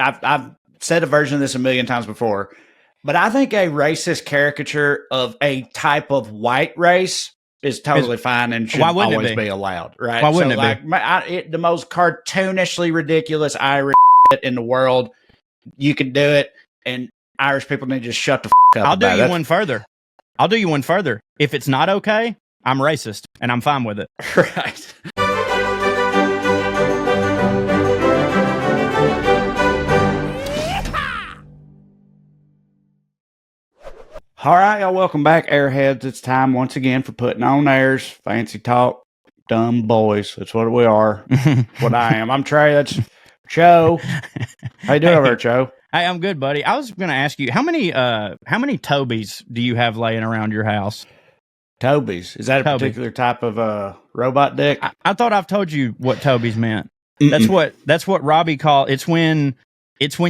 I've said a version of this a million times before, but I think a racist caricature of a type of white race is totally fine and should always be allowed, right? Why wouldn't it be? The most cartoonishly ridiculous Irish in the world, you can do it, and Irish people need to just shut the f*** up. I'll do you one further. I'll do you one further. If it's not okay, I'm racist, and I'm fine with it. Right. All right, y'all. Welcome back, Airheads. It's time once again for Putting on Airs. Fancy talk, dumb boys. That's what we are. What I am. I'm Trae. That's Joe. How you doing over there, Joe? Hey, I'm good, buddy. I was going to ask you, how many Tobies do you have laying around your house? Tobies? Is that a particular type of robot dick? I thought I've told you what Tobies meant. That's what Robbie called. It's when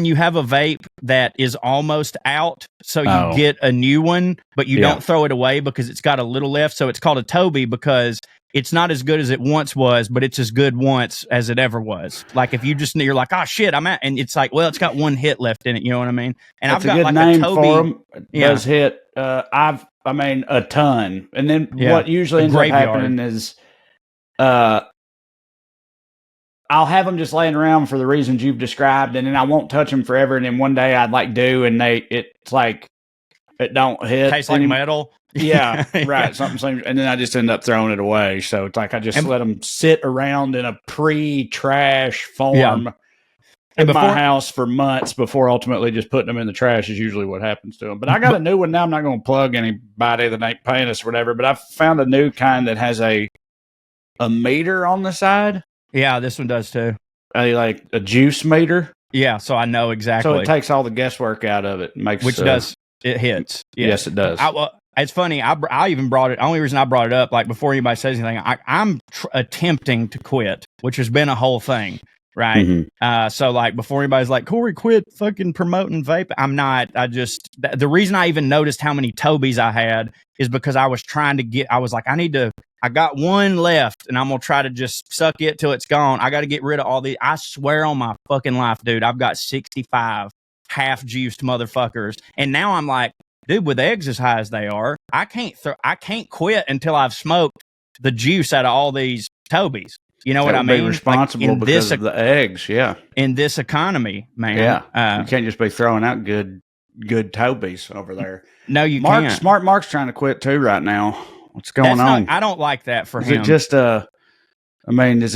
you have a vape that is almost out, so you get a new one, but you don't throw it away because it's got a little left. So it's called a Tobie because it's not as good as it once was, but it's as good once as it ever was. Like if you're like, oh shit, I'm out, and it's like, well, it's got one hit left in it. You know what I mean? And That's I've got a good like name a Tobie for them. It does hit. A ton. And then what usually ends up happening is, I'll have them just laying around for the reasons you've described, and then I won't touch them forever. And then one day I'd do, and it's like it don't hit. Tastes like metal. Yeah, right. Something, and then I just end up throwing it away. So it's like I just let them sit around in a pre-trash form in my house for months before ultimately just putting them in the trash is usually what happens to them. But I got a new one now. I'm not going to plug anybody that ain't paying us or whatever. But I found a new kind that has a meter on the side. Yeah, this one does too. Like a juice meter. Yeah, so I know exactly. So it takes all the guesswork out of it. It hits. Yes, it does. It's funny. I even brought it. The only reason I brought it up, like before anybody says anything, I'm attempting to quit, which has been a whole thing, right? Mm-hmm. So like before anybody's like, Corey, quit fucking promoting vape. I'm not. The reason I even noticed how many Tobies I had is because I was trying to get. I was like, I got one left, and I'm going to try to just suck it till it's gone. I got to get rid of all these. I swear on my fucking life, dude, I've got 65 half-juiced motherfuckers. And now I'm like, dude, with eggs as high as they are, I can't quit until I've smoked the juice out of all these Tobies. You know what I mean? Be responsible because of the eggs, yeah. In this economy, man. Yeah, you can't just be throwing out good Tobies over there. No, you can't. Smart Mark's trying to quit too right now. What's going on? I don't like that for him. Is it just is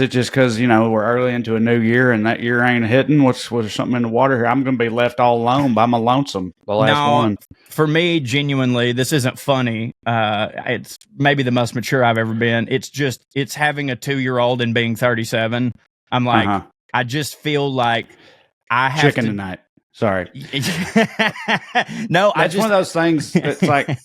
it just because we're early into a new year and that year ain't hitting? Was there something in the water here? I'm going to be left all alone by my lonesome. The last one. For me, genuinely, this isn't funny. It's maybe the most mature I've ever been. It's having a 2-year-old and being 37. I'm like, I just feel like I have chicken tonight. Sorry. No, that's one of those things. It's like.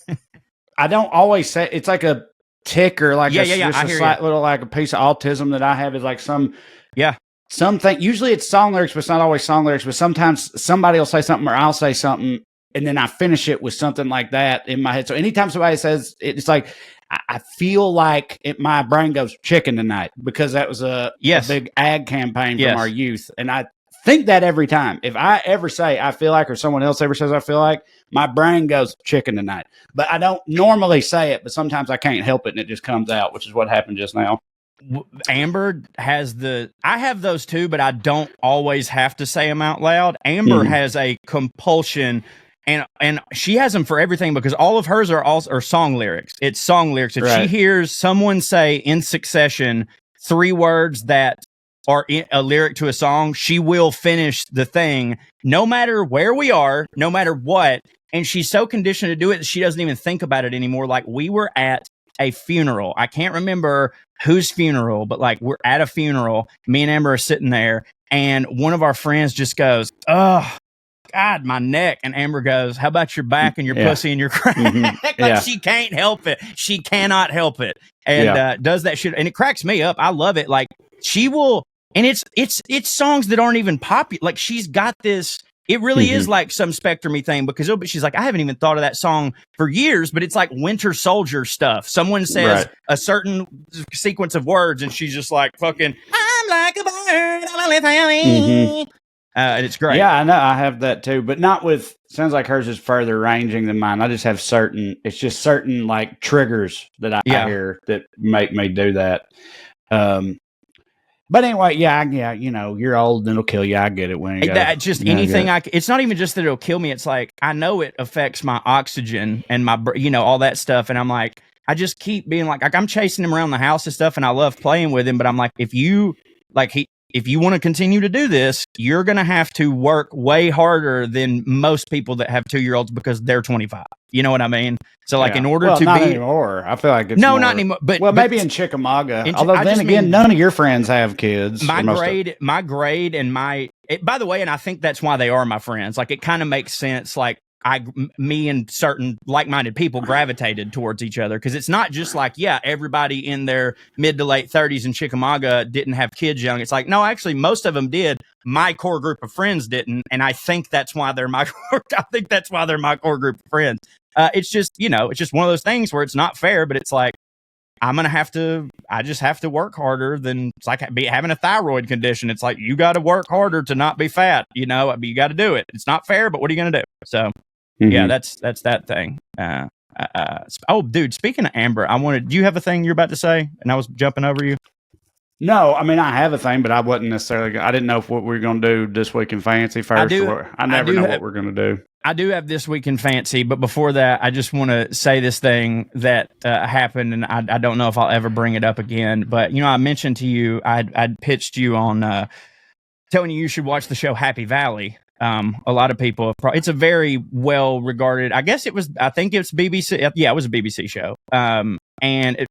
I don't always say it's like a tick or like a slight little like a piece of autism that I have is like something. Usually it's song lyrics, but it's not always song lyrics. But sometimes somebody will say something or I'll say something, and then I finish it with something like that in my head. So anytime somebody says it's like I feel like my brain goes chicken tonight because that was a big ad campaign from our youth, and I think that every time. If I ever say I feel like, or someone else ever says I feel like, my brain goes chicken tonight. But I don't normally say it, but sometimes I can't help it and it just comes out, which is what happened just now. Amber has I have those too, but I don't always have to say them out loud. Amber has a compulsion, and she has them for everything because all of hers are song lyrics. It's song lyrics. If she hears someone say in succession 3 words that or a lyric to a song, she will finish the thing no matter where we are, no matter what. And she's so conditioned to do it that she doesn't even think about it anymore. Like we were at a funeral. I can't remember whose funeral, but like we're at a funeral. Me and Amber are sitting there and one of our friends just goes, "Oh, God, my neck." And Amber goes, "How about your back and your pussy and your crack?" Like she can't help it. She cannot help it. And does that shit. And it cracks me up. I love it. Like she will. And it's songs that aren't even popular. Like she's got this. It really is like some Spectrum-y thing because she's like, I haven't even thought of that song for years, but it's like Winter Soldier stuff. Someone says a certain sequence of words and she's just like fucking, I'm like a bird. And it's great. Yeah, I know. I have that too, but not with. Sounds like hers is further ranging than mine. I just have certain. It's just certain like triggers that I hear that make me do that. But anyway, yeah, you know, you're old and it'll kill you. I get it when just anything. It's not even just that it'll kill me. It's like I know it affects my oxygen and my, you know, all that stuff, and I'm like, I just keep being like I'm chasing him around the house and stuff, and I love playing with him, but I'm like, if you want to continue to do this, you're going to have to work way harder than most people that have 2-year-olds because they're 25. You know what I mean? So in order to not be anymore, I feel like it's not anymore. But maybe in Chickamauga. Although then again, none of your friends have kids. My grade, and by the way, and I think that's why they are my friends. Like it kind of makes sense. Like me and certain like-minded people gravitated towards each other because it's not just like, everybody in their mid to late 30s in Chickamauga didn't have kids young. It's like, no, actually, most of them did. My core group of friends didn't, and I think that's why they're my core group of friends. It's just, you know, it's just one of those things where it's not fair, but it's like I just have to work harder than it's like having a thyroid condition. It's like you got to work harder to not be fat. You know, you got to do it. It's not fair, but what are you going to do? So. Yeah, that's that thing. Oh, dude, speaking of Amber, do you have a thing you're about to say? And I was jumping over you. No, I mean, I have a thing, but I wasn't necessarily, I didn't know what we were going to do this week in fancy first. I never know what we're going to do. I do have this week in fancy, but before that, I just want to say this thing that happened, and I don't know if I'll ever bring it up again. But, you know, I mentioned to you, I'd pitched you on telling you should watch the show Happy Valley. A lot of people, it's a very well regarded, I think it's BBC. Yeah, it was a BBC show. And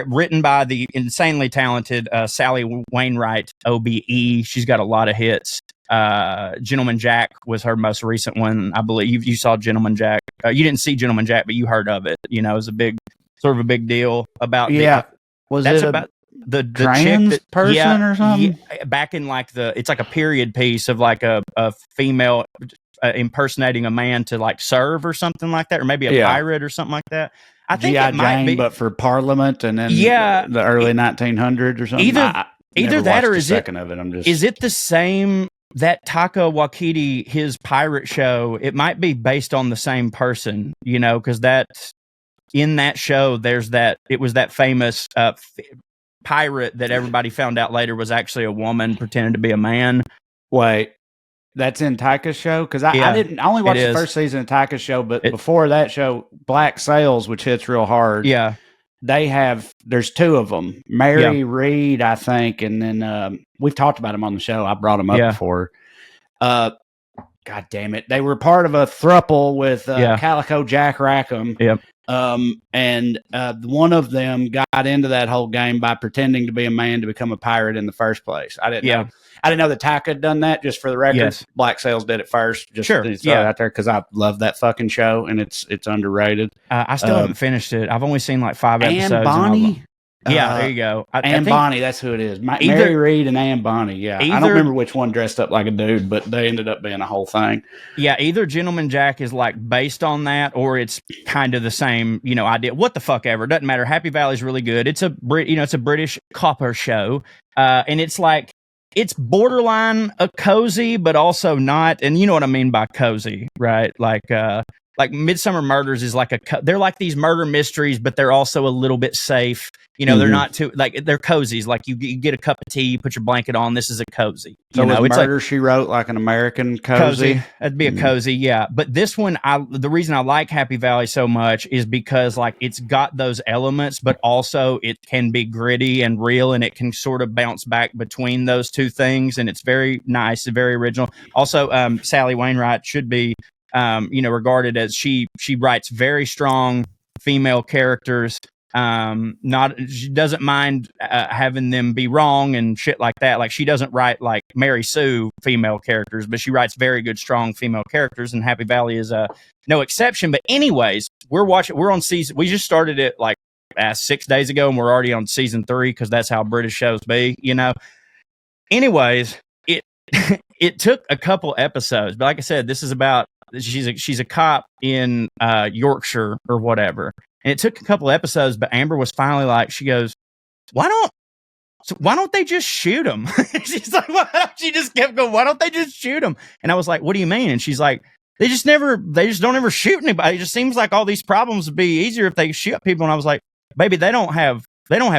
written by the insanely talented Sally Wainwright, OBE. She's got a lot of hits. Gentleman Jack was her most recent one, I believe. You saw Gentleman Jack. You didn't see Gentleman Jack, but you heard of it. You know, it was a big deal about. The trans person or something? Yeah, back in like it's like a period piece of like a female impersonating a man to like serve or something like that, or maybe a pirate or something like that. I think it might be, but for Parliament and then the early 1900s or something. Either that or is it the same that Taika Waititi, his pirate show? It might be based on the same person, you know, because in that show it was that famous pirate that everybody found out later was actually a woman pretending to be a man. Wait, that's in Taika's show? Because I only watched the first season of Taika's show, but before that show, Black Sails, which hits real hard. Yeah. There's 2 of them. Mary Reed, I think, and then we've talked about them on the show. I brought them up before. God damn it. They were part of a throuple with Calico Jack Rackham. Yep. And one of them got into that whole game by pretending to be a man to become a pirate in the first place. I didn't know that Taika had done that. Just for the record, yes. Black Sails did it first. Just to throw it out there because I love that fucking show and it's underrated. I still haven't finished it. I've only seen like 5 episodes. Anne Bonny? There you go. Anne Bonny, that's who it is. Mary Reed and Anne Bonny. Yeah, I don't remember which one dressed up like a dude, but they ended up being a whole thing. Yeah, either Gentleman Jack is like based on that, or it's kind of the same, you know, idea. What the fuck ever, doesn't matter. Happy Valley's really good. It's a British copper show, and it's like it's borderline a cozy, but also not. And you know what I mean by cozy, right? Like Midsummer Murders is like they're like these murder mysteries, but they're also a little bit safe. You know, they're not too they're cozies. Like you get a cup of tea, you put your blanket on. This is a cozy. So it's Murder She Wrote like an American cozy? That'd be a cozy, yeah. But this one, the reason I like Happy Valley so much is because like it's got those elements, but also it can be gritty and real, and it can sort of bounce back between those two things, and it's very nice and very original. Also, Sally Wainwright should be regarded as she writes very strong female characters. She doesn't mind having them be wrong and shit like that. Like she doesn't write like Mary Sue female characters, but she writes very good, strong female characters, and Happy Valley is no exception. But anyways, we're on season. We just started it like 6 days ago, and we're already on season 3 because that's how British shows be, you know. Anyways, it took a couple episodes, but like I said, this is about she's a cop in Yorkshire or whatever. And it took a couple episodes, but Amber was finally like, she goes, why so why don't they just shoot him? She's like, she just kept going, why don't they just shoot him? And I was like, what do you mean? And she's like, they just don't ever shoot anybody. It just seems like all these problems would be easier if they shoot people. And I was like, baby, they don't have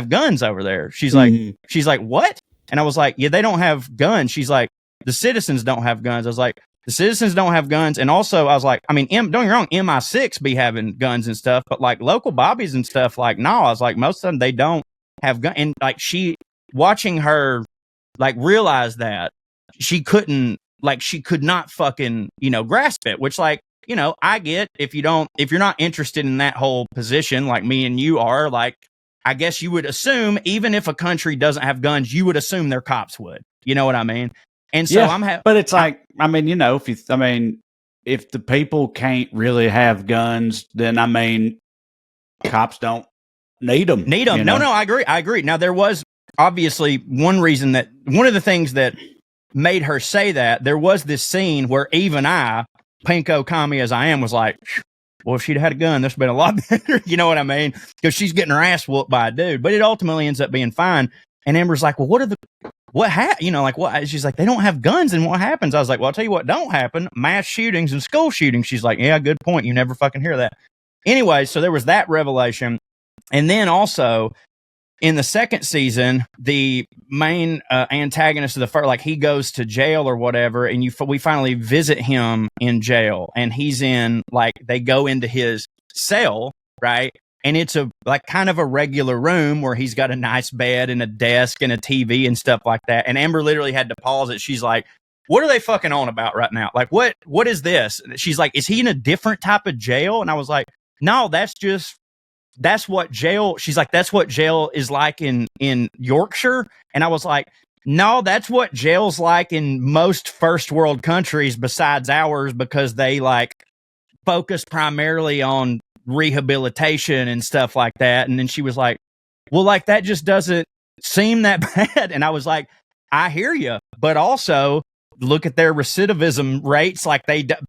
guns over there. She's like, what? And I was like, yeah, they don't have guns. She's like, the citizens don't have guns. I was like, the citizens don't have guns. And also I was like, I mean, don't get me wrong, MI6 be having guns and stuff, but like local bobbies and stuff, like, no, I was like, most of them, they don't have guns. And like watching her like realize that she could not fucking, grasp it, which like, I get if you're not interested in that whole position, like me and you are, like, I guess you would assume even if a country doesn't have guns, you would assume their cops would, you know what I mean? And so but it's like, I mean, if the people can't really have guns, then I mean, cops don't need them. No, I agree. Now there was obviously one of the things that made her say that, there was this scene where even I, pinko commie as I am, was like, well, if she'd had a gun, this would have been a lot better. You know what I mean? Because she's getting her ass whooped by a dude, but it ultimately ends up being fine. And Amber's like, well, what she's like, they don't have guns, and what happens? I was like, well, I'll tell you what don't happen: mass shootings and school shootings. She's like, yeah, good point. You never fucking hear that. Anyway, so there was that revelation. And then also in the second season, the main antagonist of the first, like, he goes to jail or whatever, and we finally visit him in jail, and he's in, like, they go into his cell, right? And it's kind of a regular room where he's got a nice bed and a desk and a TV and stuff like that. And Amber literally had to pause it. She's like, what are they fucking on about right now? Like, what is this? She's like, is he in a different type of jail? And I was like, no, that's what jail. She's like, that's what jail is like in Yorkshire. And I was like, no, that's what jail's like in most first world countries besides ours, because they like focus primarily on rehabilitation and stuff like that. And then she was like, well, like, that just doesn't seem that bad. And I was like, I hear you, but also look at their recidivism rates. Like,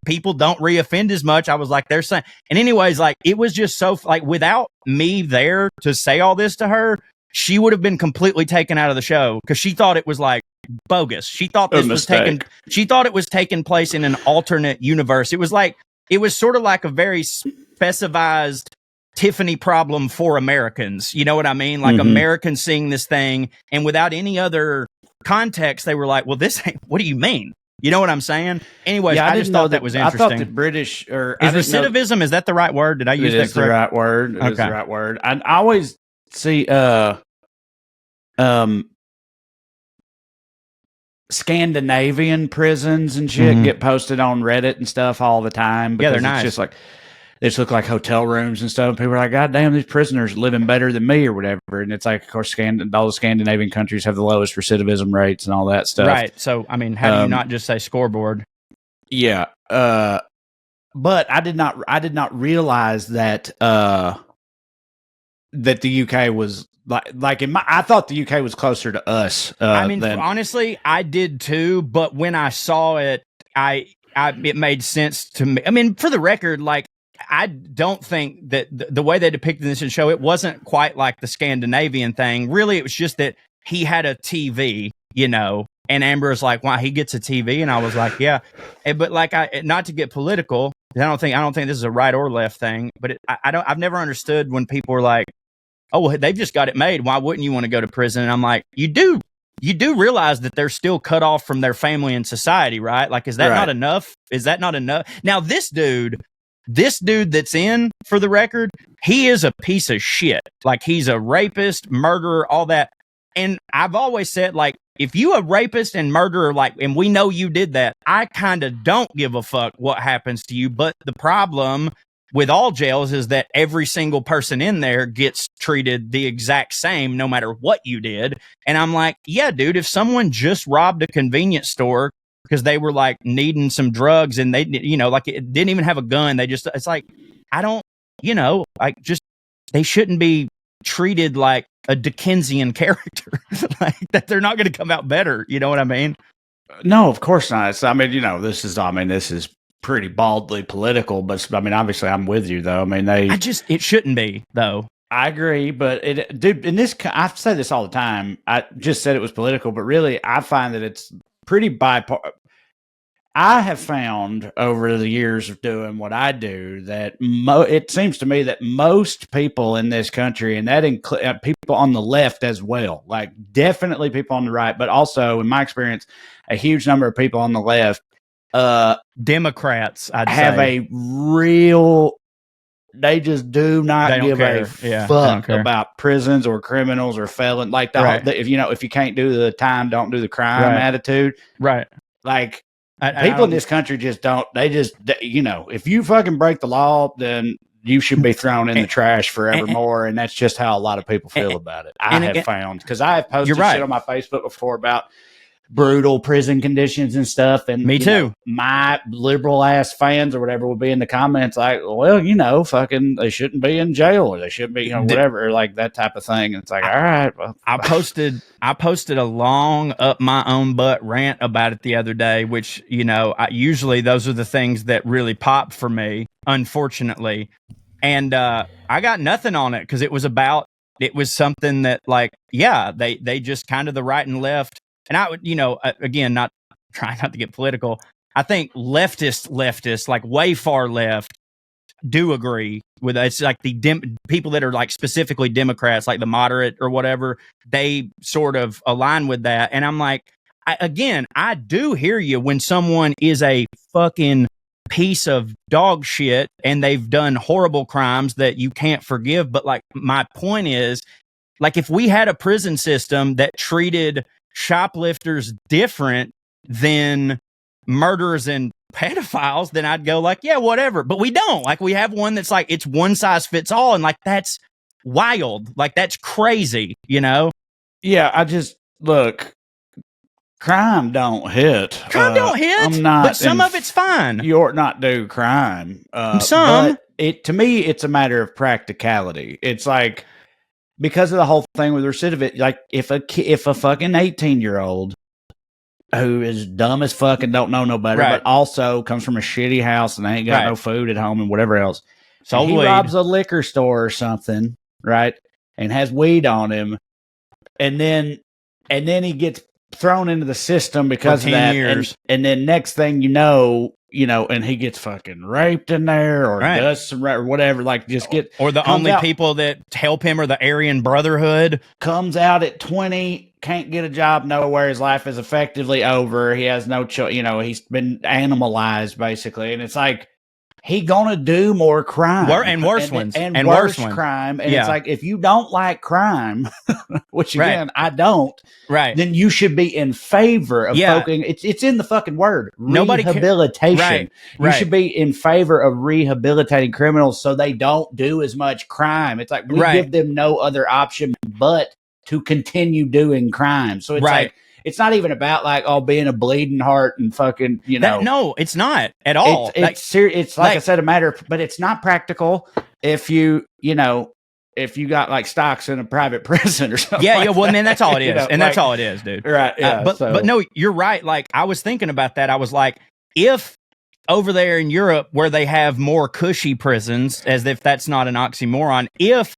people don't reoffend as much. I was like, they're saying, and anyways, like, it was just so, like, without me there to say all this to her, she would have been completely taken out of the show, because she thought it was like bogus. She thought this was taking place in an alternate universe. It was sort of like a very specialized Tiffany problem for Americans. You know what I mean? Like, Americans seeing this thing, and without any other context, they were like, well, this ain't, what do you mean? You know what I'm saying? Anyways, I just thought that was interesting. I thought the British, or is recidivism, is that the right word? Did I use that correct? It is the right word. It is the right word. I always see Scandinavian prisons and shit get posted on Reddit and stuff all the time. Yeah, they're nice. Just like, they just look like hotel rooms and stuff. People are like, God damn, these prisoners living better than me or whatever. And it's like, of course, all the Scandinavian countries have the lowest recidivism rates and all that stuff. Right. So, I mean, how do you not just say scoreboard? Yeah. But I did not realize that that the UK was I thought the UK was closer to us. I mean, honestly, I did too. But when I saw it, it made sense to me. I mean, for the record, like, I don't think that the way they depicted this in the show, it wasn't quite like the Scandinavian thing. Really, it was just that he had a TV, and Amber was like, wow, he gets a TV. And I was like, yeah. But like, not to get political, I don't think this is a right or left thing, but I've never understood when people are like, oh, well, they've just got it made. Why wouldn't you want to go to prison? And I'm like, you do realize that they're still cut off from their family and society, right? Like, is that not enough? Is that not enough? Now, this dude that's in, for the record, he is a piece of shit. Like, he's a rapist, murderer, all that. And I've always said, like, if you a rapist and murderer, like, and we know you did that, I kind of don't give a fuck what happens to you. But the problem with all jails is that every single person in there gets treated the exact same, no matter what you did. And I'm like, yeah, dude, if someone just robbed a convenience store because they were like needing some drugs and they, like, it didn't even have a gun. It's like, I don't, like, just, they shouldn't be treated like a Dickensian character, like that. They're not going to come out better. You know what I mean? No, of course not. This is pretty baldly political, but I mean, obviously I'm with you though. I mean, it shouldn't be though. I agree, but dude, I say this all the time. I just said it was political, but really, I find that it's pretty bipartisan. I have found over the years of doing what I do that it seems to me that most people in this country, and that includes people on the left as well, like definitely people on the right, but also in my experience, a huge number of people on the left, Democrats, I'd have say. a real. They just do not give a fuck about prisons or criminals or felons. Like whole, if you can't do the time, don't do the crime attitude. Right. Like people in this country just don't. They just if you fucking break the law, then you should be thrown in the trash forevermore. And that's just how a lot of people feel about it. I have found, because I have posted shit on my Facebook before about brutal prison conditions and stuff, and me too. My liberal ass fans or whatever will be in the comments like, well, fucking they shouldn't be in jail, or they shouldn't be, whatever, like that type of thing. And it's like, all right, well. I posted a long up my own butt rant about it the other day, which usually those are the things that really pop for me, unfortunately, and I got nothing on it because it was something that, like, they just kind of, the right and left. And I would, again, not trying not to get political, I think leftists, like way far left, do agree with it. It's like the people that are like specifically Democrats, like the moderate or whatever, they sort of align with that. And I'm like, I do hear you when someone is a fucking piece of dog shit and they've done horrible crimes that you can't forgive. But like, my point is, like, if we had a prison system that treated shoplifters different than murderers and pedophiles, then I'd go like, yeah, whatever. But we don't. Like, we have one that's like, it's one size fits all, and like, that's wild. Like, that's crazy, Yeah, I just look. Crime don't hit. I'm not. But some of it's fine. You ought not do crime. Some. But to me, it's a matter of practicality. It's like, because of the whole thing with recidivism, like if a fucking 18-year-old who is dumb as fuck and don't know no better, but also comes from a shitty house and they ain't got no food at home and whatever else, so he robs a liquor store or something, right, and has weed on him, and then he gets thrown into the system because of that, and then next thing you know, and he gets fucking raped in there, or does some or whatever, like just get, or the only people that help him are the Aryan Brotherhood. Comes out at 20, can't get a job nowhere. His life is effectively over. He has no choice. He's been animalized basically, and it's like he gonna do more crime and worse ones and worse crime. And it's like, if you don't like crime, which again I don't, then you should be in favor of it's in the fucking word, rehabilitation. You should be in favor of rehabilitating criminals so they don't do as much crime. It's like we give them no other option but to continue doing crime. So it's like, it's not even about like, being a bleeding heart and fucking, no, it's not at all. It's like I said, a matter of, but it's not practical if if you got like stocks in a private prison or something. Well, man, that's all it is. That's all it is, dude. Right. Yeah. But no, you're right. Like, I was thinking about that. I was like, if over there in Europe where they have more cushy prisons, as if that's not an oxymoron, if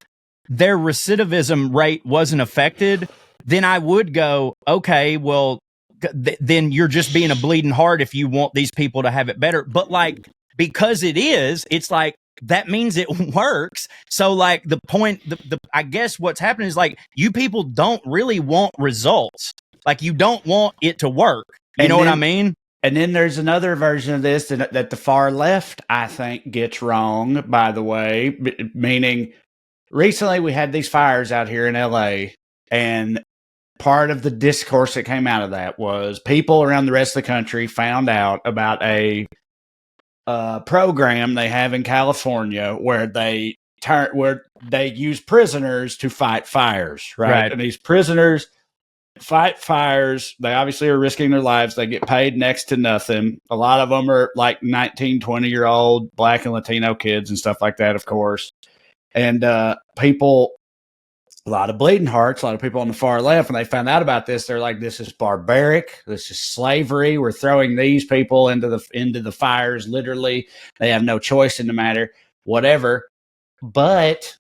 their recidivism rate wasn't affected, then I would go, okay, well, then you're just being a bleeding heart if you want these people to have it better. But like, because it's like, that means it works. So like, the point, I guess what's happening is like, you people don't really want results. Like, you don't want it to work. You know what I mean? And then there's another version of this that the far left, I think, gets wrong, by the way, meaning recently we had these fires out here in LA, and part of the discourse that came out of that was people around the rest of the country found out about a program they have in California where they use prisoners to fight fires, right? And these prisoners fight fires. They obviously are risking their lives. They get paid next to nothing. A lot of them are like 19, 20-year-old Black and Latino kids and stuff like that, of course. And people, a lot of bleeding hearts, a lot of people on the far left, when they found out about this, they're like, this is barbaric. This is slavery. We're throwing these people into the fires, literally. They have no choice in the matter, whatever. But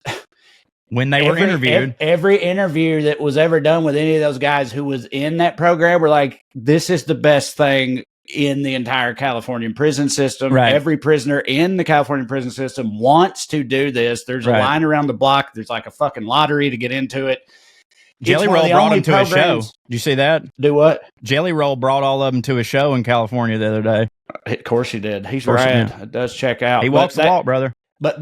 when they were interviewed. Every interview that was ever done with any of those guys who was in that program were like, this is the best thing in the entire California prison system. Right. Every prisoner in the California prison system wants to do this. There's a line around the block. There's like a fucking lottery to get into it. Jelly Roll brought them to a show. Did you see that? Do what? Jelly Roll brought all of them to a show in California the other day. Of course he did. He's rad. It does check out. He walks the walk, brother. But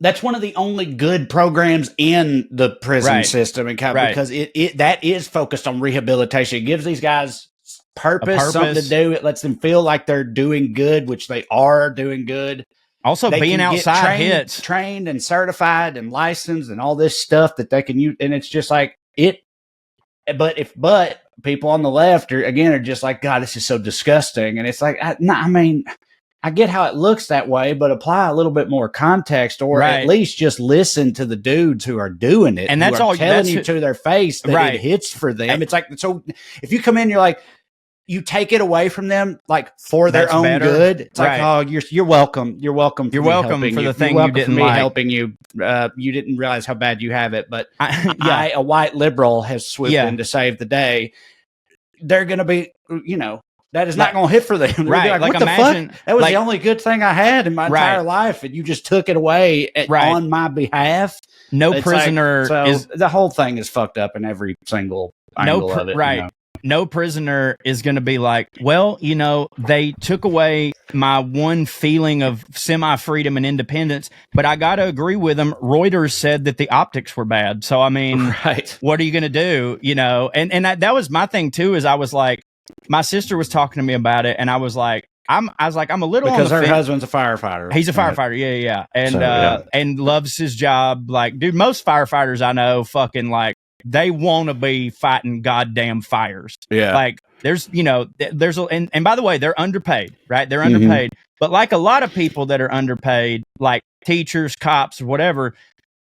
that's one of the only good programs in the prison system in California because that is focused on rehabilitation. It gives these guys purpose, something to do. It lets them feel like they're doing good, which they are doing good. Also, they being outside trained and certified and licensed and all this stuff that they can use. And it's just like it. But people on the left are just like, God, this is so disgusting. And it's like, I mean, I get how it looks that way, but apply a little bit more context, or at least just listen to the dudes who are doing it. And that's all telling you to their face that it hits for them. It's like, so if you come in, you're like, you take it away from them, like for their own good. It's like, oh, you're welcome. You're welcome. You're welcome for the thing you didn't like. Helping you. You didn't realize how bad you have it, but a white liberal, has swooped in to save the day. They're going to be, that is not going to hit for them. Right. Like, what the fuck? That was the only good thing I had in my entire life, and you just took it away on my behalf. No prisoner the whole thing is fucked up in every single angle of it. Right. No prisoner is going to be like, well, they took away my one feeling of semi-freedom and independence, but I got to agree with them. Reuters said that the optics were bad. So, I mean, what are you going to do? And that was my thing too, is I was like, my sister was talking to me about it, and I was like, I'm a little because on the her husband's a firefighter. He's a firefighter. Yeah. And, and loves his job. Like, dude, most firefighters I know fucking like, they want to be fighting goddamn fires. Yeah. Like there's and by the way, they're underpaid, right? They're underpaid. But like a lot of people that are underpaid, like teachers, cops, or whatever,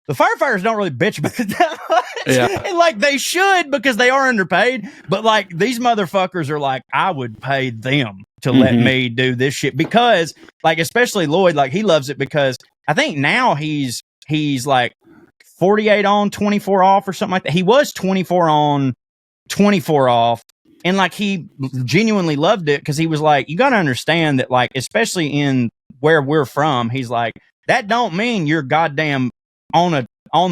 the firefighters don't really bitch about it that much. Yeah. And like they should, because they are underpaid. But like these motherfuckers are like, I would pay them to let me do this shit, because like, especially Lloyd, like he loves it because I think now he's like 48 on, 24 off or something like that. He was 24 on, 24 off. And like, he genuinely loved it, because he was like, you got to understand that, like, especially in where we're from, he's like, that don't mean you're goddamn on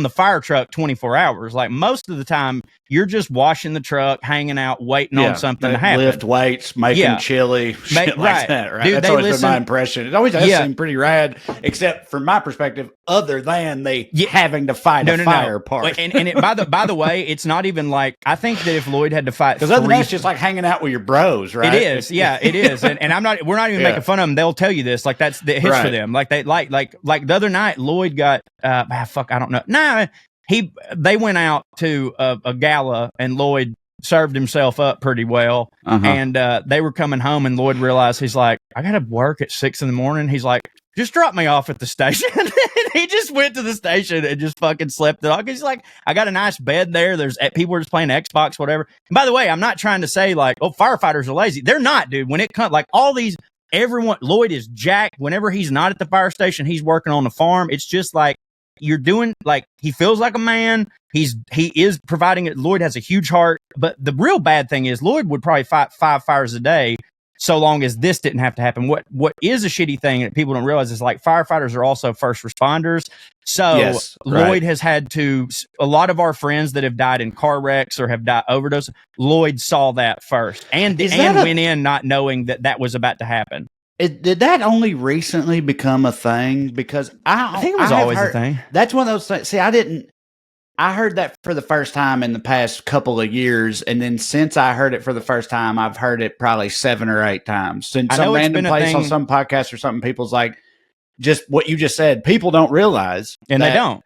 the fire truck 24 hours. Like most of the time you're just washing the truck, hanging out, waiting on something to happen. Lift weights, making chili, shit like that, right? Dude, that's always been my impression. It always does seem pretty rad, except from my perspective, other than the having to fight a fire part. And by the way, it's not even like, I think that if Lloyd had to fight, because other than that, it's just like hanging out with your bros, right? It is, it is. And we're not even making fun of them. They'll tell you this, like that hits for them. Like they like the other night, Lloyd got I don't know. Nah, they went out to a gala, and Lloyd served himself up pretty well. And they were coming home, and Lloyd realized, he's like, I got to work at 6 a.m. He's like, just drop me off at the station. And he just went to the station and just fucking slept it off. He's like, I got a nice bed there. There's people are just playing Xbox, whatever. And by the way, I'm not trying to say like, oh, firefighters are lazy. They're not, dude. When it comes, like all these, Lloyd is jacked. Whenever he's not at the fire station, he's working on the farm. It's just like, you're doing, like, he feels like a man. He is providing it. Lloyd has a huge heart, but the real bad thing is Lloyd would probably fight 5 fires a day, so long as this didn't have to happen. What is a shitty thing that people don't realize is, like, firefighters are also first responders. So Lloyd has had to, a lot of our friends that have died in car wrecks or have died overdose, Lloyd saw that first and went in not knowing that was about to happen. Did that only recently become a thing? Because I think it was always a thing. That's one of those things. See, I heard that for the first time in the past couple of years. And then since I heard it for the first time, I've heard it probably 7 or 8 times. In some random place on some podcast or something, people's like, just what you just said, people don't realize. And they don't.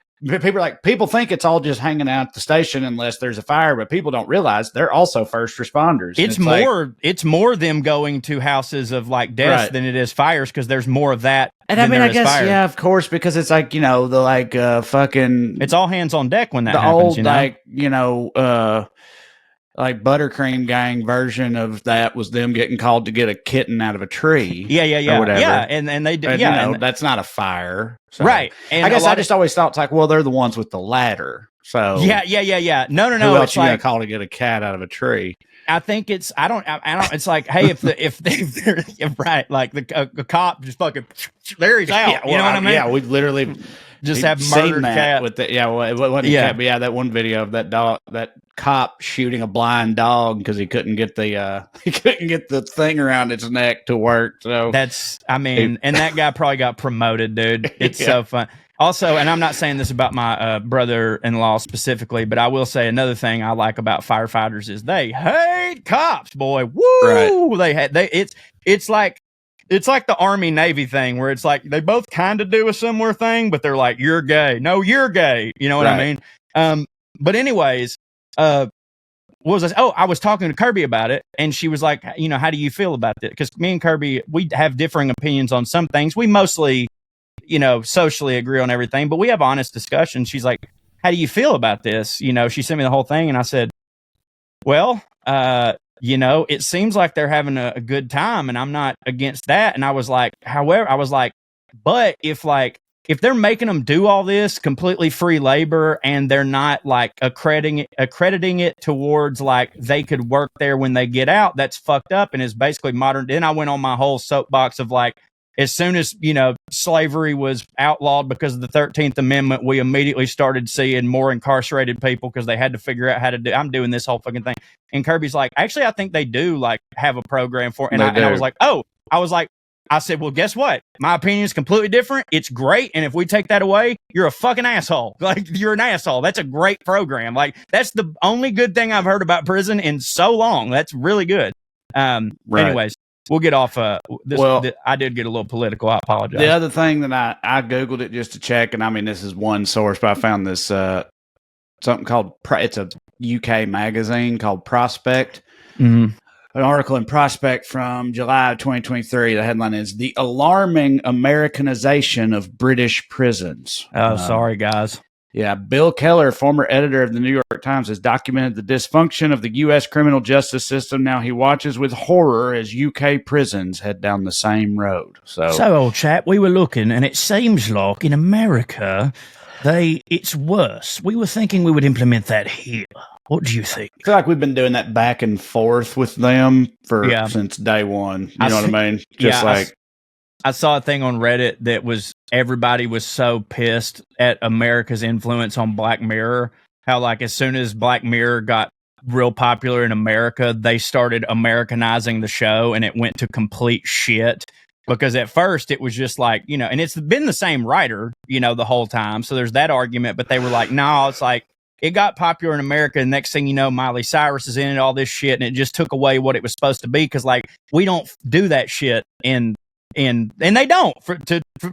People think it's all just hanging out at the station unless there's a fire, but people don't realize they're also first responders. It's more them going to houses of like deaths than it is fires, because there's more of that. And I mean, I guess fire. Of course, because it's like, fucking. It's all hands on deck when that happens. Old, like Buttercream Gang version of that was them getting called to get a kitten out of a tree. Yeah. Or whatever. Yeah, and they do. And, yeah, and that's not a fire, so. Right? And I guess I just always thought it's like, well, they're the ones with the ladder. So yeah. No. Who else you gonna call to get a cat out of a tree? I think it's I don't. It's like, hey, if they're right, like the cop just fucking there he's out. Yeah, you know what I mean? Yeah, we literally just have murdered cat with the cat, but yeah, that one video of that dog, that cop shooting a blind dog because he couldn't get the thing around its neck to work. So that's, and that guy probably got promoted, dude. It's so fun. Also, and I'm not saying this about my brother-in-law specifically, but I will say another thing I like about firefighters is they hate cops, boy. Woo! Right. It's like the Army Navy thing where it's like they both kind of do a similar thing, but they're like, you're gay. No, you're gay. You know what I mean? But anyways, what was I? Oh, I was talking to Kirby about it, and she was like, how do you feel about it? Because me and Kirby, we have differing opinions on some things. We mostly, socially agree on everything, but we have honest discussions. She's like, how do you feel about this? She sent me the whole thing, and I said, well, it seems like they're having a good time, and I'm not against that. And I was like, but if they're making them do all this completely free labor and they're not like accrediting it towards like they could work there when they get out, that's fucked up and is basically modern. Then I went on my whole soapbox of like, as soon as, slavery was outlawed because of the 13th Amendment, we immediately started seeing more incarcerated people because they had to figure out how to do. I'm doing this whole fucking thing. And Kirby's like, actually, I think they do like have a program for it. And I was like, I said, well, guess what? My opinion is completely different. It's great. And if we take that away, you're a fucking asshole. Like, you're an asshole. That's a great program. Like, that's the only good thing I've heard about prison in so long. That's really good. Anyways. We'll get off. I did get a little political. I apologize. The other thing that I Googled it just to check, and this is one source, but I found this something called, it's a UK magazine called Prospect. Mm-hmm. An article in Prospect from July of 2023. The headline is "The Alarming Americanization of British Prisons." Oh, sorry, guys. Yeah, Bill Keller, former editor of the New York Times, has documented the dysfunction of the U.S. criminal justice system. Now he watches with horror as UK prisons head down the same road. So old chap, we were looking, and it seems like in America, it's worse. We were thinking we would implement that here. What do you think? I feel like we've been doing that back and forth with them since day one. You know what I mean? I saw a thing on Reddit that was everybody was so pissed at America's influence on Black Mirror. How like as soon as Black Mirror got real popular in America, they started Americanizing the show and it went to complete shit. Because at first it was just like, and it's been the same writer, the whole time. So there's that argument. But they were like, no, it's like it got popular in America. And next thing you know, Miley Cyrus is in it, all this shit. And it just took away what it was supposed to be. Because like we don't do that shit and they don't.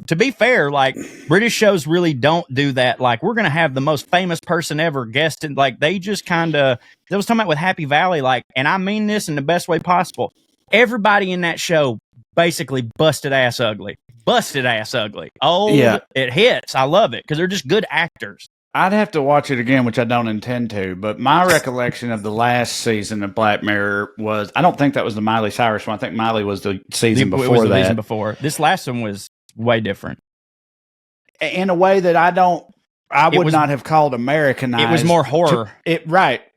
To be fair, like British shows really don't do that. Like we're gonna have the most famous person ever guest, and like they just kind of. They was talking about with Happy Valley, like, and I mean this in the best way possible. Everybody in that show basically busted ass ugly. Oh yeah, it hits. I love it because they're just good actors. I'd have to watch it again, which I don't intend to, but my recollection of the last season of Black Mirror was, I don't think that was the Miley Cyrus one. I think Miley was the season before that. It was the season before. This last one was way different. In a way that I would not have called Americanized. It was more horror.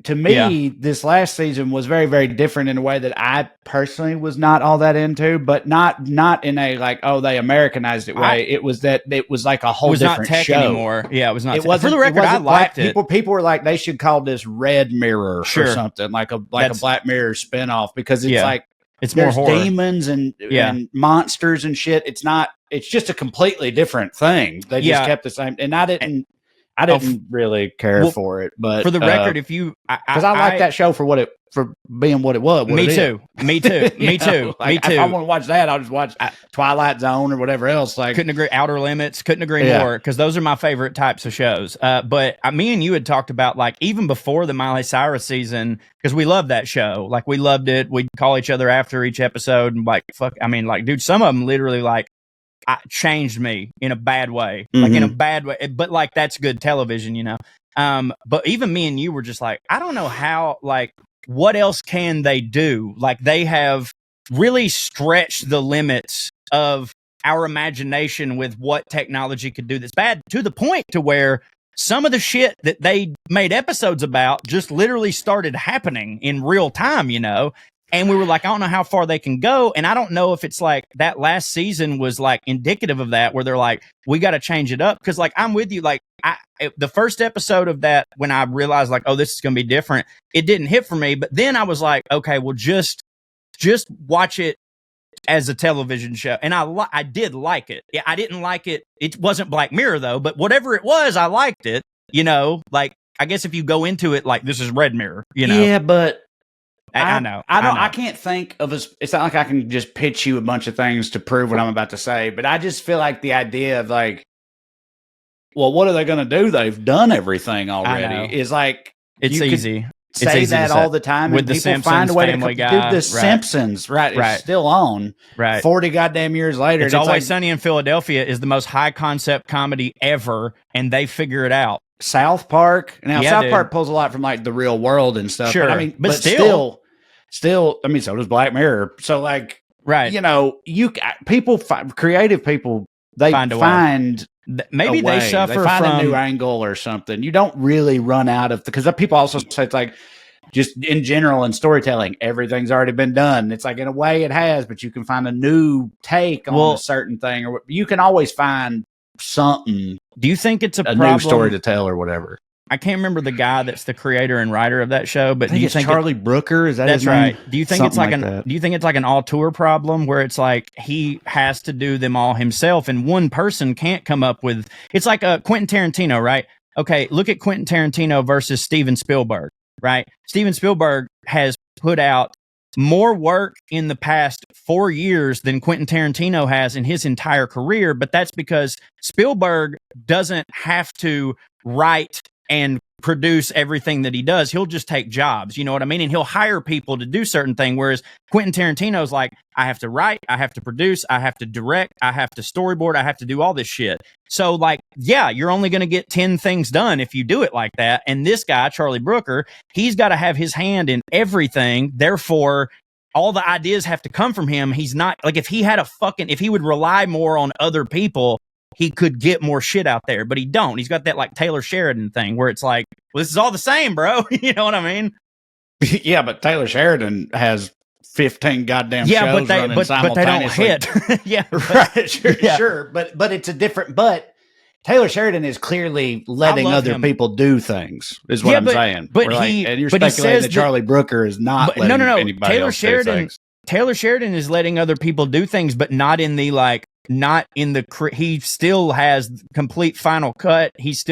To me, this last season was very, very different in a way that I personally was not all that into, but not in a like, oh, they Americanized it way. It was that it was like a whole different show. It was not tech anymore. Yeah, it was not. For the record, I liked it. People were like, they should call this Red Mirror or something, like a Black Mirror spinoff, because it's like it's more horror. Demons and monsters and shit. It's not. It's just a completely different thing. They just kept the same, and I didn't really care for it, but for the record, if you, because I like that show for being what it was. Me too. Me too. If I want to watch that, I'll just watch Twilight Zone or whatever else. Like, couldn't agree. Outer Limits. Couldn't agree more, because those are my favorite types of shows. But me and you had talked about like even before the Miley Cyrus season, because we loved that show. Like we loved it. We'd call each other after each episode and like fuck. I mean, like, dude, some of them literally like. Changed me in a bad way, like in a bad way, but like that's good television, But even me and you were just like, I don't know how, like, what else can they do? Like, they have really stretched the limits of our imagination with what technology could do that's bad, to the point to where some of the shit that they made episodes about just literally started happening in real time, you know? And we were like, I don't know how far they can go. And I don't know if it's like that last season was like indicative of that, where they're like, we got to change it up. Cause like, I'm with you. Like, the first episode of that, when I realized like, oh, this is going to be different, it didn't hit for me. But then I was like, okay, well, just watch it as a television show. And I did like it. Yeah, I didn't like it. It wasn't Black Mirror though, but whatever it was, I liked it. You know, like, I guess if you go into it like this is Red Mirror, you know. Yeah, but I know. I can't think of it's not like I can just pitch you a bunch of things to prove what I'm about to say, but I just feel like the idea of like, well, what are they going to do? They've done everything already. Is like, it's easy. Say that all the time, with and the people Simpsons, find a way Family to Guy, do the Simpsons, right? It's still on, 40 goddamn years later. It's Always like, Sunny in Philadelphia is the most high concept comedy ever, and they figure it out. South Park, now South Park pulls a lot from like the real world and stuff. Sure, but, I mean, but still, I mean, so does Black Mirror. So like, you know, creative people, they find. Maybe they suffer they find from a new angle or something. You don't really run out of, because people also say it's like, just in general in storytelling, everything's already been done. It's like, in a way it has, but you can find a new take on a certain thing, or you can always find something. Do you think it's a new story to tell or whatever? I can't remember the guy that's the creator and writer of that show, but do you think Charlie Brooker? Is that his name? Do you think it's like do you think it's like an auteur problem where it's like he has to do them all himself and one person can't come up with? It's like a Quentin Tarantino, right? Okay, look at Quentin Tarantino versus Steven Spielberg, right? Steven Spielberg has put out more work in the past 4 years than Quentin Tarantino has in his entire career, but that's because Spielberg doesn't have to write and produce everything that he does. He'll just take jobs, you know what I mean? And he'll hire people to do certain things. Whereas Quentin Tarantino's like, I have to write, I have to produce, I have to direct, I have to storyboard, I have to do all this shit. So like, yeah, you're only going to get 10 things done if you do it like that. And this guy, Charlie Brooker, he's got to have his hand in everything. Therefore, all the ideas have to come from him. He's not like, if he would rely more on other people, he could get more shit out there, but he don't. He's got that like Taylor Sheridan thing where it's like, well, this is all the same, bro. You know what I mean? Yeah, but Taylor Sheridan has 15 goddamn shows running simultaneously. But they don't hit. Yeah, right. Sure. But it's a different. But Taylor Sheridan is clearly letting other people do things. Is what I'm saying. But and you're speculating that Charlie Brooker is not. Letting anybody else do things. Taylor Sheridan is letting other people do things, but not in the like. Not in the he still has complete final cut. He's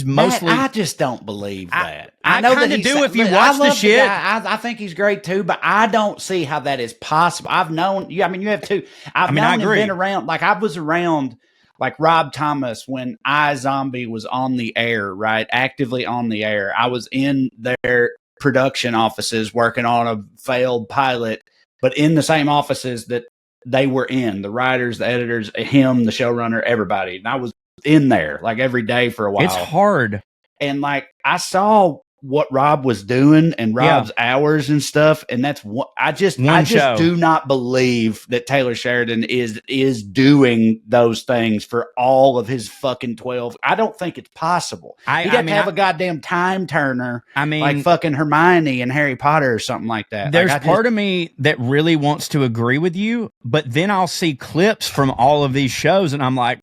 mostly. I just don't believe that. I know that do if you watch the shit. I think he's great too, but I don't see how that is possible. I've known you. I mean, you have too. I've known and been around. Like I was around, like Rob Thomas when iZombie was on the air, right? Actively on the air. I was in their production offices working on a failed pilot, but in the same offices that they were in, the writers, the editors, him, the showrunner, everybody. And I was in there like every day for a while. It's hard. And like, I saw what Rob was doing and Rob's hours and stuff. And that's what I just do not believe that Taylor Sheridan is doing those things for all of his fucking 12. I don't think it's possible. He'd have to have a goddamn time turner. I mean, like fucking Hermione and Harry Potter or something like that. There's part of me that really wants to agree with you, but then I'll see clips from all of these shows and I'm like,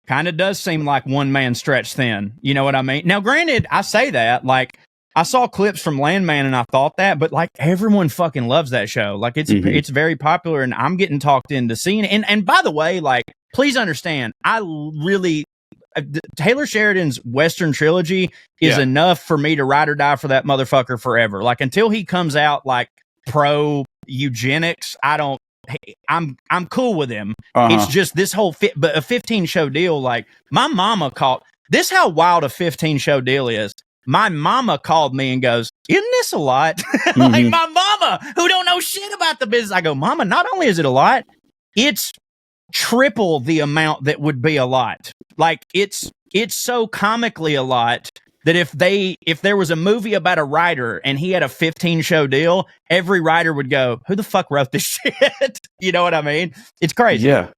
kind of does seem like one man stretched thin. You know what I mean? Now, granted, I say that like, I saw clips from Landman and I thought that, but like everyone fucking loves that show. Like it's very popular and I'm getting talked into seeing it. And by the way, like, please understand, Taylor Sheridan's Western trilogy is enough for me to ride or die for that motherfucker forever. Like until he comes out like pro eugenics, I'm cool with him. It's just this whole but a 15 show deal. Like my mama called this how wild a 15 show deal is. My mama called me and goes, isn't this a lot? Like my mama who don't know shit about the business. I go, Mama, not only is it a lot, it's triple the amount that would be a lot. Like it's so comically a lot that if there was a movie about a writer and he had a 15-show deal, every writer would go, who the fuck wrote this shit? You know what I mean? It's crazy. Yeah.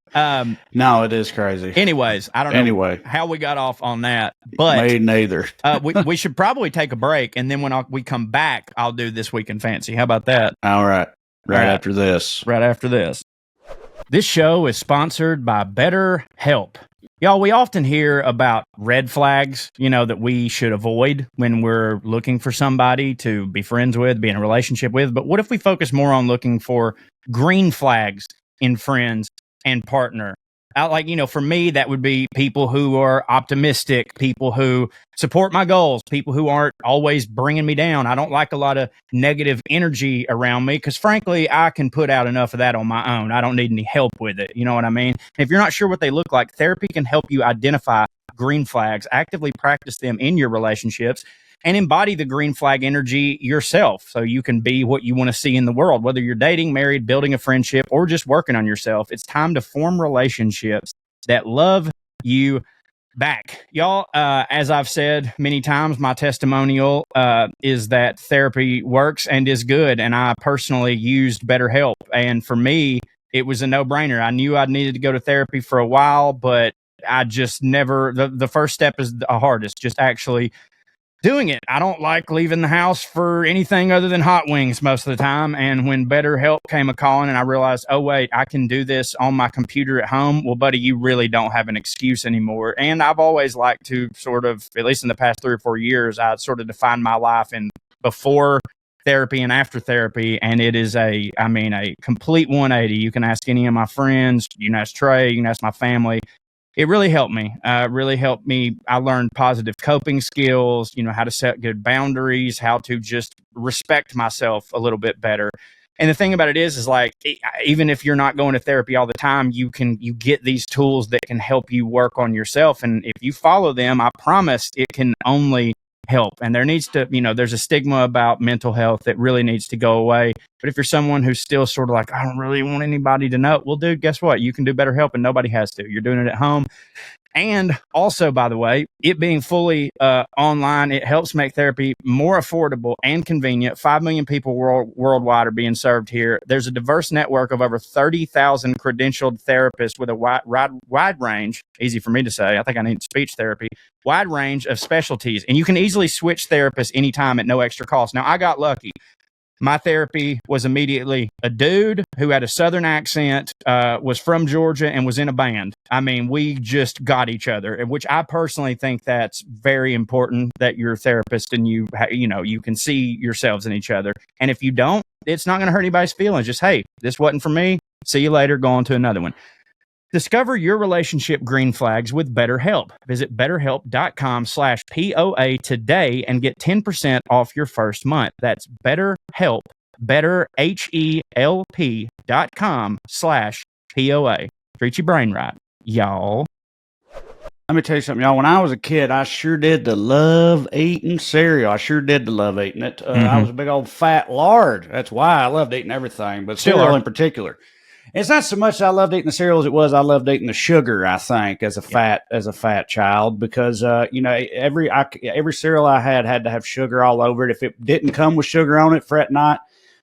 No, it is crazy. Anyways, I don't know how we got off on that, but me neither. we should probably take a break, and then when we come back, I'll do This Week in Fancy. How about that? All right. Right after this. Right after this. This show is sponsored by BetterHelp. Y'all, we often hear about red flags, that we should avoid when we're looking for somebody to be friends with, be in a relationship with. But what if we focus more on looking for green flags in friends and partner? For me, that would be people who are optimistic, people who support my goals, people who aren't always bringing me down. I don't like a lot of negative energy around me because, frankly, I can put out enough of that on my own. I don't need any help with it. You know what I mean? If you're not sure what they look like, therapy can help you identify green flags, actively practice them in your relationships, and embody the green flag energy yourself so you can be what you want to see in the world, whether you're dating, married, building a friendship, or just working on yourself. It's time to form relationships that love you back. Y'all, as I've said many times, my testimonial is that therapy works and is good, and I personally used BetterHelp. And for me, it was a no-brainer. I knew I needed to go to therapy for a while, but I just never, the first step is the hardest, just actually doing it. I don't like leaving the house for anything other than hot wings most of the time. And when BetterHelp came a-calling and I realized, oh, wait, I can do this on my computer at home. Well, buddy, you really don't have an excuse anymore. And I've always liked to sort of, at least in the past 3 or 4 years, I sort of defined my life in before therapy and after therapy. And it is a complete 180. You can ask any of my friends. You can ask Trae. You can ask my family. It really helped me. I learned positive coping skills, how to set good boundaries, how to just respect myself a little bit better. And the thing about it is like, even if you're not going to therapy all the time, you get these tools that can help you work on yourself. And if you follow them, I promise it can only help. And there needs to, there's a stigma about mental health that really needs to go away. But if you're someone who's still sort of like, I don't really want anybody to know, well, dude, guess what? You can do BetterHelp and nobody has to. You're doing it at home. And also, by the way, it being fully online, it helps make therapy more affordable and convenient. 5 million people worldwide are being served here. There's a diverse network of over 30,000 credentialed therapists with a wide range, easy for me to say, I think I need speech therapy, wide range of specialties. And you can easily switch therapists anytime at no extra cost. Now, I got lucky. My therapy was immediately a dude who had a Southern accent, was from Georgia, and was in a band. I mean, we just got each other, which I personally think that's very important, that your therapist and you can see yourselves in each other. And if you don't, it's not going to hurt anybody's feelings. Just, hey, this wasn't for me. See you later. Go on to another one. Discover your relationship green flags with BetterHelp. Visit BetterHelp.com/POA today and get 10% off your first month. That's BetterHelp, BetterHelp.com/POA. Treat your brain right, y'all. Let me tell you something, y'all. When I was a kid, I sure did love eating cereal. I sure did love eating it. I was a big old fat lard. That's why I loved eating everything, but cereal in particular. It's not so much that I loved eating the cereal as it was I loved eating the sugar, I think, as a fat child, because every cereal I had to have sugar all over it. If it didn't come with sugar on it, fret not.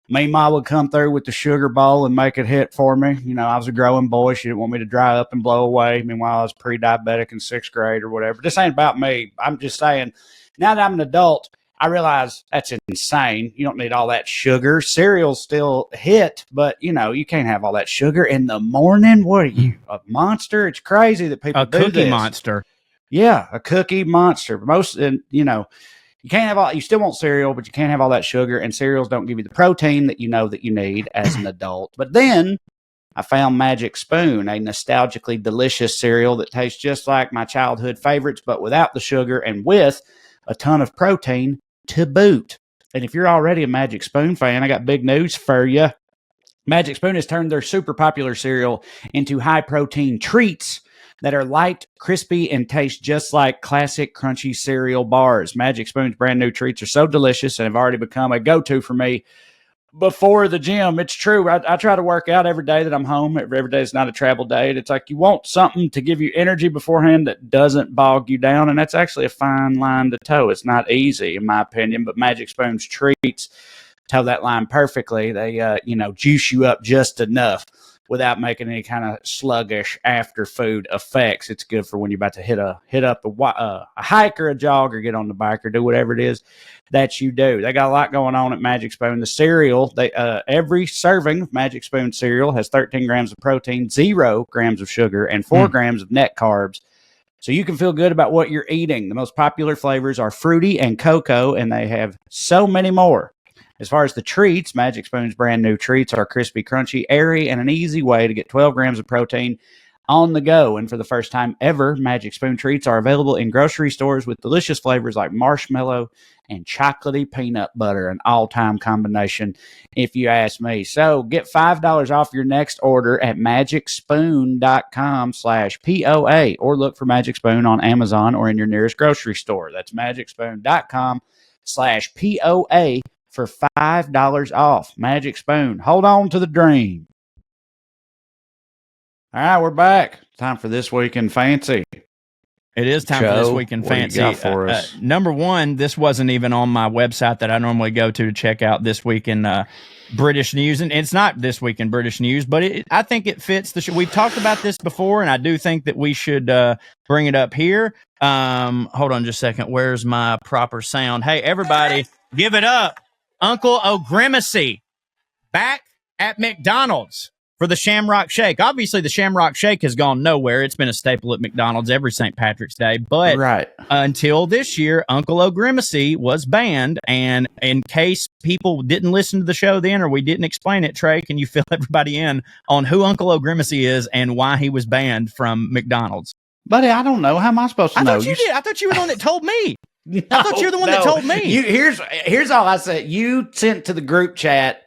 Ma would come through with the sugar bowl and make it hit for me. I was a growing boy. She didn't want me to dry up and blow away. Meanwhile, I was pre-diabetic in 6th grade or whatever. This ain't about me. I'm just saying, now that I'm an adult, I realize that's insane. You don't need all that sugar. Cereal's still hit, but you can't have all that sugar in the morning. What are you, a monster? It's crazy that people do this. A cookie monster. Yeah, a cookie monster. You can't have all. You still want cereal, but you can't have all that sugar. And cereals don't give you the protein that you need as an adult. But then I found Magic Spoon, a nostalgically delicious cereal that tastes just like my childhood favorites, but without the sugar and with a ton of protein to boot. And if you're already a Magic Spoon fan, I got big news for you. Magic Spoon has turned their super popular cereal into high protein treats that are light, crispy, and taste just like classic crunchy cereal bars. Magic Spoon's brand new treats are so delicious and have already become a go-to for me. before the gym. It's true. I try to work out every day that I'm home. Every day is not a travel day. It's like you want something to give you energy beforehand that doesn't bog you down, and that's actually a fine line to toe. It's not easy, in my opinion, but Magic Spoon's treats toe that line perfectly. They, juice you up just enough without making any kind of sluggish after food effects. It's good for when you're about to hit up a hike or a jog or get on the bike or do whatever it is that you do. They got a lot going on at Magic Spoon. The cereal, every serving of Magic Spoon cereal has 13 grams of protein, 0 grams of sugar, and 4 grams of net carbs. So you can feel good about what you're eating. The most popular flavors are fruity and cocoa, and they have so many more. As far as the treats, Magic Spoon's brand new treats are crispy, crunchy, airy, and an easy way to get 12 grams of protein on the go. And for the first time ever, Magic Spoon treats are available in grocery stores with delicious flavors like marshmallow and chocolatey peanut butter, an all-time combination, if you ask me. So get $5 off your next order at magicspoon.com/POA or look for Magic Spoon on Amazon or in your nearest grocery store. That's magicspoon.com/POA. for $5 off. Magic Spoon. Hold on to the dream. All right, we're back. Time for This Week in Fancy. It is time for This Week in Fancy. What do you got for us? Number one, this wasn't even on my website that I normally go to check out This Week in British News. And it's not This Week in British News, but I think it fits the show. We've talked about this before, and I do think that we should bring it up here. Hold on just a second. Where's my proper sound? Hey, everybody, give it up. Uncle O'Grimacy back at McDonald's for the Shamrock Shake. Obviously, the Shamrock Shake has gone nowhere. It's been a staple at McDonald's every St. Patrick's Day. But until this year, Uncle O'Grimacy was banned. And in case people didn't listen to the show then or we didn't explain it, Trae, can you fill everybody in on who Uncle O'Grimacy is and why he was banned from McDonald's? Buddy, I don't know. How am I supposed to know? I thought you did. I thought you were the one that told me. No, I thought you were the one that told me. Here's all I said. You sent to the group chat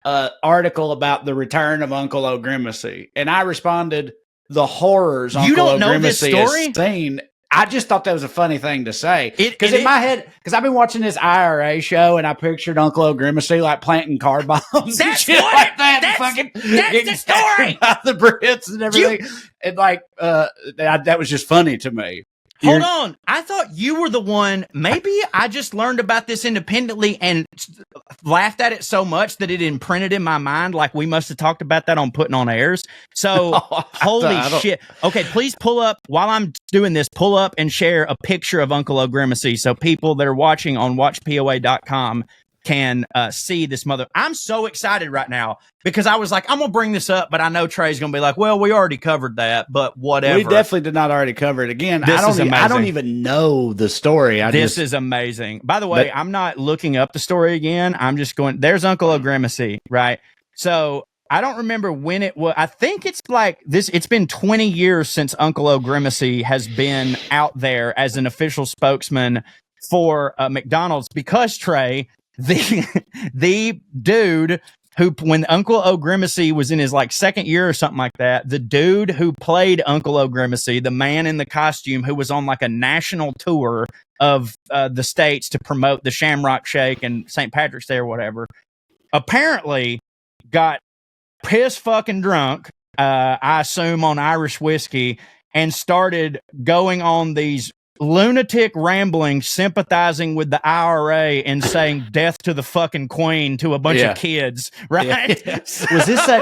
article about the return of Uncle O'Grimacy, and I responded, "The horrors Uncle O'Grimacy has seen." I just thought that was a funny thing to say because in my head, because I've been watching this IRA show, and I pictured Uncle O'Grimacy like planting car bombs and shit like that. That's the story about the Brits and everything, and like that was just funny to me. Hold on. I thought you were the one. Maybe I just learned about this independently and laughed at it so much that it imprinted in my mind. Like we must have talked about that on Putting on Airs. So holy shit. Okay, please pull up while I'm doing this. Pull up and share a picture of Uncle O'Grimacy so people that are watching on watchpoa.com can see this mother. I'm so excited right now because I was like, I'm gonna bring this up, but I know Trey's gonna be like, well, we already covered that, but whatever. We definitely did not already cover it again. I don't even know the story. This is amazing. By the way, I'm not looking up the story again. I'm just going, there's Uncle O'Grimacy, right? So I don't remember when it was. I think it's like this. It's been 20 years since Uncle O'Grimacy has been out there as an official spokesman for McDonald's because Trae, the dude who, when Uncle O'Grimacy was in his like second year or something like that, the dude who played Uncle O'Grimacy, the man in the costume who was on like a national tour of the states to promote the Shamrock Shake and St. Patrick's Day or whatever, apparently got piss fucking drunk, I assume on Irish whiskey, and started going on these lunatic rambling, sympathizing with the IRA and saying "death to the fucking Queen" to a bunch of kids, right? Yeah.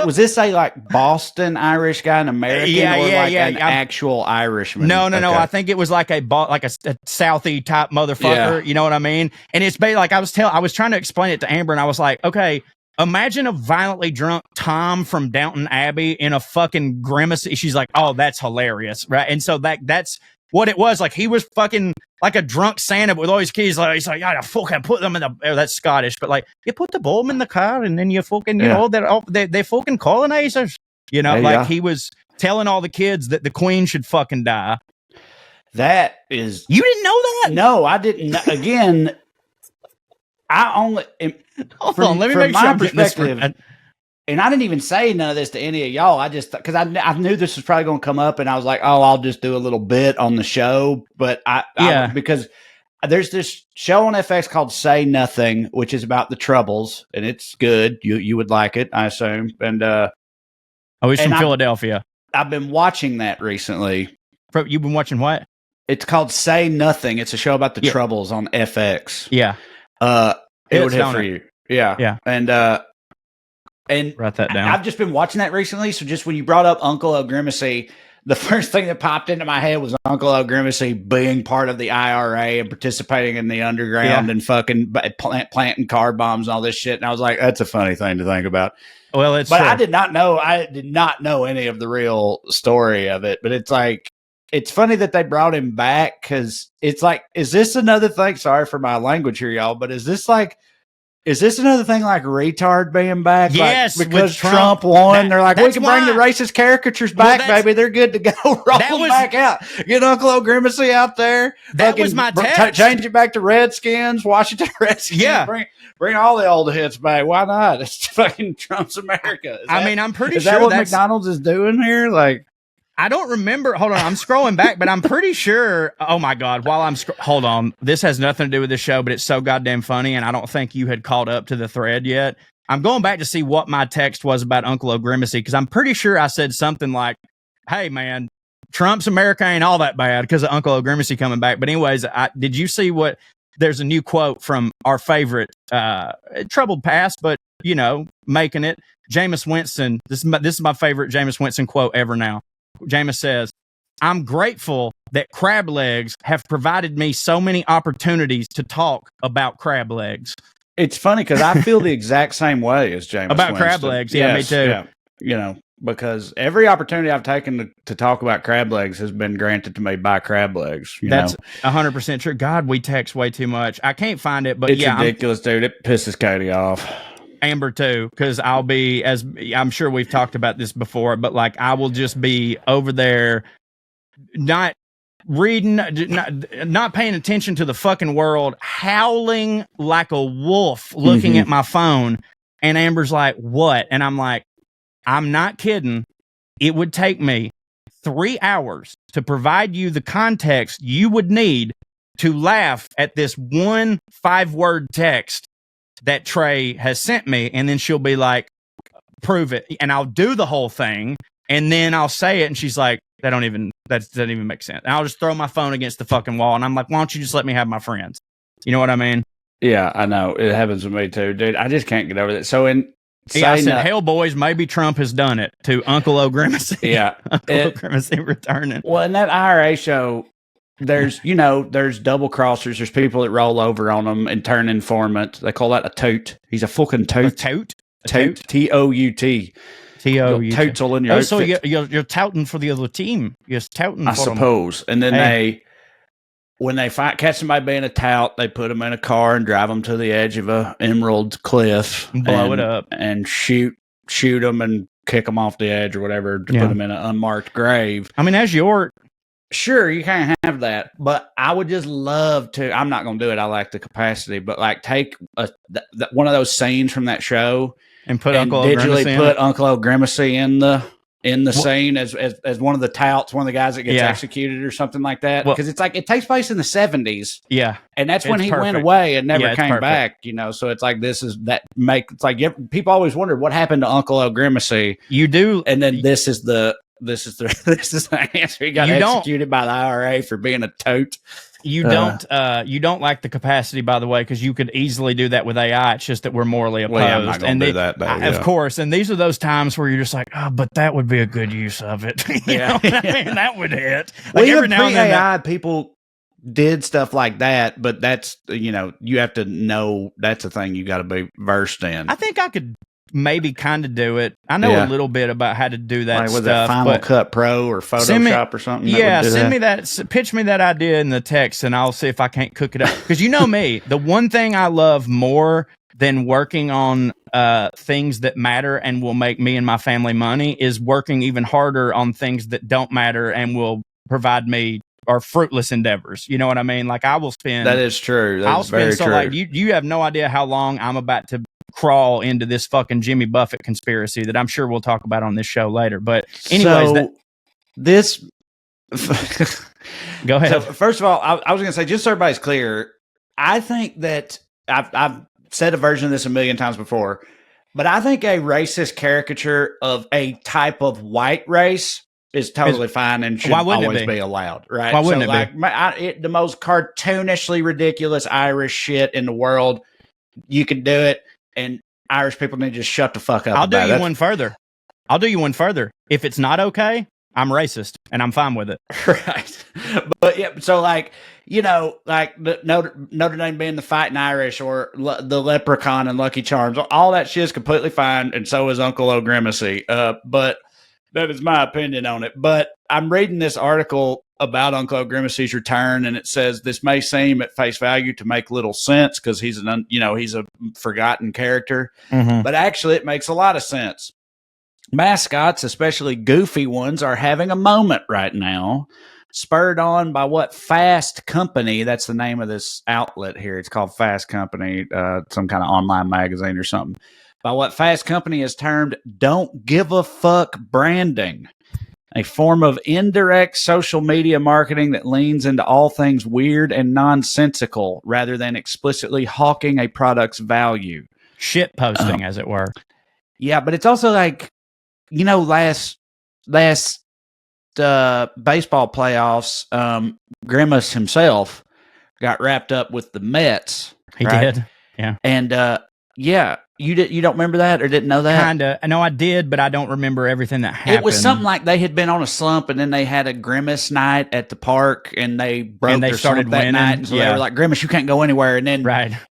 Was this a like Boston Irish guy, an American, an actual Irishman? No. I think it was like a Southie type motherfucker. Yeah. You know what I mean? And it's basically like I was trying to explain it to Amber, and I was like, okay, imagine a violently drunk Tom from Downton Abbey in a fucking grimace. She's like, oh, that's hilarious, right? And so that's what it was. Like he was fucking like a drunk Santa with all his kids. Like he's like, yeah, fucking put them in the. Oh, that's Scottish, but like you put the bomb in the car and then you fucking, know, they're fucking colonizers. You know, he was telling all the kids that the Queen should fucking die. That is, you didn't know that? No, I didn't. Again, I only. Hold on, let me make sure I'm getting this right. And I didn't even say none of this to any of y'all. I just, because I knew this was probably going to come up, and I was like, oh, I'll just do a little bit on the show. But because there's this show on FX called Say Nothing, which is about the Troubles, and it's good. You would like it, I assume. And he's from Philadelphia. I've been watching that recently. You've been watching what? It's called Say Nothing. It's a show about the Troubles on FX. Yeah. It would hit for you. Yeah. Yeah. And write that down. I've just been watching that recently. So just when you brought up Uncle O'Grimacy, the first thing that popped into my head was Uncle O'Grimacy being part of the IRA and participating in the underground and fucking planting car bombs and all this shit. And I was like, that's a funny thing to think about. Well, I did not know any of the real story of it. But it's like, it's funny that they brought him back because it's like, is this another thing? Sorry for my language here, y'all, but is this another thing like retard being back? Yes, like, because Trump won. They're like, we can bring the racist caricatures back, baby. They're good to go. Roll them back out. Get Uncle O'Grimacy out there. That was my text. Change it back to Redskins, Washington Redskins. Yeah. Bring all the old hits back. Why not? It's fucking Trump's America. I'm pretty sure is that what McDonald's is doing here? Like, I don't remember. Hold on. I'm scrolling back, but I'm pretty sure. Oh my God. Hold on. This has nothing to do with the show, but it's so goddamn funny. And I don't think you had caught up to the thread yet. I'm going back to see what my text was about Uncle O'Grimacy, because I'm pretty sure I said something like, hey man, Trump's America ain't all that bad because of Uncle O'Grimacy coming back. But anyways, did you see there's a new quote from our favorite, troubled past, but making it, Jameis Winston. This is my favorite Jameis Winston quote ever now. Jameis says, I'm grateful that crab legs have provided me so many opportunities to talk about crab legs. It's funny because I feel the exact same way as Jameis about Winston. Crab legs. Yeah, yes, me too. Yeah. Because every opportunity I've taken to talk about crab legs has been granted to me by crab legs. That's 100% true. God, we text way too much. I can't find it, but it's ridiculous, dude. It pisses Katie off. Amber too, because I'll be, as I'm sure we've talked about this before, but like I will just be over there, not reading, not paying attention to the fucking world, howling like a wolf, looking at my phone. And Amber's like, what? And I'm like, I'm not kidding. It would take me 3 hours to provide you the context you would need to laugh at this one 5-word text that Trae has sent me, and then she'll be like, prove it. And I'll do the whole thing, and then I'll say it, and she's like, that doesn't even make sense. And I'll just throw my phone against the fucking wall, and I'm like, why don't you just let me have my friends? You know what I mean? Yeah, I know. It happens with me too, dude. I just can't get over that. So I said, hell, boys, maybe Trump has done it to Uncle O'Grimacy. Yeah. Uncle O'Grimacy returning. Well, in that IRA show, there's double crossers. There's people that roll over on them and turn informants. They call that a tote. He's a fucking tote. A tote? Tote. T-O-U-T. T-O-U-T. Totes all in your so you're touting for the other team. You're touting for I suppose. Them. And then when they catch somebody being a tout, they put them in a car and drive them to the edge of a emerald cliff. Blow it up. And shoot them and kick them off the edge or whatever to put them in an unmarked grave. I mean, as your... Sure, you can't have that, but I would just love to. I'm not going to do it. I lack the capacity, but like take one of those scenes from that show and digitally put Uncle O'Grimacy in the scene as one of the touts, one of the guys that gets executed or something like that. Because it's like it takes place in the 70s. Yeah, and that's when he went away and never came back. So it's like it's like people always wonder what happened to Uncle O'Grimacy. You do, and then this is the answer. He got executed by the IRA for being a tote. You don't lack the capacity, by the way, because you could easily do that with AI. It's just that we're morally opposed. Well, I'm not going to do that, though. Of course. And these are those times where you're just like, oh, but that would be a good use of it. You know what I mean? That would hit. Like every now and then, AI people did stuff like that, but that's you have to know that's a thing you got to be versed in. I think I could maybe kind of do it. I know a little bit about how to do that stuff. That Final Cut Pro or Photoshop or something? Yeah, send me that. Pitch me that idea in the text, and I'll see if I can't cook it up. Because you know me, the one thing I love more than working on things that matter and will make me and my family money is working even harder on things that don't matter and will provide me or fruitless endeavors. You know what I mean? Like I will spend. That is true. That's very true. Like you have no idea how long I'm about to crawl into this fucking Jimmy Buffett conspiracy that I'm sure we'll talk about on this show later. But anyways, Go ahead. So first of all, I was going to say, just so everybody's clear, I think that I've said a version of this a million times before, but I think a racist caricature of a type of white race is totally fine and should always be allowed, right? Why wouldn't it be? The most cartoonishly ridiculous Irish shit in the world, you can do it, and Irish people need to just shut the fuck up. I'll do you one further. If it's not okay, I'm racist, and I'm fine with it. Right. But yeah, so like, you know, like the Notre Dame being the Fighting Irish or the Leprechaun and Lucky Charms, all that shit is completely fine, and so is Uncle O'Grimacy. But that is my opinion on it. But I'm reading this article about Uncle O'Grimacy's return, and it says this may seem at face value to make little sense because he's a forgotten character, but actually it makes a lot of sense. Mascots, especially goofy ones, are having a moment right now, spurred on by what Fast Company, that's the name of this outlet here. It's called Fast Company, some kind of online magazine or something. By what Fast Company has termed "don't give a fuck" branding, a form of indirect social media marketing that leans into all things weird and nonsensical rather than explicitly hawking a product's value. Shit posting, as it were. Yeah, but it's also like, you know, last baseball playoffs, Grimace himself got wrapped up with the Mets. He did, yeah. And yeah, you don't remember that or didn't know that? Kinda. No, I did, but I don't remember everything that happened. It was something like they had been on a slump, and then they had a Grimace night at the park, and they broke and they started that night. And so they were like, "Grimace, you can't go anywhere." And then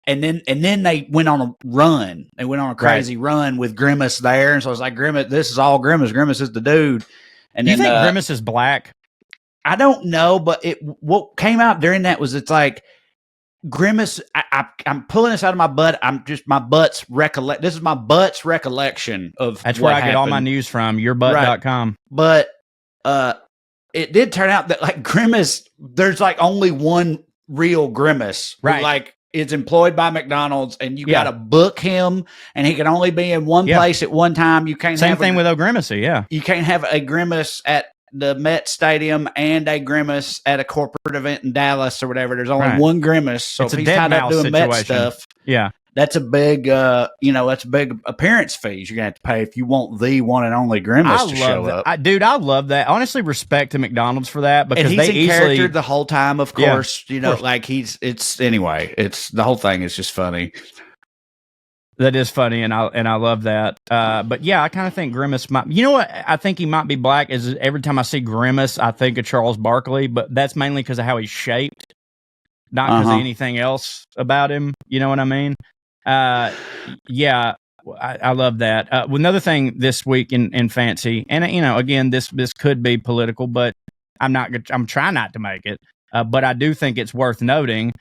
and then they went on a run. They went on a crazy run with Grimace there, and so it's like, Grimace, this is all Grimace. Grimace is the dude. And you think Grimace is black? I don't know, but what came out during that was it's like Grimace. I'm pulling this out of my butt. This is my butt's recollection of that's where I get all my news from. Yourbutt.com. But it did turn out that like Grimace, there's like only one real Grimace, right? Who, like, is employed by McDonald's, and you got to book him, and he can only be in one place at one time. You can't. Same thing with O'Grimacy. Yeah, you can't have a Grimace at the Met Stadium and a Grimace at a corporate event in Dallas or whatever. There's only one Grimace, so it's if he's tied up doing Met stuff, that's a big, that's a big appearance fees you're gonna have to pay if you want the one and only Grimace to show up. I love that. Honestly, respect to McDonald's for that, because and he's in character the whole time. Of course, like it's the whole thing is just funny. That is funny, and I love that. But yeah, I kind of think Grimace might. You know what? I think he might be black. Is every time I see Grimace, I think of Charles Barkley, but that's mainly because of how he's shaped, not because of anything else about him. You know what I mean? Yeah, I love that. Another thing this week in fancy, and again, this could be political, but I'm trying not to make it. But I do think it's worth noting.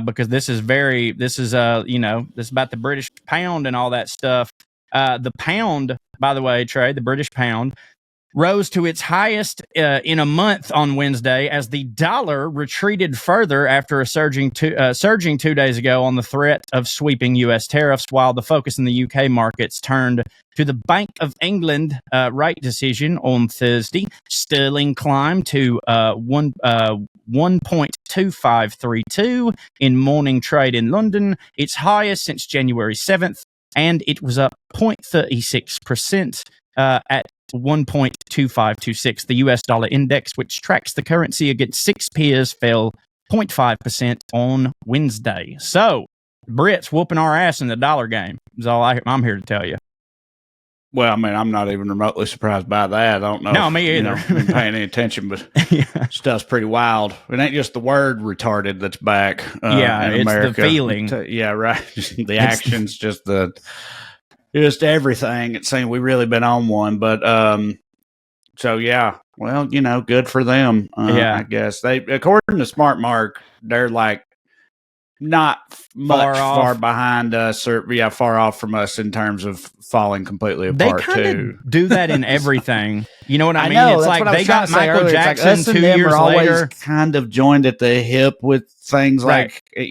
Because this is about the British pound and all that stuff. The pound, by the way, Trae, the British pound, rose to its highest in a month on Wednesday as the dollar retreated further after surging 2 days ago on the threat of sweeping U.S. tariffs, while the focus in the U.K. markets turned to the Bank of England rate decision on Thursday. Sterling climbed to 1.2532 in morning trade in London, its highest since January 7th, and it was up 0.36% at 1.2526. The US dollar index, which tracks the currency against six peers, fell 0.5% on Wednesday. So, Brits whooping our ass in the dollar game is all I'm here to tell you. Well, I mean, I'm not even remotely surprised by that. I don't know. No, me either. I've been paying any attention, but stuff's pretty wild. It ain't just the word retarded that's back. In it's America. The feeling. Yeah, right. The actions, just everything. It seems we've really been on one, but so yeah. Well, good for them. I guess they, according to Smart Mark, they're like not much far behind us, or far off from us in terms of falling completely apart. They kind of do that in everything. You know what I mean? Know, it's like they got Michael Jackson like 2 years later. Kind of joined at the hip with things like I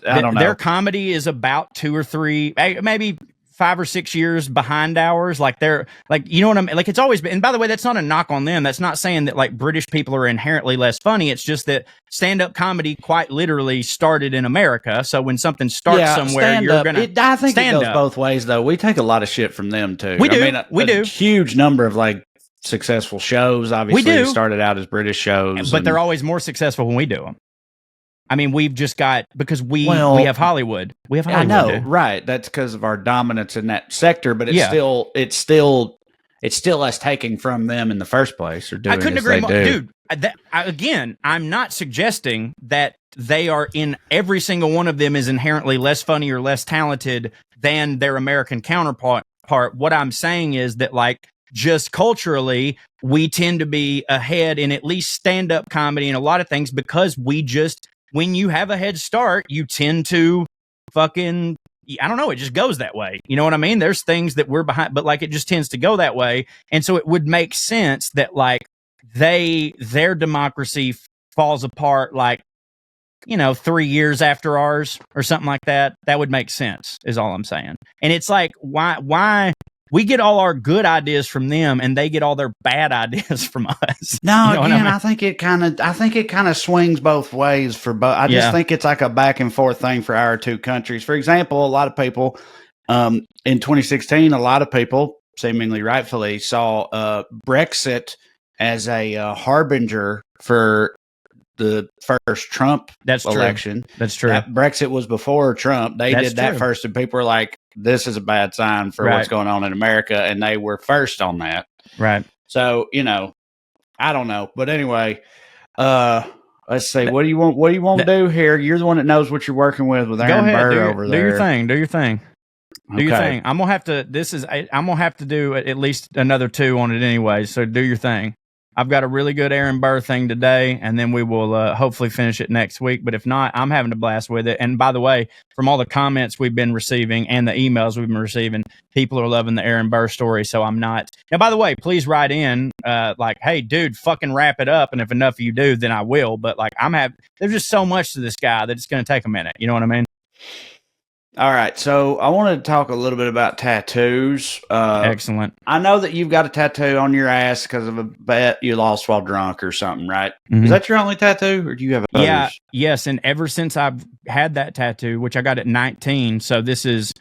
don't know. Their comedy is about 2 or 3, maybe 5 or 6 years behind ours. Like they're like, you know what I mean? Like it's always been, and by the way, that's not a knock on them. That's not saying that like British people are inherently less funny. It's just that stand-up comedy quite literally started in America. So when something starts somewhere, you're going to I think it goes both ways though. We take a lot of shit from them too. We do. I mean, we do. Huge number of like successful shows. Obviously started out as British shows. But they're always more successful when we do them. I mean, we've just got, because we have Hollywood. We have Hollywood. I know, right. That's because of our dominance in that sector, but it's still us taking from them in the first place. Or doing I couldn't agree more. Dude, again, I'm not suggesting that they are in every single one of them is inherently less funny or less talented than their American counterpart. What I'm saying is that, like, just culturally, we tend to be ahead in at least stand-up comedy and a lot of things because we just, when you have a head start, you tend to fucking, I don't know, it just goes that way. You know what I mean? There's things that we're behind, but like it just tends to go that way. And so it would make sense that like their democracy falls apart like, 3 years after ours or something like that. That would make sense is all I'm saying. And it's like, why we get all our good ideas from them and they get all their bad ideas from us. No, again, I mean? I think it kind of swings both ways for both. I just think it's like a back and forth thing for our two countries. For example, a lot of people in 2016, a lot of people seemingly rightfully saw Brexit as a harbinger for the first Trump election. That's true. Brexit was before Trump. They did that first, and people were like, this is a bad sign for what's going on in America, and they were first on that. Right. So, I don't know. But anyway, let's see. What do you want to do here? You're the one that knows what you're working with Aaron Burr over there. Do your thing. Do your thing. I'm gonna have to do at least another 2 on it anyway. So do your thing. I've got a really good Aaron Burr thing today, and then we will hopefully finish it next week. But if not, I'm having a blast with it. And by the way, from all the comments we've been receiving and the emails we've been receiving, people are loving the Aaron Burr story. So I'm not. Now, by the way, please write in like, hey, dude, fucking wrap it up. And if enough of you do, then I will. But like, there's just so much to this guy that it's going to take a minute. You know what I mean? All right, so I wanted to talk a little bit about tattoos. Excellent. I know that you've got a tattoo on your ass because of a bet you lost while drunk or something, right? Mm-hmm. Is that your only tattoo, or do you have others? Yeah, yes, and ever since I've had that tattoo, which I got at 19, so this is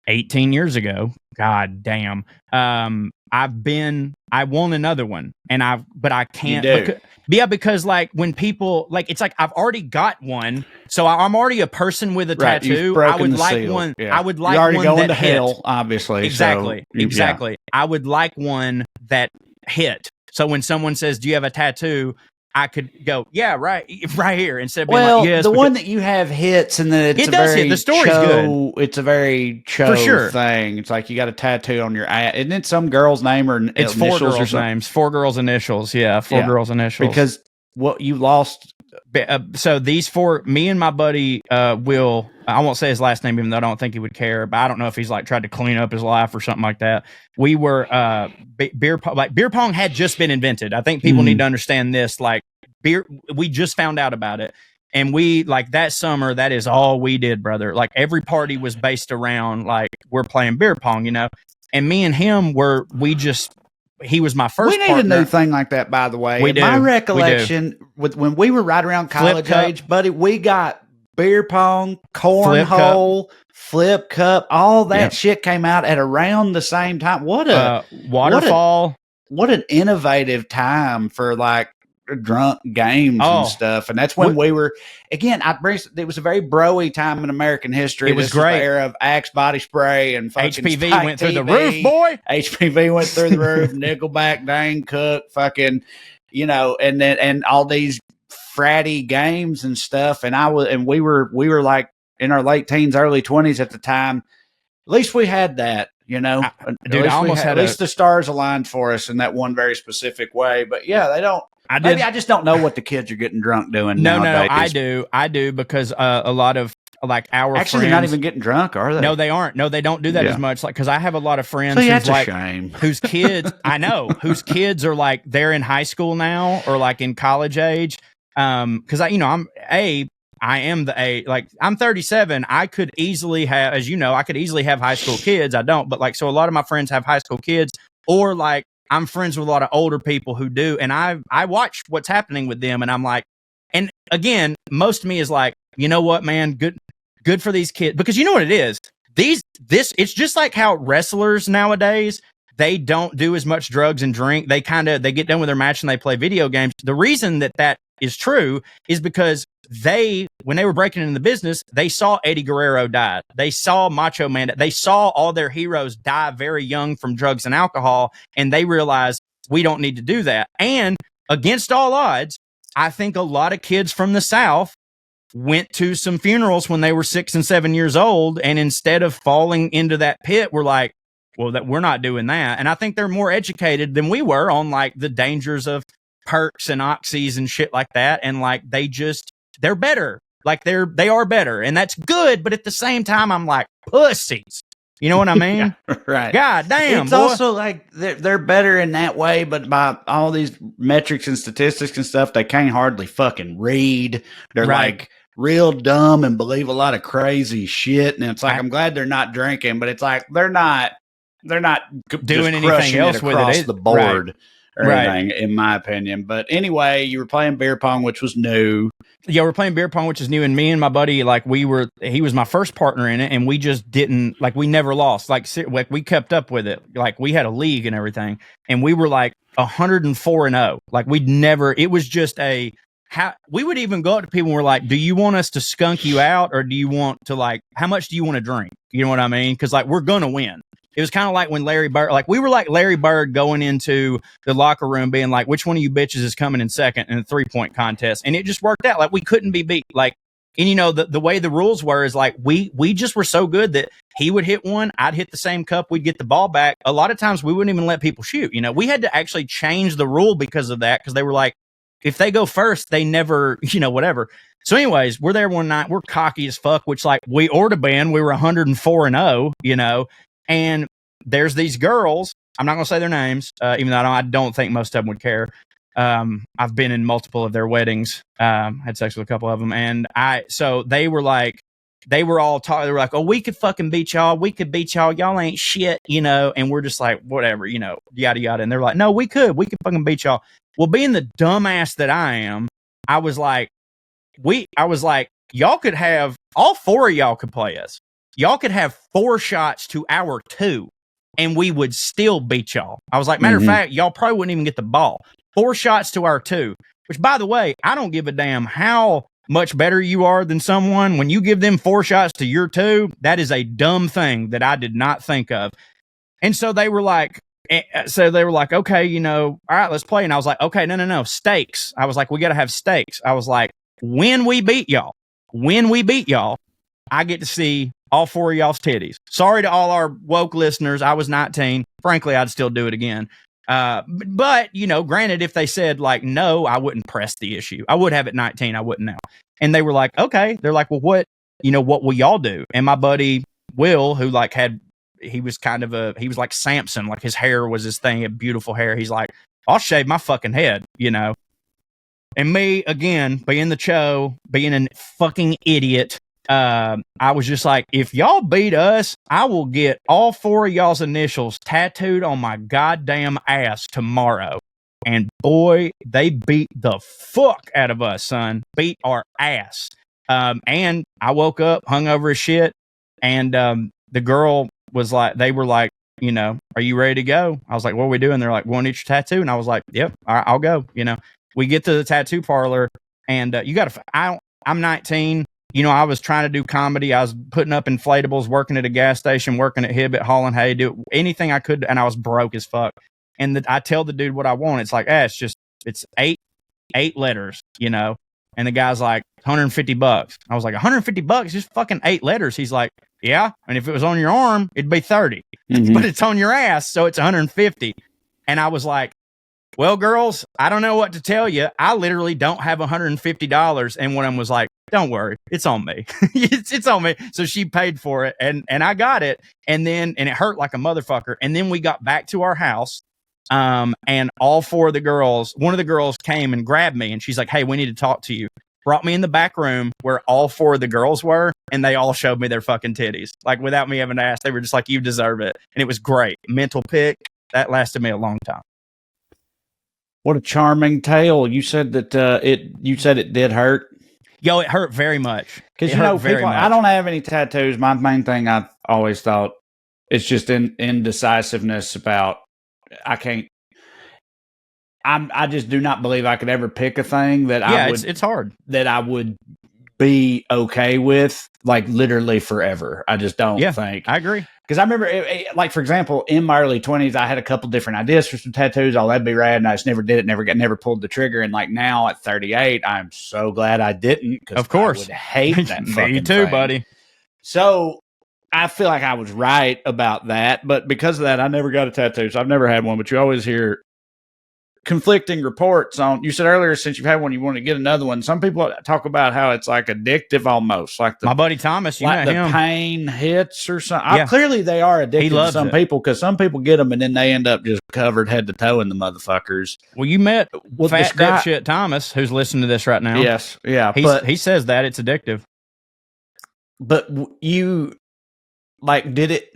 18 years ago. God damn. I want another one, but I can't. Because like when people like, it's like I've already got one, so I'm already a person with a tattoo. I would like one. Yeah. I would like You're already one going that to hit. hell, obviously. Exactly. So, exactly. Yeah. I would like one that hit. So when someone says, "Do you have a tattoo?" I could go, yeah, right here, instead of being like, yes. The one that you have hits, and then it does hit. The story's good. It's a very thing. It's like you got a tattoo on your ass. Isn't it some girl's name or it's initials 4 girls' names? 4 girls' initials. Yeah, 4 girls' initials. Because what you lost. So these 4, me and my buddy Will. I won't say his last name, even though I don't think he would care. But I don't know if he's like tried to clean up his life or something like that. We were beer pong had just been invented. I think people need to understand this. Like beer, we just found out about it, and we like that summer. That is all we did, brother. Like every party was based around like we're playing beer pong, And me and him he was my first. We need a new thing like that, by the way. We do. My recollection, when we were right around college age, buddy, we got beer pong, cornhole, flip cup, all that shit came out at around the same time. What a waterfall! What an innovative time for like drunk games and stuff. And that's when we were again. It was a very broy time in American history. It was great. The era of Axe body spray and fucking HPV went through the roof, boy. HPV went through the roof. Nickelback, Dane Cook, fucking, and all these fratty games and stuff. And we were like in our late teens, early 20s at the time. At least we had that, Dude, at least the stars aligned for us in that one very specific way. But yeah, they don't. I just don't know what the kids are getting drunk doing. No, I do because a lot of like our actually friends, they're not even getting drunk, are they? No, they aren't. No, they don't do that as much. Like because I have a lot of friends that's a shame. Whose kids I know whose kids are like they're in high school now or like in college age. Because I'm I am I'm 37. I could easily have, as you know, I could easily have high school kids. I don't, but like, so a lot of my friends have high school kids, or like I'm friends with a lot of older people who do. And I watch what's happening with them, and I'm like, and again, most of me is like, you know what, man, good for these kids, because you know what it is. It's just like how wrestlers nowadays, they don't do as much drugs and drink. They get done with their match and they play video games. The reason that is true is because when they were breaking into the business, they saw Eddie Guerrero die. They saw Macho Man. They saw all their heroes die very young from drugs and alcohol. And they realized we don't need to do that. And against all odds, I think a lot of kids from the South went to some funerals when they were 6 and 7 years old. And instead of falling into that pit, we're like, well, that we're not doing that. And I think they're more educated than we were on like the dangers of perks and oxys and shit like that. And like, they're better. Like they are better. And that's good. But at the same time, I'm like, pussies. You know what I mean? Yeah, right. God damn. It's also like they're better in that way, but by all these metrics and statistics and stuff, they can't hardly fucking read. They're like real dumb and believe a lot of crazy shit. And it's like, I'm glad they're not drinking, but it's like they're not doing anything else with it the board or anything, in my opinion. But anyway, you were playing beer pong, which was new. Yeah, we're playing beer pong, which is new. And me and my buddy, like he was my first partner in it, and we just didn't, like, we never lost. Like we kept up with it. Like we had a league and everything, and we were like 104-0. Like it was just we would even go up to people and we're like, do you want us to skunk you out, or do you want to, like, how much do you want to drink? You know what I mean? Because like, we're going to win. It was kind of like when Larry Bird, like we were like Larry Bird going into the locker room being like, which one of you bitches is coming in second in a 3-point contest? And it just worked out. Like we couldn't be beat. Like, and you know, the way the rules were is like, we just were so good that he would hit one, I'd hit the same cup, we'd get the ball back. A lot of times we wouldn't even let people shoot. You know, we had to actually change the rule because of that. Cause they were like, if they go first, they never, you know, whatever. So anyways, we're there one night, we're cocky as fuck, which like we ought to been, we were 104-0, you know. And there's these girls, I'm not going to say their names, even though I don't think most of them would care. I've been in multiple of their weddings, had sex with a couple of them. And so they were like, they were all talking, they were like, oh, we could fucking beat y'all. We could beat y'all. Y'all ain't shit, you know. And we're just like, whatever, you know, yada, yada. And they're like, no, we could fucking beat y'all. Well, being the dumbass that I am, I was like, y'all could have, all 4 of y'all could play us. Y'all could have 4 shots to our 2, and we would still beat y'all. I was like, matter of fact, y'all probably wouldn't even get the ball. 4 shots to our 2, which, by the way, I don't give a damn how much better you are than someone. When you give them 4 shots to your 2, that is a dumb thing that I did not think of. And so they were like, okay, you know, all right, let's play. And I was like, okay, no, stakes. I was like, we got to have stakes. I was like, when we beat y'all, I get to see all 4 of y'all's titties. Sorry to all our woke listeners. I was 19. Frankly, I'd still do it again. But, you know, granted, if they said like, no, I wouldn't press the issue. I would have at 19. I wouldn't now. And they were like, okay. They're like, well, what will y'all do? And my buddy Will, who like he was like Samson, like his hair was his thing, had beautiful hair. He's like, I'll shave my fucking head, you know? And me, again, being the cho, being a fucking idiot, I was just like, if y'all beat us, I will get all 4 of y'all's initials tattooed on my goddamn ass tomorrow. And boy, they beat the fuck out of us, son. Beat our ass. And I woke up hungover as shit, and the girl was like, they were like, you know, are you ready to go? I was like, what are we doing? They're like, want to get your tattoo? And I was like, yep, all right, I'll go. You know, we get to the tattoo parlor, and I'm 19. You know, I was trying to do comedy. I was putting up inflatables, working at a gas station, working at Hibbett, hauling hay, do anything I could. And I was broke as fuck. And I tell the dude what I want. It's like, it's eight letters, you know? And the guy's like, $150. I was like, $150? Just fucking 8 letters. He's like, yeah. And if it was on your arm, it'd be 30, but it's on your ass. So it's 150. And I was like, well, girls, I don't know what to tell you. I literally don't have $150. And one of them was like, don't worry, it's on me. it's on me. So she paid for it, and I got it. And it hurt like a motherfucker. And then we got back to our house. And all 4 of the girls, one of the girls came and grabbed me, and she's like, hey, we need to talk to you. brought me in the back room where all 4 of the girls were, and they all showed me their fucking titties. Like, without me having to ask, they were just like, you deserve it. And it was great. Mental pick. That lasted me a long time. What a charming tale. You said that it did hurt. Yo, it hurt very much. Because, people, I don't have any tattoos. My main thing I've always thought is just indecisiveness about, I just do not believe I could ever pick a thing that it's hard. That I would be okay with, like, literally forever. I just don't think. I agree. Because I remember, like, for example, in my early 20s, I had a couple different ideas for some tattoos. Oh, that'd be rad. And I just never did it, never pulled the trigger. And, like, now at 38, I'm so glad I didn't. Of course. I would hate that fucking Me too, thing. buddy. So I feel like I was right about that. But because of that, I never got a tattoo. So I've never had one. But you always hear conflicting reports on. You said earlier, since you've had one, you want to get another one. Some people talk about how it's like addictive almost, like my buddy Thomas, like the him. pain hits or something. Clearly they are addictive to some people, because some people get them and then they end up just covered head to toe in the motherfuckers. Well, you met fat dipshit Thomas, who's listening to this right now. Yes, yeah, he says that it's addictive. But you, like, did it?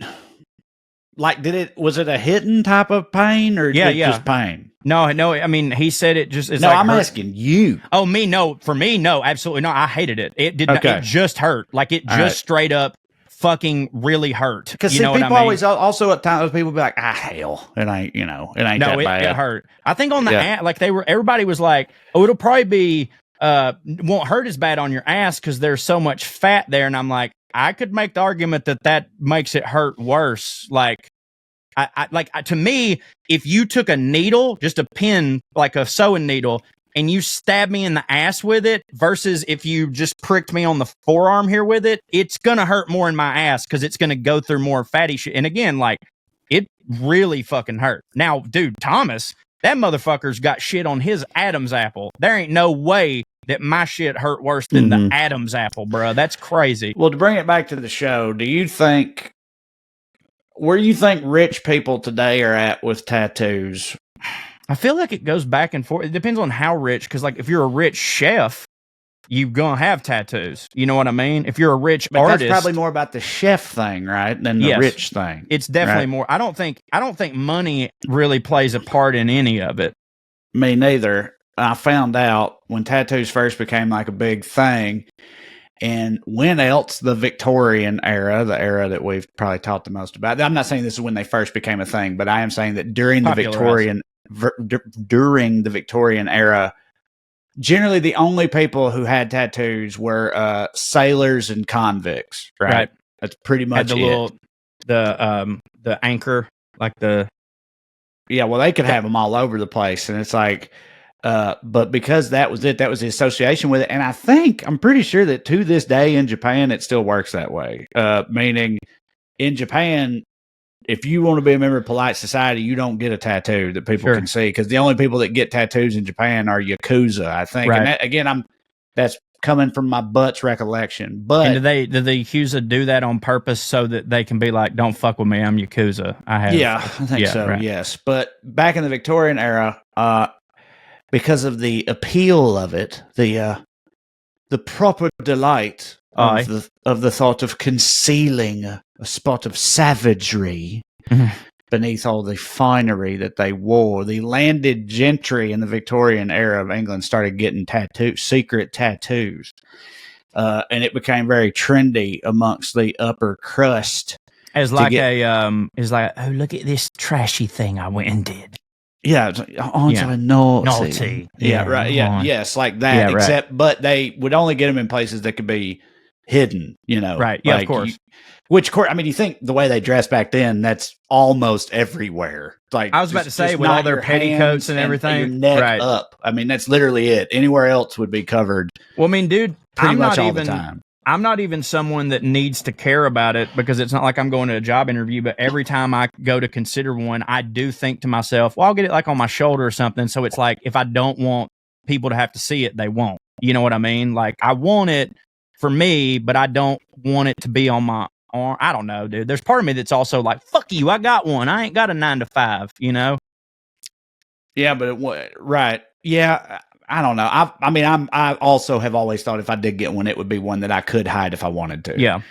Was it a hitting type of pain, or just pain? No. I mean, he said it just is. No, I'm asking you. Oh, me? No, for me, no, absolutely no. I hated it. It did. It just hurt. Like, it just straight up fucking really hurt. Because people always also at times people be like, hell, it ain't that bad. It hurt. I think on the ass, like everybody was like, oh, it'll probably be won't hurt as bad on your ass because there's so much fat there, and I'm like, I could make the argument that makes it hurt worse. Like, to me, if you took a needle, just a pin, like a sewing needle, and you stabbed me in the ass with it, versus if you just pricked me on the forearm here with it, it's gonna hurt more in my ass because it's gonna go through more fatty shit. And again, like, it really fucking hurt. Now, dude, Thomas, that motherfucker's got shit on his Adam's apple. There ain't no way that my shit hurt worse than the Adam's apple, bro. That's crazy. Well, to bring it back to the show, do you think where you think rich people today are at with tattoos? I feel like it goes back and forth. It depends on how rich, because, like, if you're a rich chef, you're gonna have tattoos. You know what I mean? If you're a rich artist, that's probably more about the chef thing, right, than the rich thing. It's definitely more. I don't think money really plays a part in any of it. Me neither. I found out when tattoos first became like a big thing, and when else the Victorian era, the era that we've probably talked the most about. I'm not saying this is when they first became a thing, but I am saying that during the Victorian era, generally the only people who had tattoos were sailors and convicts. Right. That's pretty much it. The anchor, like the. Yeah, well, they could have them all over the place, and it's like. But because that was it, that was the association with it. And I'm pretty sure that to this day in Japan, it still works that way. Meaning in Japan, if you want to be a member of polite society, you don't get a tattoo that people can see, because the only people that get tattoos in Japan are Yakuza, I think. Right. And that, again, that's coming from my butt's recollection. But and do the Yakuza do that on purpose so that they can be like, don't fuck with me, I'm Yakuza? I think so. Right. Yes. But back in the Victorian era, because of the appeal of it, the proper delight of the thought of concealing a spot of savagery beneath all the finery that they wore, the landed gentry in the Victorian era of England started getting secret tattoos, and it became very trendy amongst the upper crust. As like oh, look at this trashy thing I went and did. Yeah, it's like, a naughty. Yeah, right. Yeah, yes, like that. Except, but they would only get them in places that could be hidden. Right? Yeah, like, of course. You think the way they dressed back then, that's almost everywhere. Like, I was about to say, with all their petticoats and everything, your neck up. I mean, that's literally it. Anywhere else would be covered. Well, I mean, dude, pretty much all the time. I'm not even someone that needs to care about it, because it's not like I'm going to a job interview, but every time I go to consider one, I do think to myself, well, I'll get it like on my shoulder or something. So it's like, if I don't want people to have to see it, they won't. You know what I mean? Like, I want it for me, but I don't want it to be on my arm. I don't know, dude. There's part of me that's also like, fuck you, I got one. I ain't got a 9 to 5, Yeah, but right. Yeah. I don't know. I mean, I also have always thought if I did get one, it would be one that I could hide if I wanted to. Yeah.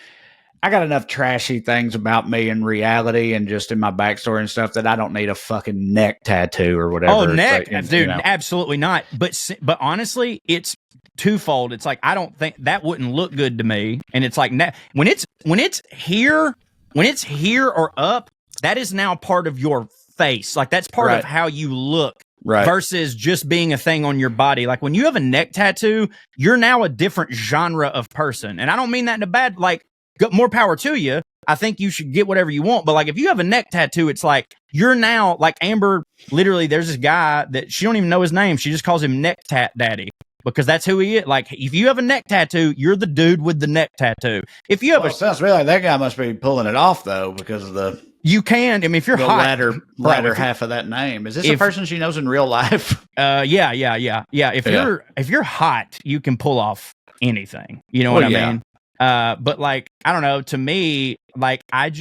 I got enough trashy things about me in reality and just in my backstory and stuff that I don't need a fucking neck tattoo or whatever. Oh, neck, like, dude, absolutely not. But honestly, it's twofold. It's like I don't think that wouldn't look good to me, and it's like when it's here or up, that is now part of your face. Like that's part of how you look. Right. Versus just being a thing on your body. Like when you have a neck tattoo, you're now a different genre of person, and I don't mean that in a bad like. More power to you. I think you should get whatever you want. But like, if you have a neck tattoo, it's like you're now like Amber. Literally, there's this guy that she don't even know his name. She just calls him Neck Tat Daddy because that's who he is. Like, if you have a neck tattoo, you're the dude with the neck tattoo. If you have it sounds really like that guy must be pulling it off though because of the. You can. I mean, if you're hot, latter half of that name. Is this a person she knows in real life? Yeah. If you're hot, you can pull off anything. You know what I mean? But like, I don't know, to me, like, I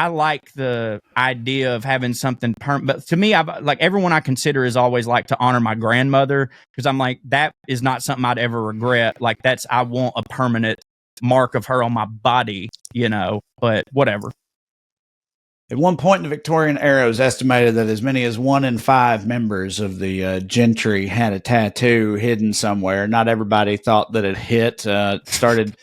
like the idea of having something but to me, like everyone I consider is always like to honor my grandmother. Cause I'm like, that is not something I'd ever regret. Like I want a permanent mark of her on my body, you know, but whatever. At one point in the Victorian era, it was estimated that as many as 1 in 5 members of the gentry had a tattoo hidden somewhere. Not everybody thought that it hit, started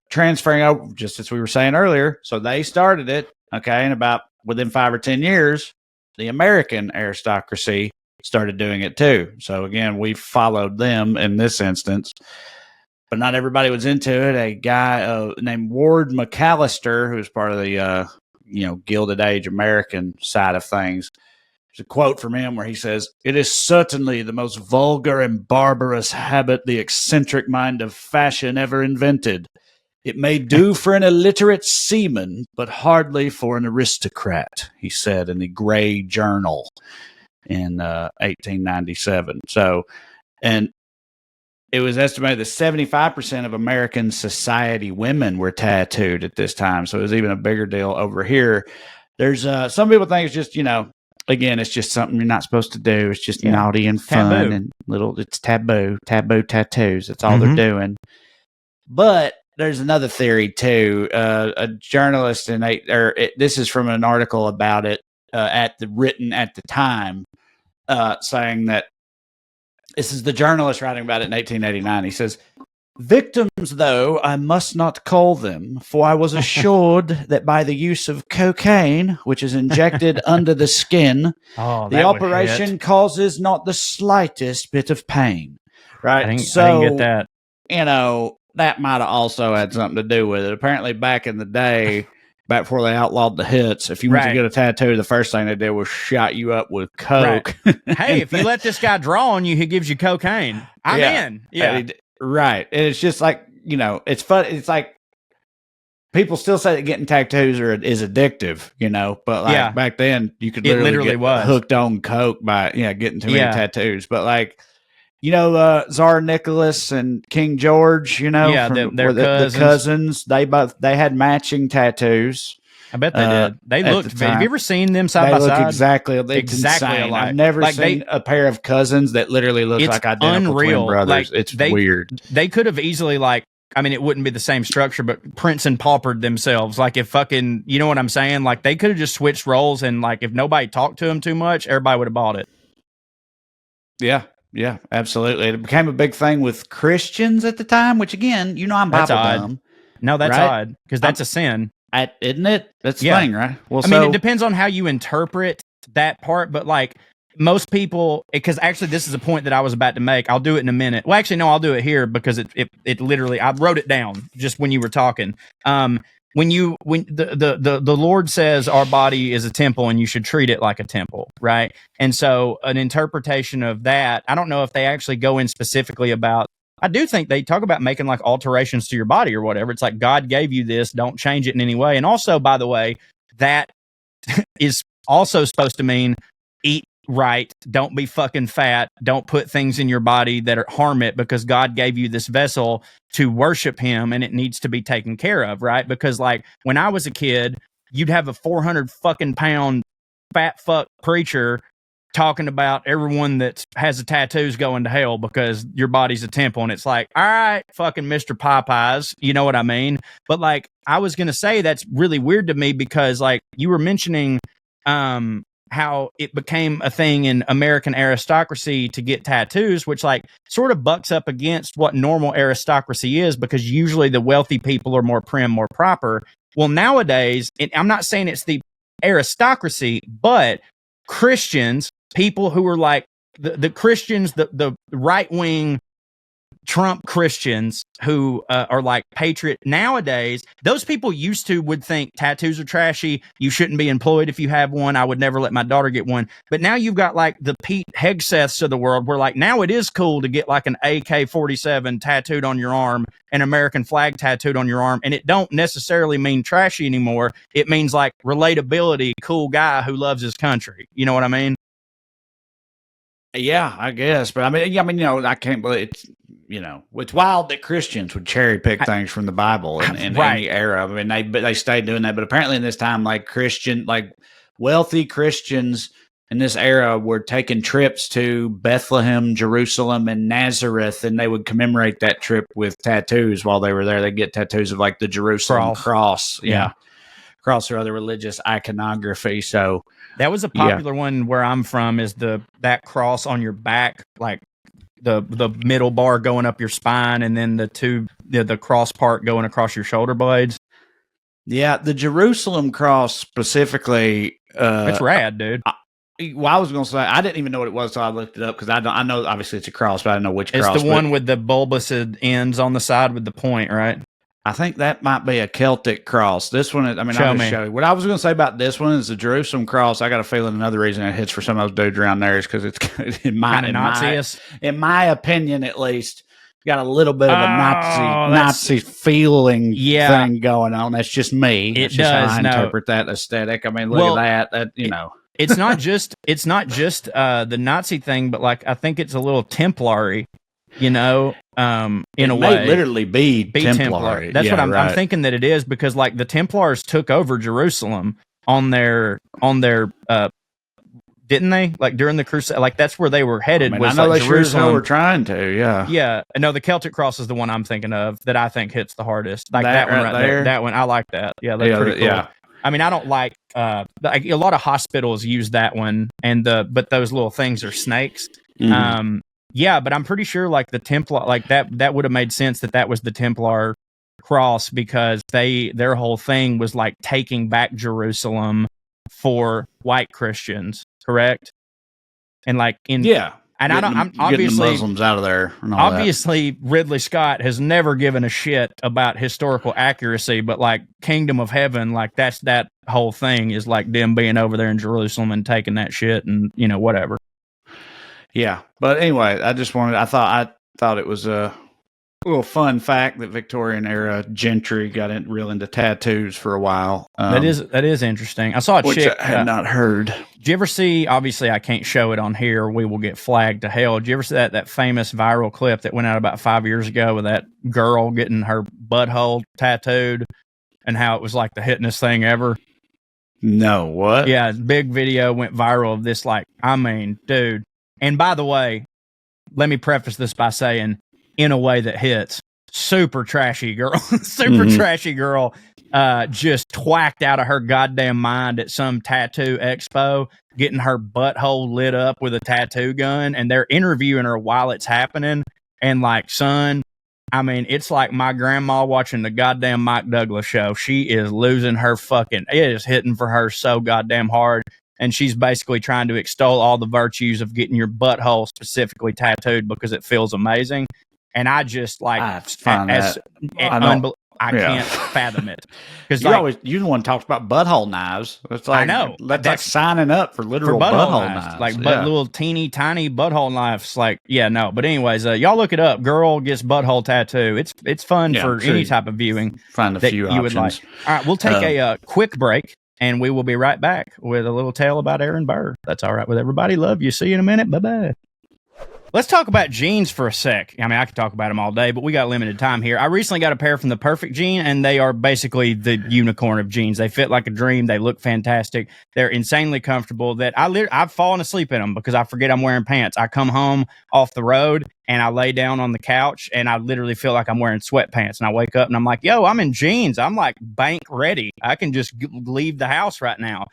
transferring over, just as we were saying earlier. So they started it, okay, and about within 5 or 10 years, the American aristocracy started doing it too. So again, we followed them in this instance, but not everybody was into it. A guy named Ward McAllister, who's part of the Gilded Age American side of things. There's a quote from him where he says, "It is certainly the most vulgar and barbarous habit the eccentric mind of fashion ever invented. It may do for an illiterate seaman, but hardly for an aristocrat," he said in the Gray Journal in 1897. So, and it was estimated that 75% of American society women were tattooed at this time. So it was even a bigger deal over here. There's some people think it's just, again, it's just something you're not supposed to do. It's just naughty and fun and it's taboo tattoos. That's all they're doing. But there's another theory too. A journalist this is from an article about it written at the time, saying that this is the journalist writing about it in 1889. He says, "Victims, though, I must not call them, for I was assured that by the use of cocaine, which is injected under the skin, the operation causes not the slightest bit of pain." Right? I didn't get that. That might have also had something to do with it. Apparently, back in the day, back before they outlawed the hits, if you went to get a tattoo, the first thing they did was shot you up with coke. Right. Hey, if you let this guy draw on you, he gives you cocaine. I'm in. Yeah. Right. And it's just like, it's fun. It's like people still say that getting tattoos is addictive, but like back then you could literally get hooked on coke by, getting too many tattoos. But like, Tsar Nicholas and King George, the cousins, they had matching tattoos. I bet they did. They looked. Have you ever seen them side by side? Exactly alike. I've never seen a pair of cousins that literally look like identical twin brothers. It's weird. They could have easily it wouldn't be the same structure, but Prince and Paupered themselves. Like if fucking, you know what I'm saying? Like they could have just switched roles, and like if nobody talked to them too much, everybody would have bought it. Yeah. Yeah, absolutely. It became a big thing with Christians at the time, which again, I'm Bible dumb. No, that's odd because that's a sin. Isn't it? That's the thing, right? Well, it depends on how you interpret that part, but like most people, because actually this is a point that I was about to make. I'll do it in a minute. Well, actually, no, I'll do it here because it literally, I wrote it down just when you were talking. When the Lord says our body is a temple and you should treat it like a temple, right? And so an interpretation of that, I don't know if they actually go in specifically about, I do think they talk about making like alterations to your body or whatever. It's like God gave you this, don't change it in any way. And also, by the way, that is also supposed to mean eat right, don't be fucking fat, don't put things in your body that harm it, because God gave you this vessel to worship him and it needs to be taken care of, right? Because like when I was a kid, you'd have a 400 fucking pound fat fuck preacher talking about everyone that has a tattoos going to hell because your body's a temple. And it's like, all right, fucking Mr. Popeyes, you know what I mean? But like, I was going to say that's really weird to me because like you were mentioning how it became a thing in American aristocracy to get tattoos, which like sort of bucks up against what normal aristocracy is, because usually the wealthy people are more prim, more proper. Well, nowadays, and I'm not saying it's the aristocracy, but Christians, people who are like the Christians, the right-wing Trump Christians who are like patriot nowadays, those people used to would think tattoos are trashy. You shouldn't be employed if you have one. I would never let my daughter get one. But now you've got like the Pete Hegseths of the world where like now it is cool to get like an AK-47 tattooed on your arm, an American flag tattooed on your arm. And it don't necessarily mean trashy anymore. It means like relatability, cool guy who loves his country. You know what I mean? Yeah, I guess. But I mean, you know, I can't believe it's, you know, it's wild that Christians would cherry pick things from the Bible in any era. I mean, they stayed doing that. But apparently in this time, like wealthy Christians in this era were taking trips to Bethlehem, Jerusalem, and Nazareth, and they would commemorate that trip with tattoos while they were there. They'd get tattoos of like the Jerusalem cross. Yeah. Cross or other religious iconography. So that was a popular one where I'm from, is that cross on your back, like the middle bar going up your spine, and then the cross part going across your shoulder blades. Yeah, the Jerusalem cross specifically. It's rad, dude. I was going to say, I didn't even know what it was, so I looked it up because I know obviously it's a cross, but I didn't know which cross. It's the one with the bulbous ends on the side with the point, right? I think that might be a Celtic cross. This one, I'll just show you. What I was going to say about this one is the Jerusalem cross. I got a feeling another reason it hits for some of those dudes around there is because it's in my opinion, at least, got a little bit of a Nazi feeling thing going on. That's just me. That's just how I interpret that aesthetic. I mean, look at that. You know, it's not just the Nazi thing, but like I think it's a little Templary. You know, in a way, literally be Templar. That's what I'm thinking that it is, because like the Templars took over Jerusalem on their didn't they? Like during the Crusade, like that's where they were headed. I know like they Jerusalem. Were trying to, yeah. No, the Celtic cross is the one I'm thinking of that I think hits the hardest. Like that one right there. That one, I like that. Yeah, that's pretty cool. Yeah. I mean, I don't like a lot of hospitals use that one, but those little things are snakes. Mm-hmm. Yeah, but I'm pretty sure like the Templar, like that would have made sense that was the Templar cross, because their whole thing was like taking back Jerusalem for white Christians, correct? And like and I'm obviously the Muslims out of there. And all obviously, Ridley Scott has never given a shit about historical accuracy, but like Kingdom of Heaven, like that whole thing is like them being over there in Jerusalem and taking that shit and you know whatever. Yeah, but anyway, I thought it was a little fun fact that Victorian era gentry got real into tattoos for a while. That is interesting. I saw a chick. Which I had not heard. Did you ever see? Obviously, I can't show it on here. We will get flagged to hell. Did you ever see that famous viral clip that went out about 5 years ago with that girl getting her butthole tattooed, and how it was like the hittingest thing ever? No, what? Yeah, big video went viral of this. Like, I mean, dude. And by the way, let me preface this by saying, in a way that hits, super trashy girl, trashy girl, just twacked out of her goddamn mind at some tattoo expo, getting her butthole lit up with a tattoo gun, and they're interviewing her while it's happening. And like, son, I mean, it's like my grandma watching the goddamn Mike Douglas show. She is losing her it is hitting for her so goddamn hard. And she's basically trying to extol all the virtues of getting your butthole specifically tattooed because it feels amazing. And I just like, I can't fathom it. Because you're the one who talks about butthole knives. It's like, I know. That's like signing up for literal butthole knives. Like little teeny tiny butthole knives. Like, yeah, no. But anyways, y'all look it up. Girl gets butthole tattoo. It's fun for any type of viewing. Find a few options. You would like. All right, we'll take a quick break. And we will be right back with a little tale about Aaron Burr. That's all right with everybody. Love you. See you in a minute. Bye-bye. Let's talk about jeans for a sec. I mean, I could talk about them all day, but we got limited time here. I recently got a pair from the Perfect Jean, and they are basically the unicorn of jeans. They fit like a dream. They look fantastic. They're insanely comfortable. That I've fallen asleep in them because I forget I'm wearing pants. I come home off the road and I lay down on the couch and I literally feel like I'm wearing sweatpants. And I wake up and I'm like, yo, I'm in jeans. I'm like bank ready. I can just leave the house right now.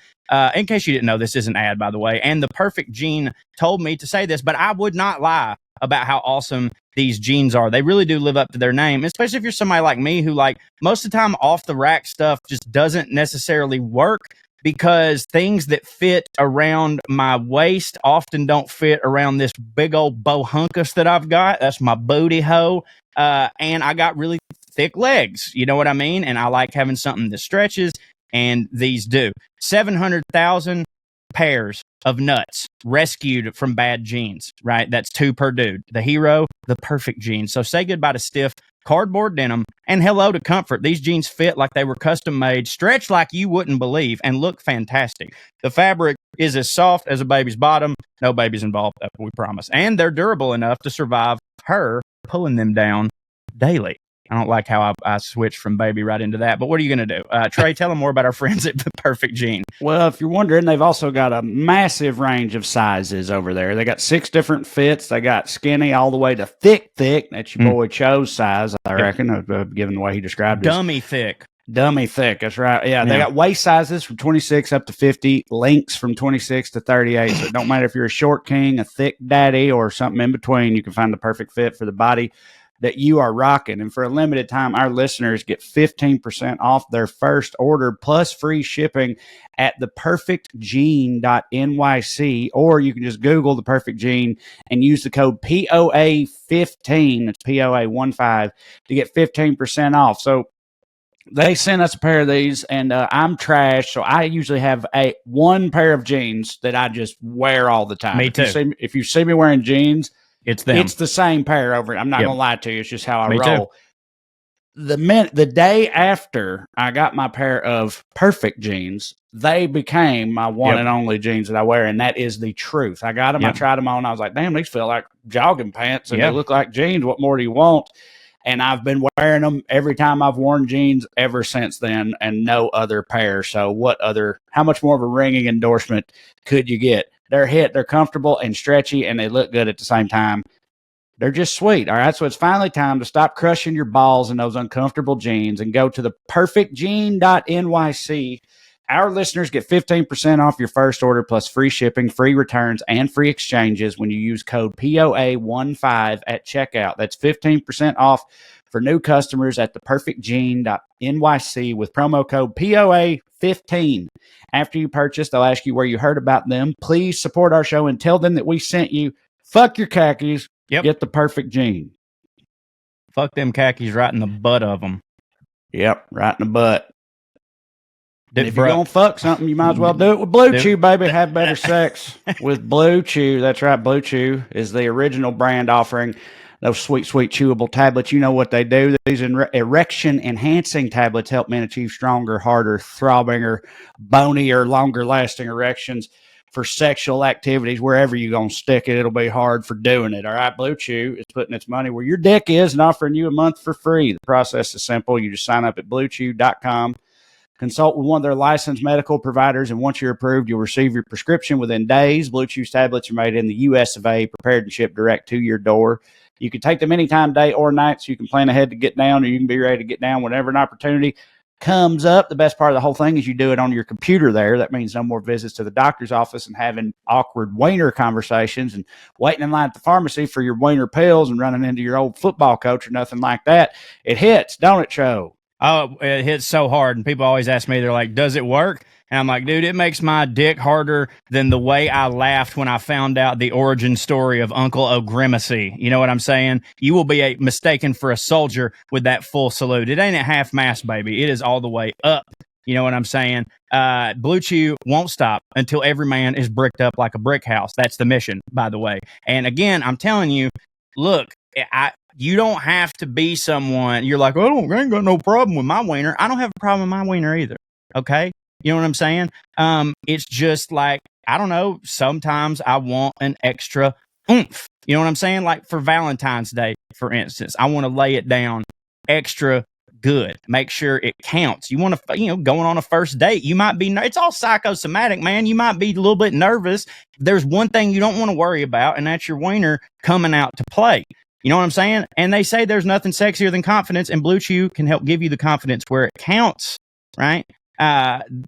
In case you didn't know, this is an ad, by the way. And the Perfect Jean told me to say this, but I would not lie about how awesome these jeans are. They really do live up to their name, especially if you're somebody like me who, like, most of the time off the rack stuff just doesn't necessarily work because things that fit around my waist often don't fit around this big old bohunkus that I've got. That's my booty hole. And I got really thick legs. You know what I mean? And I like having something that stretches, and these do. 700,000 pairs of nuts rescued from bad jeans, right? That's 2 per dude. The hero, the Perfect Jean. So say goodbye to stiff cardboard denim and hello to comfort. These jeans fit like they were custom made, stretch like you wouldn't believe, and look fantastic. The fabric is as soft as a baby's bottom. No babies involved, we promise. And they're durable enough to survive her pulling them down daily. I don't like how I switched from baby right into that, but what are you going to do? Trae, tell them more about our friends at the Perfect Jean. Well, if you're wondering, they've also got a massive range of sizes over there. They got 6 different fits. They got skinny all the way to thick. That's your boy Cho's size, I reckon, given the way he described it. Dummy thick. Dummy thick, that's right. Yeah, they got waist sizes from 26 up to 50, lengths from 26 to 38. So it don't matter if you're a short king, a thick daddy, or something in between, you can find the perfect fit for the body that you are rocking. And for a limited time, our listeners get 15% off their first order plus free shipping at theperfectjean.nyc, or you can just Google the Perfect Jean and use the code POA15, that's POA15, to get 15% off. So they sent us a pair of these, and I'm trash, so I usually have one pair of jeans that I just wear all the time. Me too. If you see me wearing jeans, it's them. It's the same pair over it. I'm not going to lie to you. It's just how I roll. The day after I got my pair of Perfect jeans, they became my one and only jeans that I wear, and that is the truth. I got them. I tried them on. I was like, damn, these feel like jogging pants, and they look like jeans. What more do you want? And I've been wearing them every time I've worn jeans ever since then, and no other pair. So how much more of a ringing endorsement could you get? They're comfortable and stretchy, and they look good at the same time. They're just sweet. All right. So it's finally time to stop crushing your balls in those uncomfortable jeans and go to the perfectjean.nyc. Our listeners get 15% off your first order plus free shipping, free returns, and free exchanges when you use code POA15 at checkout. That's 15% off for new customers at theperfectjean.nyc with promo code POA15. After you purchase, they'll ask you where you heard about them. Please support our show and tell them that we sent you. Fuck your khakis. Get the Perfect Jean. Fuck them khakis right in the butt of them. Yep, right in the butt. And if you're going to fuck something, you might as well do it with Blue Chew, baby. Have better sex with Blue Chew. That's right. Blue Chew is the original brand offering those sweet, sweet chewable tablets. You know what they do. These erection-enhancing tablets help men achieve stronger, harder, throbbinger, bonier, longer-lasting erections for sexual activities. Wherever you're going to stick it, it'll be hard for doing it. All right, Blue Chew is putting its money where your dick is and offering you a month for free. The process is simple. You just sign up at bluechew.com. Consult with one of their licensed medical providers, and once you're approved, you'll receive your prescription within days. Blue Chew's tablets are made in the U.S. of A., prepared and shipped direct to your door. You can take them anytime, day or night, so you can plan ahead to get down, or you can be ready to get down whenever an opportunity comes up. The best part of the whole thing is you do it on your computer there. That means no more visits to the doctor's office and having awkward wiener conversations and waiting in line at the pharmacy for your wiener pills and running into your old football coach or nothing like that. It hits, don't it, Cho? Oh, it hits so hard. And people always ask me, they're like, does it work? And I'm like, dude, it makes my dick harder than the way I laughed when I found out the origin story of Uncle O'Grimacy. You know what I'm saying? You will be mistaken for a soldier with that full salute. It ain't at half mast, baby. It is all the way up. You know what I'm saying? Blue Chew won't stop until every man is bricked up like a brick house. That's the mission, by the way. And again, I'm telling you, look, you don't have to be someone. You're like, I ain't got no problem with my wiener. I don't have a problem with my wiener either. Okay? You know what I'm saying? It's just like, I don't know. Sometimes I want an extra oomph. You know what I'm saying? Like for Valentine's Day, for instance, I want to lay it down extra good. Make sure it counts. You want to, going on a first date, you might be, it's all psychosomatic, man. You might be a little bit nervous. There's one thing you don't want to worry about, and that's your wiener coming out to play. You know what I'm saying? And they say there's nothing sexier than confidence, and Blue Chew can help give you the confidence where it counts, right?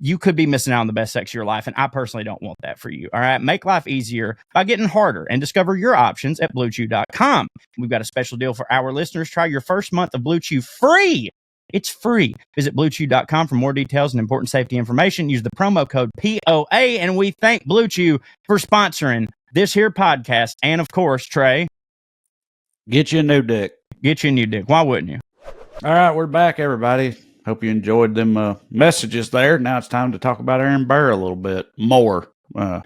You could be missing out on the best sex of your life, and I personally don't want that for you. All right, make life easier by getting harder and discover your options at BlueChew.com. We've got a special deal for our listeners. Try your first month of Blue Chew free. It's free. Visit BlueChew.com for more details and important safety information. Use the promo code POA, and we thank Blue Chew for sponsoring this here podcast. And of course, Trae, get you a new dick. Get you a new dick. Why wouldn't you? All right, we're back, everybody. Hope you enjoyed them messages there. Now it's time to talk about Aaron Burr a little bit more. A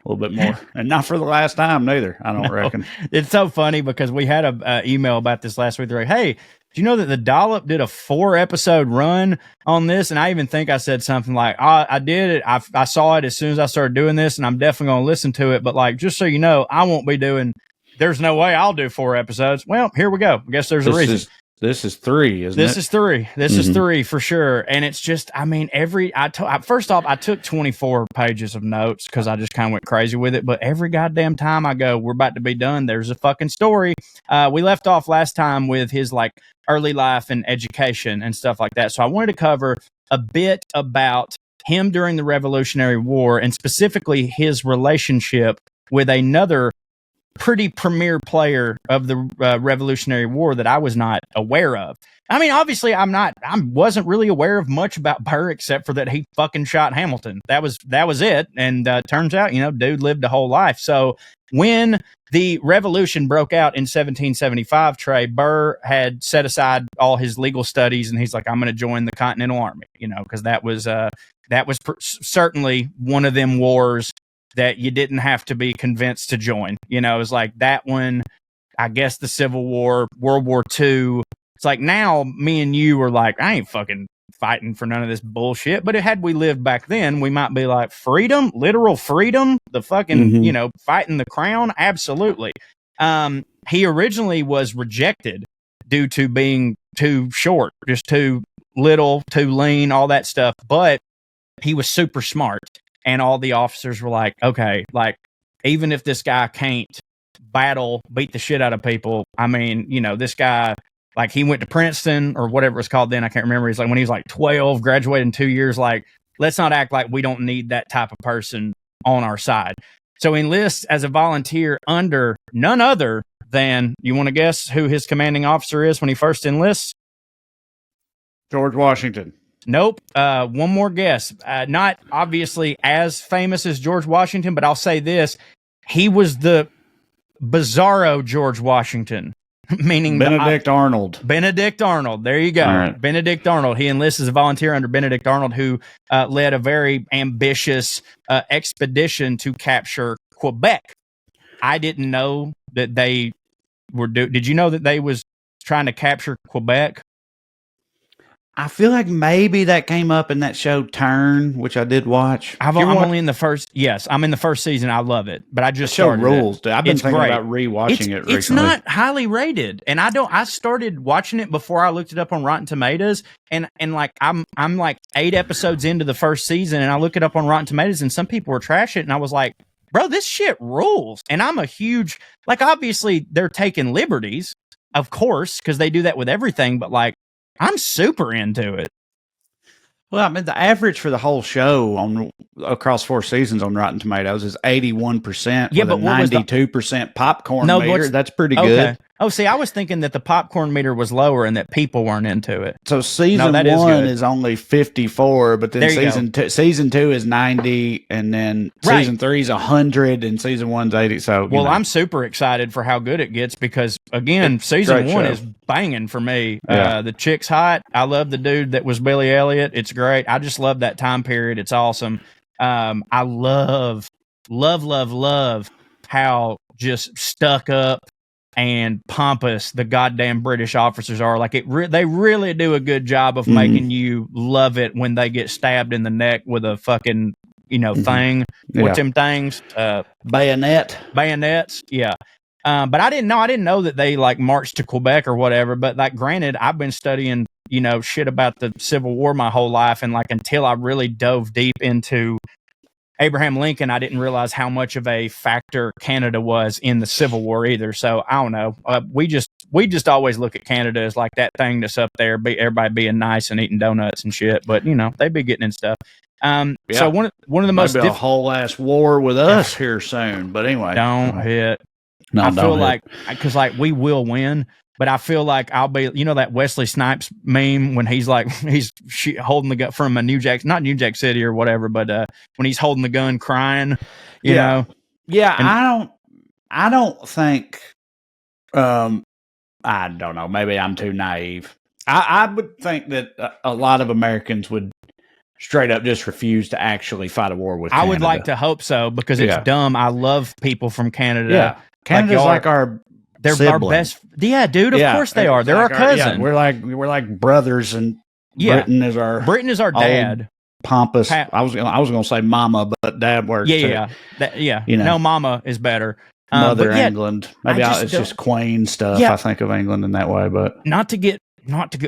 little bit more. And not for the last time, neither, I don't reckon. It's so funny because we had an email about this last week. They're like, hey, do you know that the Dollop did a 4-episode run on this? And I even think I said something like, I did it. I saw it as soon as I started doing this, and I'm definitely going to listen to it. But like, just so you know, I won't be doing, there's no way I'll do 4 episodes. Well, here we go. I guess there's a reason. This is 3, isn't it? This is 3. This is 3 for sure. And it's just, I mean, first off, I took 24 pages of notes because I just kind of went crazy with it. But every goddamn time I go, we're about to be done, there's a fucking story. We left off last time with his like early life and education and stuff like that. So I wanted to cover a bit about him during the Revolutionary War, and specifically his relationship with another pretty premier player of the Revolutionary War that I was not aware of. I mean, obviously, I wasn't really aware of much about Burr except for that he fucking shot Hamilton. That was it. And turns out, dude lived a whole life. So when the revolution broke out in 1775, Trae, Burr had set aside all his legal studies, and he's like, I'm going to join the Continental Army, because that was certainly one of them wars that you didn't have to be convinced to join. It was like that one, I guess the Civil War, World War II. It's like now me and you are like, I ain't fucking fighting for none of this bullshit. But had we lived back then, we might be like, freedom, literal freedom, the fucking, fighting the crown. Absolutely. He originally was rejected due to being too short, just too little, too lean, all that stuff. But he was super smart. And all the officers were like, okay, like, even if this guy can't beat the shit out of people, I mean, this guy, like, he went to Princeton or whatever it's called then. I can't remember. He's like, when he was like 12, graduated in 2 years, like, let's not act like we don't need that type of person on our side. So he enlists as a volunteer under none other than, you want to guess who his commanding officer is when he first enlists? George Washington. Nope. One more guess. Not obviously as famous as George Washington, but I'll say this. He was the bizarro George Washington, meaning Benedict Arnold. Benedict Arnold. There you go. Right. Benedict Arnold. He enlists as a volunteer under Benedict Arnold, who led a very ambitious expedition to capture Quebec. I didn't know that they were did you know that they was trying to capture Quebec? I feel like maybe that came up in that show Turn, which I did watch. I'm only in the first. Yes, I'm in the first season. I love it, but I just started rules. It. I've been thinking about rewatching it recently. It's not highly rated, and I started watching it before I looked it up on Rotten Tomatoes, and like I'm like 8 episodes into the first season, and I look it up on Rotten Tomatoes, and some people were trashing it, and I was like, bro, this shit rules. And I'm a huge, like, obviously they're taking liberties, of course, because they do that with everything, but like, I'm super into it. Well, I mean, the average for the whole show across 4 seasons on Rotten Tomatoes is 81%. Yeah, but 92% popcorn meter. That's pretty good. Oh, see, I was thinking that the popcorn meter was lower and that people weren't into it. So season 1 is only 54, but then season 2 is 90, and then season 3 is 100, and season 1's 80. So, I'm super excited for how good it gets because, again, season 1 is banging for me. Yeah. The chick's hot. I love the dude that was Billy Elliot. It's great. I just love that time period. It's awesome. I love how just stuck up and pompous the goddamn British officers are. Like they really do a good job of making you love it when they get stabbed in the neck with a fucking, thing. What's them things? Bayonets. Yeah. But I didn't know that they like marched to Quebec or whatever. But like, granted, I've been studying, shit about the Civil War my whole life. And like, until I really dove deep into Abraham Lincoln, I didn't realize how much of a factor Canada was in the Civil War either. So I don't know. We just always look at Canada as like that thing that's up there, everybody being nice and eating donuts and shit. But they be getting in stuff. So one of the most a whole ass war with us here soon. But anyway, don't hit. No, I feel like because like we will win. But I feel like I'll be, that Wesley Snipes meme when he's like, holding the gun from a not New Jack City or whatever, but when he's holding the gun crying, you know. Yeah, and I don't think, I don't know, maybe I'm too naive. I would think that a lot of Americans would straight up just refuse to actually fight a war with Canada. I would like to hope so, because it's dumb. I love people from Canada. Yeah, Canada's like our... They're sibling. Our best. Yeah, dude. Of course they are. They're our cousin. We're like brothers, and Britain is our dad. Pompous. I was gonna say mama, but dad works. Yeah. No, mama is better. Mother England. Maybe it's just Queen stuff. I think of England in that way, but not to get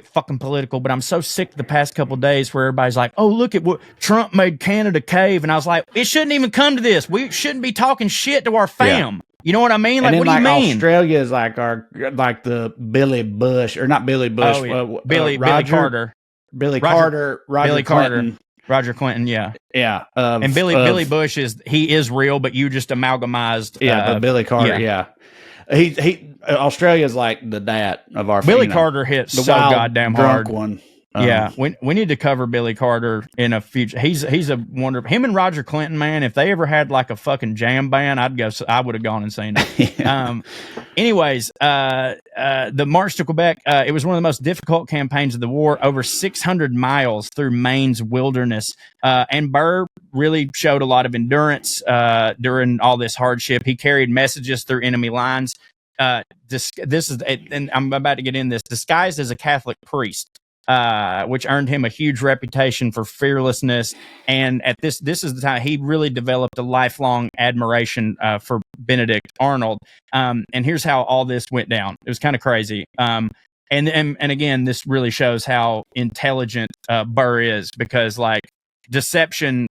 fucking political, but I'm so sick the past couple of days where everybody's like, "Oh, look at what Trump made Canada cave," and I was like, "It shouldn't even come to this. We shouldn't be talking shit to our fam." Yeah. You know what I mean? Like, what do you mean? Australia is like the Billy Bush, or not Billy Bush. Billy Carter. Billy Carter. Roger Clinton. Roger Clinton. Yeah. Yeah. And Billy Bush is real, but you just amalgamized. But Billy Carter. Yeah. He Australia's like the dad of our Billy Carter hit so goddamn hard. One. Yeah, we need to cover Billy Carter in a future. He's a wonder. Him and Roger Clinton, man. If they ever had like a fucking jam band, I would have gone and seen it. Anyways, the March to Quebec. It was one of the most difficult campaigns of the war. Over 600 miles through Maine's wilderness, and Burr really showed a lot of endurance during all this hardship. He carried messages through enemy lines. This is, and I'm about to get in this. Disguised as a Catholic priest. Which earned him a huge reputation for fearlessness. And at this is the time he really developed a lifelong admiration for Benedict Arnold. And here's how all this went down. It was kind of crazy. And again, this really shows how intelligent Burr is, because like deception,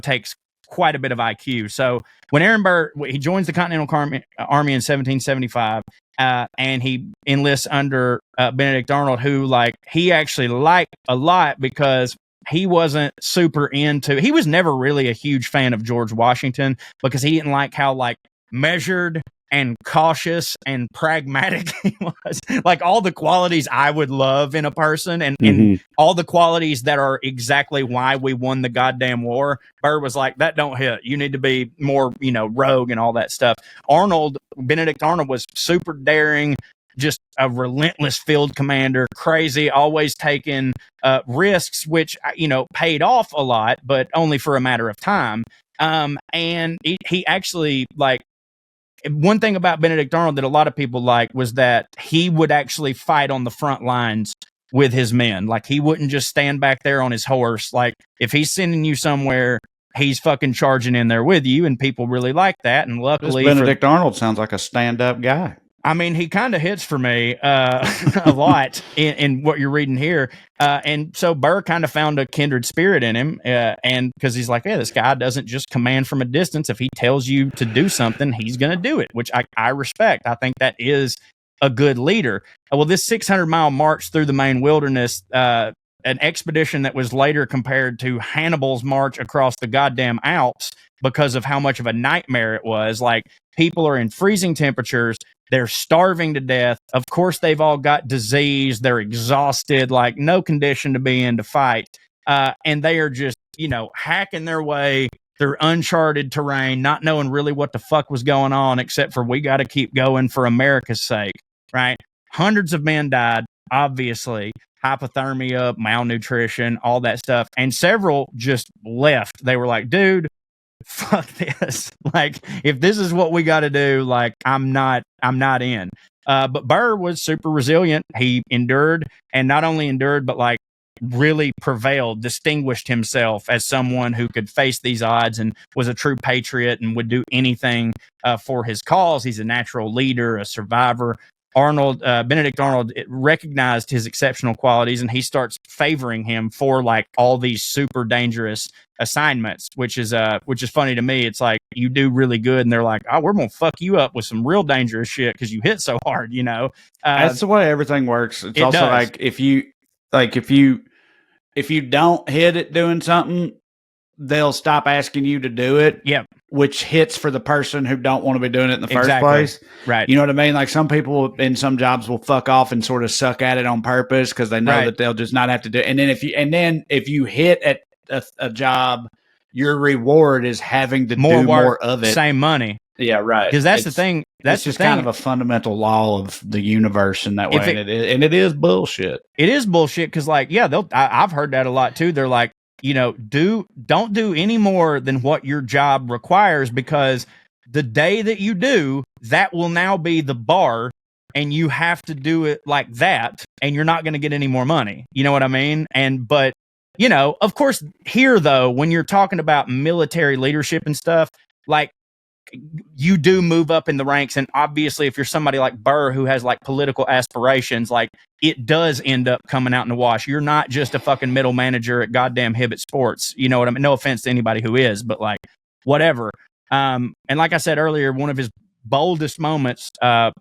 takes quite a bit of IQ. So when Aaron Burr, he joins the Continental Army in 1775, and he enlists under Benedict Arnold, who he actually liked a lot, because he wasn't super he was never really a huge fan of George Washington, because he didn't like how measured and cautious and pragmatic he was. Like all the qualities I would love in a person, and all the qualities that are exactly why we won the goddamn war. Burr was like, that don't hit. You need to be more, rogue and all that stuff. Benedict Arnold was super daring, just a relentless field commander, crazy, always taking risks, which, paid off a lot, but only for a matter of time. And he actually one thing about Benedict Arnold that a lot of people was that he would actually fight on the front lines with his men. Like, he wouldn't just stand back there on his horse. Like, if he's sending you somewhere, he's fucking charging in there with you, and people really like that. And luckily, Benedict Arnold sounds like a stand-up guy. I mean, he kind of hits for me a lot in what you're reading here. And so Burr kind of found a kindred spirit in him. And because he's like, yeah, this guy doesn't just command from a distance. If he tells you to do something, he's going to do it, which I respect. I think that is a good leader. Well, this 600-mile march through the Maine wilderness, an expedition that was later compared to Hannibal's march across the goddamn Alps because of how much of a nightmare it was. Like, people are in freezing temperatures. They're starving to death. Of course, they've all got disease. They're exhausted, no condition to be in to fight. And they are just, hacking their way through uncharted terrain, not knowing really what the fuck was going on, except for we got to keep going for America's sake, right? Hundreds of men died, obviously. Hypothermia, malnutrition, all that stuff. And several just left. They were like, dude, fuck this. If this is what we got to do, I'm not in. But Burr was super resilient. He endured, and not only endured, but really prevailed, distinguished himself as someone who could face these odds and was a true patriot and would do anything for his cause. He's a natural leader, a survivor. Benedict Arnold recognized his exceptional qualities, and he starts favoring him for like all these super dangerous assignments, which is funny to me. It's like, you do really good, and they're like, oh, we're gonna fuck you up with some real dangerous shit because you hit so hard, you know. That's the way everything works. It's also does. Like if you don't hit it doing something, they'll stop asking you to do it. Yep. Which hits for the person who don't want to be doing it in the first place. Right. You know what I mean? Like some people in some jobs will fuck off and sort of suck at it on purpose because they know that they'll just not have to do it. And then if you hit at a job, your reward is having to do more of it. Same money. Yeah, right. Because that's the thing. That's just kind of a fundamental law of the universe in that way. And it is bullshit. It is bullshit because, like, yeah, I've heard that a lot too. They're like, you know, don't do any more than what your job requires, because the day that you do, that will now be the bar, and you have to do it like that, and you're not going to get any more money. You know what I mean? But you know, of course, here though, when you're talking about military leadership and stuff, like, you do move up in the ranks, and obviously if you're somebody like Burr who has like political aspirations, like, it does end up coming out in the wash. You're not just a fucking middle manager at goddamn Hibbett Sports, you know what I mean? No offense to anybody who is, but like, whatever. And like I said earlier, one of his boldest moments,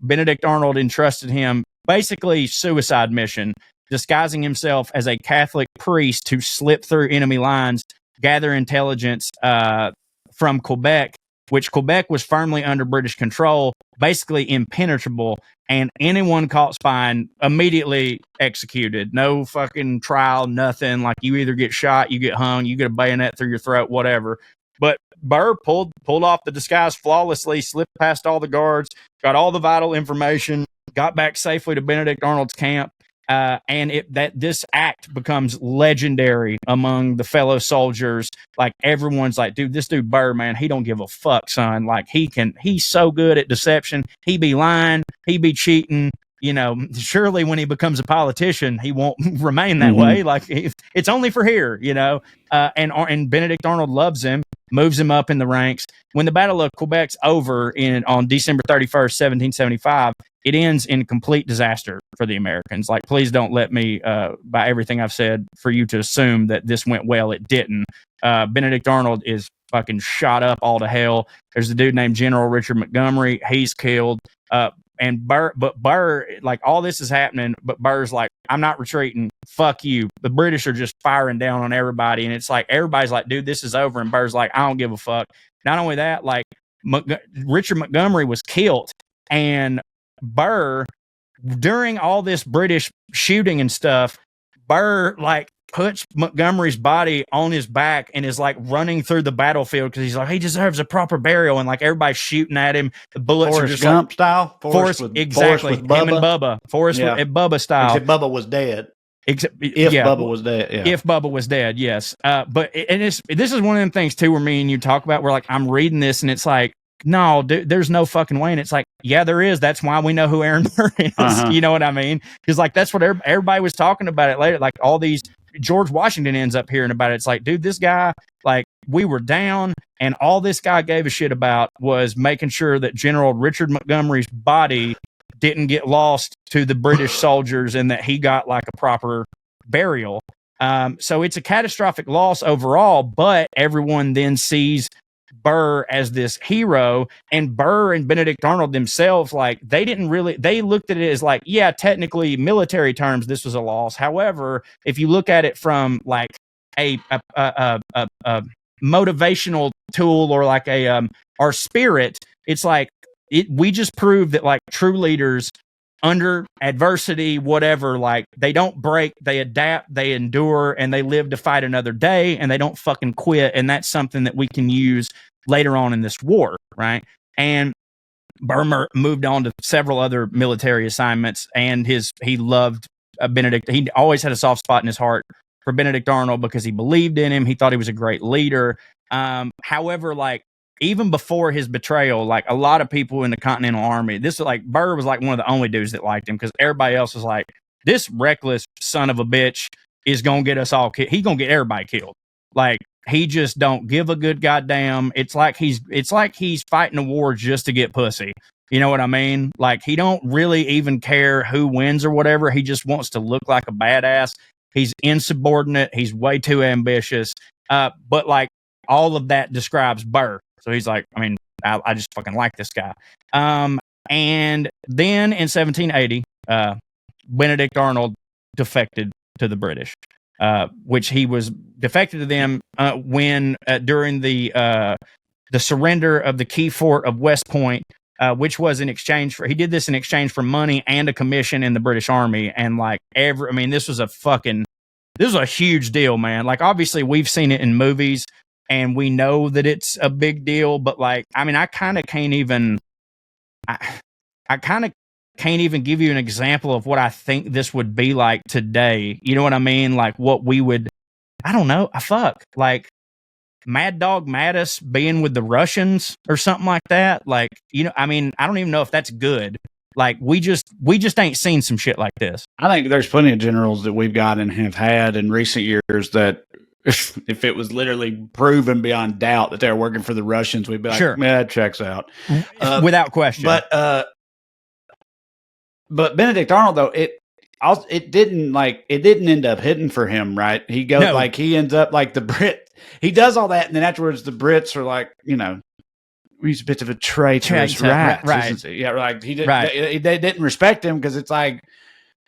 Benedict Arnold entrusted him basically suicide mission, disguising himself as a Catholic priest to slip through enemy lines, gather intelligence from Quebec, which Quebec was firmly under British control, basically impenetrable, and anyone caught spying immediately executed. No fucking trial, nothing. Like, you either get shot, you get hung, you get a bayonet through your throat, whatever. But Burr pulled off the disguise flawlessly, slipped past all the guards, got all the vital information, got back safely to Benedict Arnold's camp. And this act becomes legendary among the fellow soldiers. Like, everyone's like, dude, this dude Burr, man, he don't give a fuck, son. Like, he's so good at deception. He be lying, he be cheating. You know, surely when he becomes a politician, he won't remain that way. Like, it's only for here, you know. And Benedict Arnold loves him, moves him up in the ranks. When the Battle of Quebec's over on December 31st, 1775, it ends in complete disaster for the Americans. Like, please don't let me, by everything I've said, for you to assume that this went well. It didn't. Benedict Arnold is fucking shot up all to hell. There's a dude named General Richard Montgomery. He's killed. And Burr, like, all this is happening, but Burr's like, I'm not retreating. Fuck you. The British are just firing down on everybody. And it's like, everybody's like, dude, this is over. And Burr's like, I don't give a fuck. Not only that, like, Richard Montgomery was killed. And Burr, during all this British shooting and stuff, Burr, like, puts Montgomery's body on his back and is like running through the battlefield because he's like, he deserves a proper burial, and like, everybody's shooting at him. The bullets are just Gump like style. Forrest exactly. Him and Bubba. Forrest with Bubba style. Except Bubba was dead. Bubba was dead. Yeah. If Bubba was dead, yes. But this is one of them things too where me and you talk about, where like, I'm reading this and it's like, no, dude, there's no fucking way. And it's like, yeah, there is. That's why we know who Aaron Burr is. You know what I mean? Because like, that's what everybody was talking about it later. Like, all these, George Washington ends up hearing about it. It's like, dude, this guy, like, we were down, and all this guy gave a shit about was making sure that General Richard Montgomery's body didn't get lost to the British soldiers, and that he got like a proper burial. So it's a catastrophic loss overall, but everyone then sees Burr as this hero, and Burr and Benedict Arnold themselves, like, they looked at it as like, yeah, technically military terms, this was a loss. However, if you look at it from like a motivational tool, or like our spirit, it's like, we just proved that like true leaders under adversity, whatever, like, they don't break, they adapt, they endure, and they live to fight another day, and they don't fucking quit. And that's something that we can use later on in this war, right? And Burr moved on to several other military assignments, and he loved Benedict. He always had a soft spot in his heart for Benedict Arnold because he believed in him. He thought he was a great leader. However, like, even before his betrayal, like, a lot of people in the Continental Army, this is like, Burr was like one of the only dudes that liked him, because everybody else was like, this reckless son of a bitch, is gonna get us all killed. He's gonna get everybody killed. Like, he just don't give a good goddamn. It's like he's fighting a war just to get pussy. You know what I mean? Like, he don't really even care who wins or whatever. He just wants to look like a badass. He's insubordinate. He's way too ambitious. But like, all of that describes Burr. So he's like, I mean, I just fucking like this guy. And then in 1780, Benedict Arnold defected to the British, which he was defected to them when during the surrender of the key fort of West Point, which was in exchange for, he did this in exchange for money and a commission in the British Army. And like this was a huge deal, man. Like, obviously we've seen it in movies and we know that it's a big deal, but like, I mean, I kind of can't even give you an example of what I think this would be like today. You know what I mean? Like, what we would, I don't know. Like Mad Dog Mattis being with the Russians or something like that. Like, you know, I mean, I don't even know if that's good. Like, we just ain't seen some shit like this. I think there's plenty of generals that we've got and have had in recent years that if it was literally proven beyond doubt that they're working for the Russians, we'd be like, sure, yeah, it checks out. Without question. But Benedict Arnold, though, it didn't end up hitting for him, right? He goes like, he ends up like the Brit. He does all that, and then afterwards the Brits are like, you know, he's a bit of a traitor, right? Isn't he? Yeah, like he did. Right. They didn't respect him because it's like,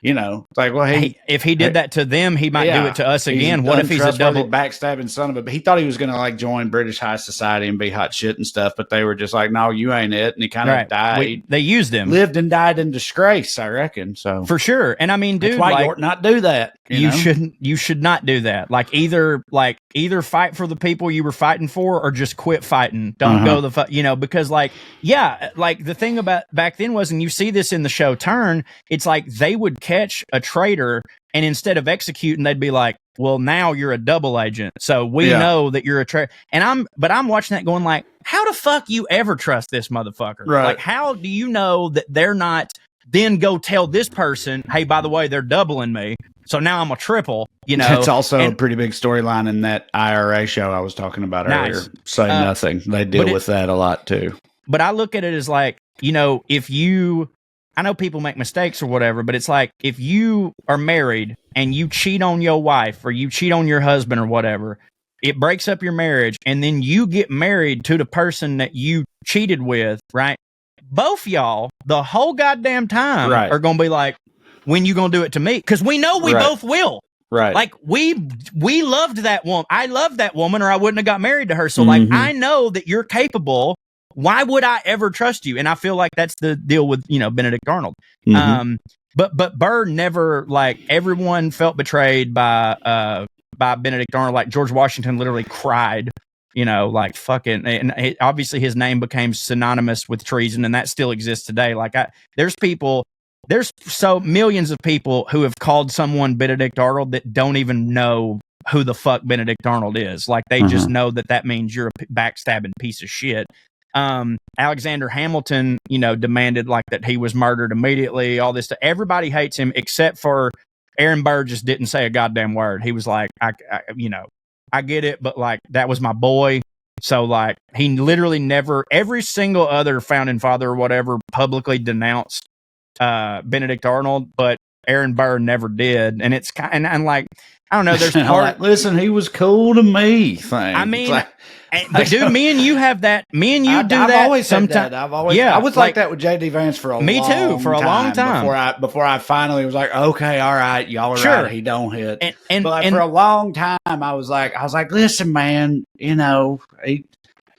you know, it's like, well, hey, if he did that to them, he might do it to us again. What if he's a double backstabbing son of a? He thought he was going to like join British high society and be hot shit and stuff, but they were just like, no, you ain't it. And he kind of died. They used him, lived and died in disgrace, I reckon. So for sure. And I mean, dude, that's why you ought not do that. You should not do that. Like, either fight for the people you were fighting for, or just quit fighting. Don't go you know, because like, yeah, like the thing about back then was, and you see this in the show Turn, it's like they would catch a traitor, and instead of executing, they'd be like, well, now you're a double agent, so we know that you're a traitor. And I'm watching that going like, how the fuck you ever trust this motherfucker? Right. Like, how do you know that they're not, then go tell this person, hey, by the way, they're doubling me, so now I'm a triple, you know? It's also a pretty big storyline in that IRA show I was talking about earlier. Say Nothing. They deal with that a lot too. But I look at it as like, you know, I know people make mistakes or whatever, but it's like, if you are married and you cheat on your wife or you cheat on your husband or whatever, it breaks up your marriage, and then you get married to the person that you cheated with, right? Both y'all, the whole goddamn time, are going to be like, when you going to do it to me? Because we know we both will. Right. Like, we loved that woman. I loved that woman, or I wouldn't have got married to her. So like, I know that you're capable. Why would I ever trust you? And I feel like that's the deal with, you know, Benedict Arnold. But Burr never, like, everyone felt betrayed by Benedict Arnold. Like, George Washington literally cried, you know, like fucking, and obviously his name became synonymous with treason, and that still exists today. Like, there's so millions of people who have called someone Benedict Arnold that don't even know who the fuck Benedict Arnold is. Like, they just know that means you're a backstabbing piece of shit. Alexander Hamilton, you know, demanded like that he was murdered immediately, all this stuff. Everybody hates him except for Aaron Burr. Just didn't say a goddamn word. He was like, I get it, but like, that was my boy. So like, he literally never, every single other founding father or whatever publicly denounced Benedict Arnold, but Aaron Burr never did. And it's kind and like, I don't know, there's like, listen, he was cool to me. I mean, but dude, me and you have that. Me and you do that. I've always sometimes. I was like that with JD Vance for a long time. Before I finally was like, okay, all right, y'all are right. He don't hit. But for a long time, I was like, listen, man, you know,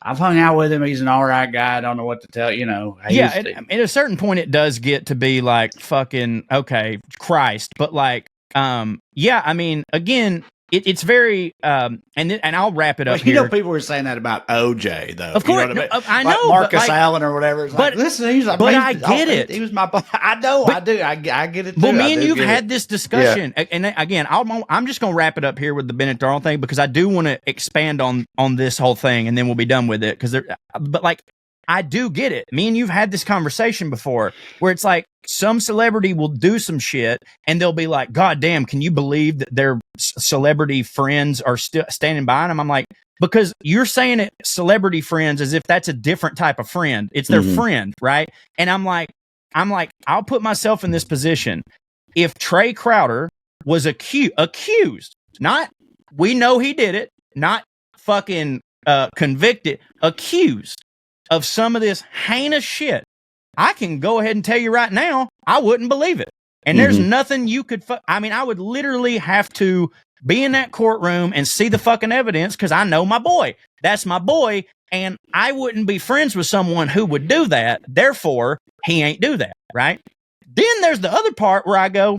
I've hung out with him. He's an all right guy. I don't know what to tell you. Know. At a certain point, it does get to be like fucking okay, Christ. But like, I mean, again, it's very, and I'll wrap it up here. You know, people were saying that about OJ, though. Of course, you know what I know, like Marcus Allen or whatever. It's but like, listen, he's like, but I get it. He was my. I know, I do. I get it. Too. Well, me and you've had this discussion, and again, I'm just gonna wrap it up here with the Benedict Arnold thing because I do want to expand on this whole thing, and then we'll be done with it. But like, I do get it. Me and you've had this conversation before where it's like some celebrity will do some shit and they'll be like, God damn, can you believe that their celebrity friends are still standing by them? I'm like, because you're saying it celebrity friends as if that's a different type of friend. It's their friend, right? And I'm like, I'll put myself in this position. If Trae Crowder was accused, not we know he did it, not fucking convicted, accused of some of this heinous shit, I can go ahead and tell you right now, I wouldn't believe it. And there's nothing you could, I mean, I would literally have to be in that courtroom and see the fucking evidence because I know my boy. That's my boy. And I wouldn't be friends with someone who would do that. Therefore, he ain't do that, right? Then there's the other part where I go,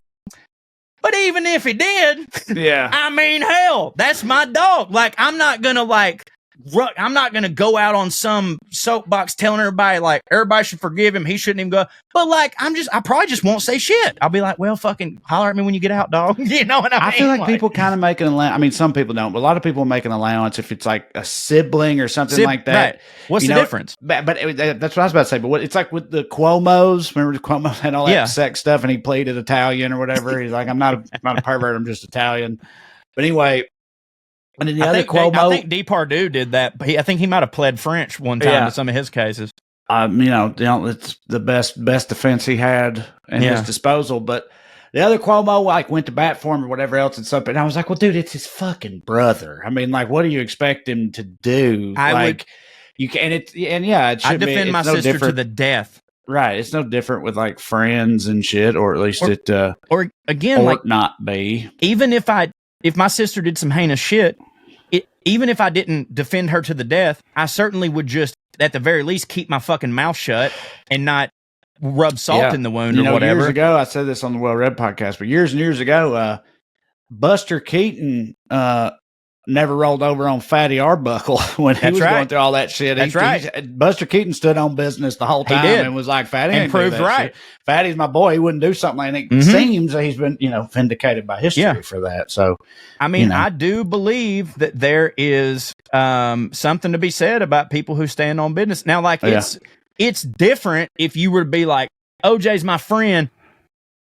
but even if he did, I mean, hell, that's my dog. Like, I'm not going to go out on some soapbox telling everybody, like, everybody should forgive him. He shouldn't even go. But, like, I probably just won't say shit. I'll be like, well, fucking holler at me when you get out, dog. You know what I mean? I feel like people kind of make an allowance. I mean, some people don't, but a lot of people make an allowance if it's like a sibling or something like that. Right. What's the difference? But that's what I was about to say. But it's like with the Cuomos. Remember the Cuomo had all that sex stuff and he pleaded Italian or whatever. He's like, I'm not a pervert. I'm just Italian. But anyway. And then the other Cuomo, I think Depardieu did that. But I think he might have pled French one time in some of his cases. It's the best defense he had in his disposal. But the other Cuomo, like, went to bat for him or whatever else and something. And I was like, well, dude, it's his fucking brother. I mean, like, what do you expect him to do? You can, it should I defend my sister to the death. Right. It's no different with like friends and shit, or at least or again, like, not be. Even if my sister did some heinous shit, even if I didn't defend her to the death, I certainly would just, at the very least, keep my fucking mouth shut and not rub salt in the wound or whatever. Years ago, I said this on the Well Read podcast, but years and years ago, Buster Keaton never rolled over on Fatty Arbuckle when he was going through all that shit. That's right. Buster Keaton stood on business the whole time and was like, Fatty ain't proved right. Shit. Fatty's my boy. He wouldn't do something like that. It seems that he's been, vindicated by history for that. So, I mean, I do believe that there is something to be said about people who stand on business. Now, like, it's different if you were to be like, OJ's my friend,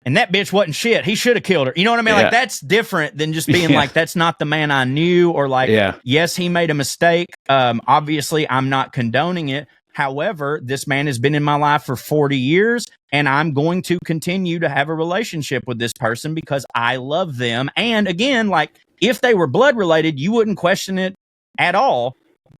and that bitch wasn't shit. He should have killed her. You know what I mean? Like, that's different than just being like, that's not the man I knew, or like, yes, he made a mistake. Obviously, I'm not condoning it. However, this man has been in my life for 40 years, and I'm going to continue to have a relationship with this person because I love them. And again, like, if they were blood related, you wouldn't question it at all.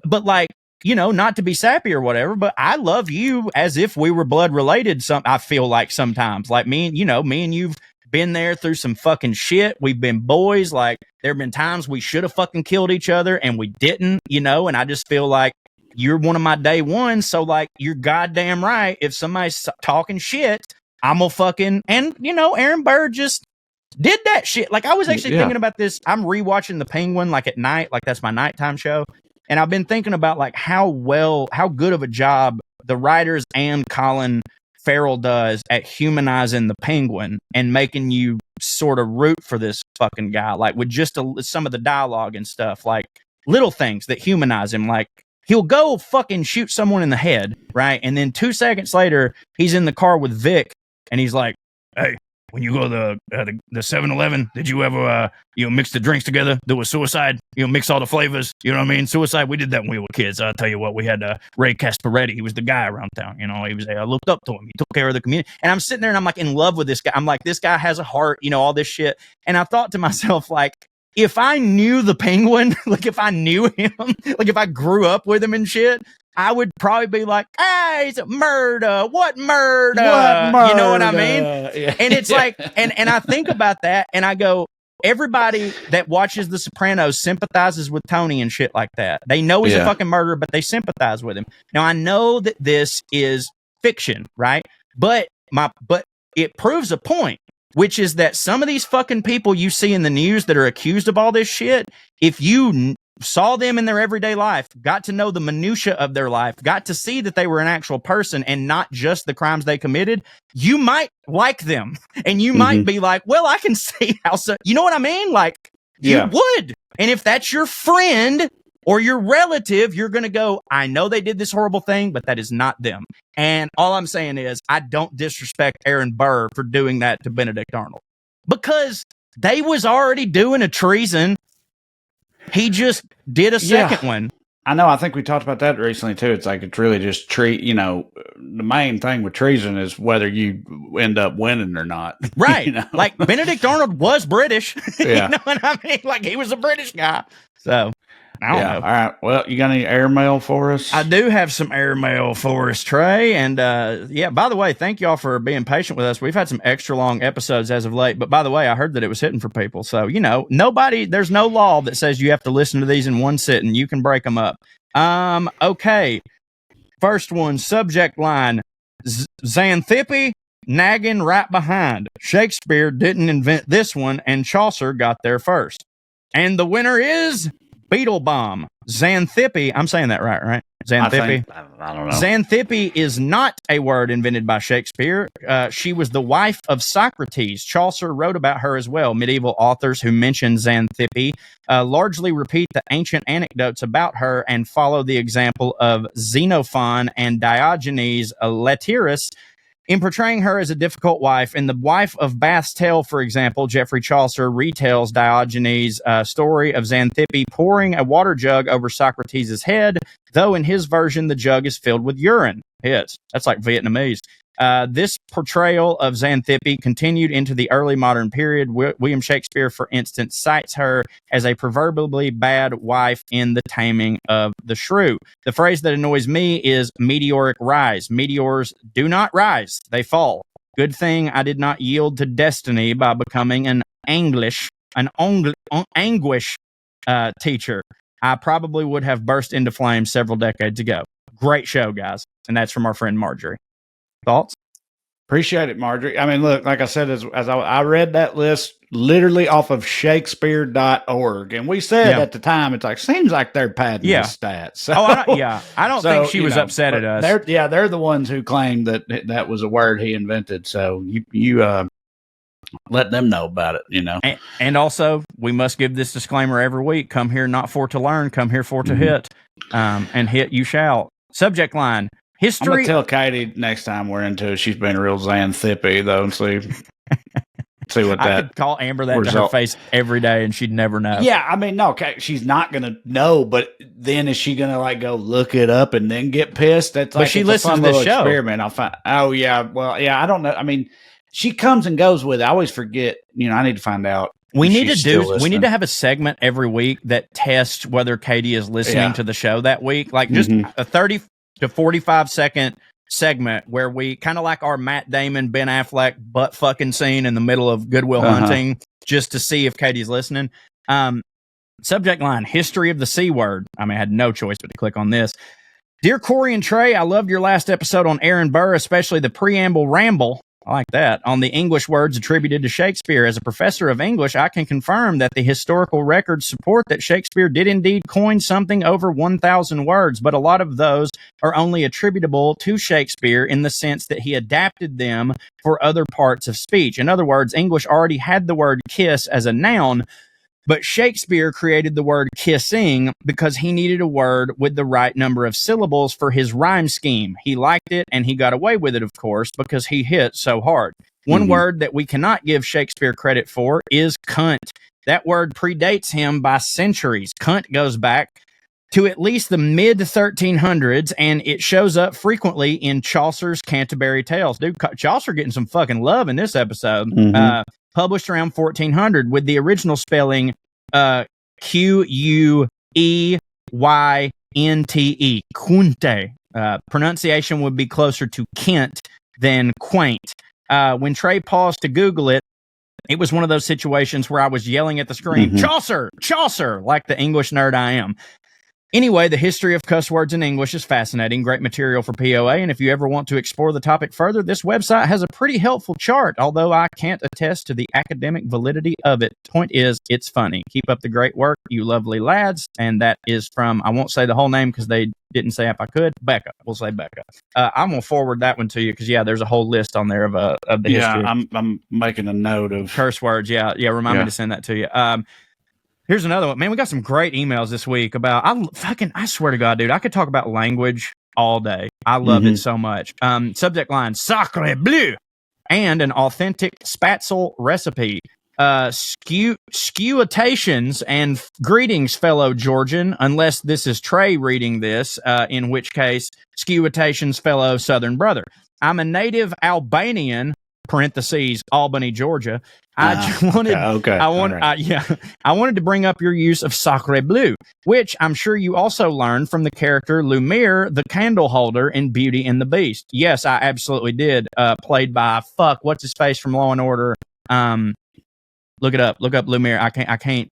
But like, not to be sappy or whatever, but I love you as if we were blood related. I feel like sometimes, like, me and you've been there through some fucking shit. We've been boys. Like, there have been times we should have fucking killed each other and we didn't, and I just feel like you're one of my day ones. So like, you're goddamn right. If somebody's talking shit, I'm a fucking, and Aaron Burr just did that shit. Like, I was actually thinking about this. I'm rewatching The Penguin, like, at night, like, that's my nighttime show. And I've been thinking about like how good of a job the writers and Colin Farrell does at humanizing the Penguin and making you sort of root for this fucking guy, like with just some of the dialogue and stuff, like little things that humanize him. Like, he'll go fucking shoot someone in the head, right? And then 2 seconds later, he's in the car with Vic, and he's like, "Hey, when you go to the 7-Eleven, did you ever, mix the drinks together? There was suicide, mix all the flavors. You know what I mean? Suicide, we did that when we were kids. I'll tell you what, we had Ray Casparetti. He was the guy around town. I looked up to him. He took care of the community." And I'm sitting there and I'm like in love with this guy. I'm like, this guy has a heart, all this shit. And I thought to myself, like, if I knew the Penguin, like if I knew him, like if I grew up with him and shit, I would probably be like, hey, it's murder. What murder? You know what I mean? Yeah. And it's like, and I think about that and I go, everybody that watches The Sopranos sympathizes with Tony and shit like that. They know he's a fucking murderer, but they sympathize with him. Now, I know that this is fiction, right? But it proves a point, which is that some of these fucking people you see in the news that are accused of all this shit, if you saw them in their everyday life, got to know the minutia of their life, got to see that they were an actual person and not just the crimes they committed, you might like them. And you might be like, well, I can see how, you know what I mean? Like, you would. And if that's your friend, or your relative, you're going to go, I know they did this horrible thing, but that is not them. And all I'm saying is I don't disrespect Aaron Burr for doing that to Benedict Arnold because they was already doing a treason. He just did a second one. I know. I think we talked about that recently too. It's like it's really just the main thing with treason is whether you end up winning or not. Right. Like Benedict Arnold was British. Yeah. You know what I mean? Like he was a British guy. So I don't know. All right. Well, you got any airmail for us? I do have some airmail for us, Trae. And by the way, thank y'all for being patient with us. We've had some extra long episodes as of late. But by the way, I heard that it was hitting for people. So, there's no law that says you have to listen to these in one sitting. You can break them up. Okay. First one, subject line, Xanthippe nagging right behind. Shakespeare didn't invent this one, and Chaucer got there first. And the winner is Beetle Bomb. Xanthippe, I'm saying that right? Xanthippe. I don't know. Xanthippe is not a word invented by Shakespeare. She was the wife of Socrates. Chaucer wrote about her as well. Medieval authors who mention Xanthippe largely repeat the ancient anecdotes about her and follow the example of Xenophon and Diogenes Laertius in portraying her as a difficult wife. In The Wife of Bath's Tale, for example, Geoffrey Chaucer retells Diogenes' story of Xanthippe pouring a water jug over Socrates' head, though in his version, the jug is filled with urine. That's like Vietnamese. This portrayal of Xanthippe continued into the early modern period. William Shakespeare, for instance, cites her as a proverbially bad wife in The Taming of the Shrew. The phrase that annoys me is meteoric rise. Meteors do not rise, they fall. Good thing I did not yield to destiny by becoming an anguish teacher. I probably would have burst into flames several decades ago. Great show, guys. And that's from our friend Marjorie. Thoughts? Appreciate it, Marjorie. I mean, look, like I said, as I read that list literally off of Shakespeare.org, and we said at the time, it's like, seems like they're padding the stats. So, I don't think she was upset at us. They're the ones who claimed that was a word he invented. So you let them know about it, And also, we must give this disclaimer every week. Come here not for to learn, come here for to hit. And hit you shall. Subject line. History. I'm gonna tell Katie next time we're into it. She's been real Xanthippe though, and see what that. I could call Amber that to her face every day, and she'd never know. Yeah, I mean, no, okay, she's not gonna know. But then is she gonna go look it up and then get pissed? That's like, but she listens to this show. Experiment. I'll find. Oh yeah, well yeah. I don't know. I mean, she comes and goes with it. I always forget. I need to find out. We need to have a segment every week that tests whether Katie is listening to the show that week. Like just a 30 to 45 second segment where we kind of like our Matt Damon, Ben Affleck butt fucking scene in the middle of Good Will Hunting, just to see if Katie's listening. Subject line, history of the C word. I mean, I had no choice but to click on this. Dear Corey and Trae, I loved your last episode on Aaron Burr, especially the preamble ramble. I like that. On the English words attributed to Shakespeare. As a professor of English, I can confirm that the historical records support that Shakespeare did indeed coin something over 1,000 words, but a lot of those are only attributable to Shakespeare in the sense that he adapted them for other parts of speech. In other words, English already had the word kiss as a noun, but Shakespeare created the word kissing because he needed a word with the right number of syllables for his rhyme scheme. He liked it, and he got away with it, of course, because he hit so hard. One word that we cannot give Shakespeare credit for is cunt. That word predates him by centuries. Cunt goes back to at least the mid-1300s, and it shows up frequently in Chaucer's Canterbury Tales. Dude, Chaucer getting some fucking love in this episode. Published around 1400 with the original spelling Queynte, Quinte. Pronunciation would be closer to Kent than quaint. When Trae paused to Google it, it was one of those situations where I was yelling at the screen, Chaucer, Chaucer, like the English nerd I am. Anyway, the history of cuss words in English is fascinating. Great material for POA. And if you ever want to explore the topic further, this website has a pretty helpful chart, although I can't attest to the academic validity of it. Point is, it's funny. Keep up the great work, you lovely lads. And that is from, I won't say the whole name because they didn't say if I could, Becca. We'll say Becca. I'm going to forward that one to you because, there's a whole list on there of the history. Yeah, I'm making a note of curse words. Yeah, remind me to send that to you. Here's another one. Man, we got some great emails this week about, I swear to God, dude, I could talk about language all day. I love it so much. Subject line, Sacre Bleu, and an authentic spatzel recipe. Skewitations and greetings, fellow Georgian, unless this is Trae reading this, in which case, skewitations, fellow Southern brother. I'm a native Albanian, parentheses, Albany, Georgia. I wanted to bring up your use of Sacre Bleu, which I'm sure you also learned from the character Lumiere, the candle holder in Beauty and the Beast. Yes, I absolutely did. Played by what's his face from Law and Order. Look it up. Look up Lumiere. I can't.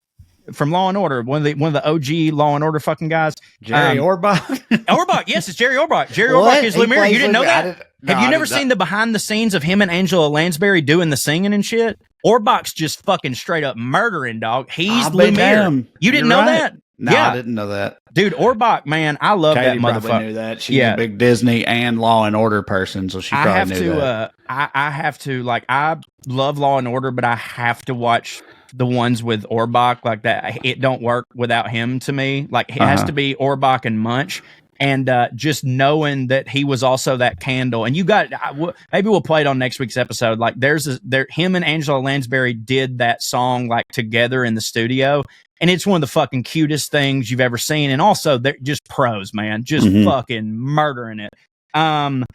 From Law and Order, one of the OG Law and Order fucking guys. Jerry Orbach. Orbach, yes, it's Jerry Orbach. Jerry Orbach is Lumiere. You didn't know that? Have you never seen the behind the scenes of him and Angela Lansbury doing the singing and shit? Orbach's just fucking straight up murdering, dog. He's Lumiere. You didn't know that? No, I didn't know that. Dude, Orbach, man, I love that motherfucker. Probably knew that. She's a big Disney and Law and Order person, so she probably knew that. I love Law and Order, but I have to watch the ones with Orbach like that. It don't work without him to me. Like, it has to be Orbach and Munch. And just knowing that he was also that candle, and maybe we'll play it on next week's episode. Like, him and Angela Lansbury did that song like together in the studio, and it's one of the fucking cutest things you've ever seen. And also, they're just pros, man, just fucking murdering it. The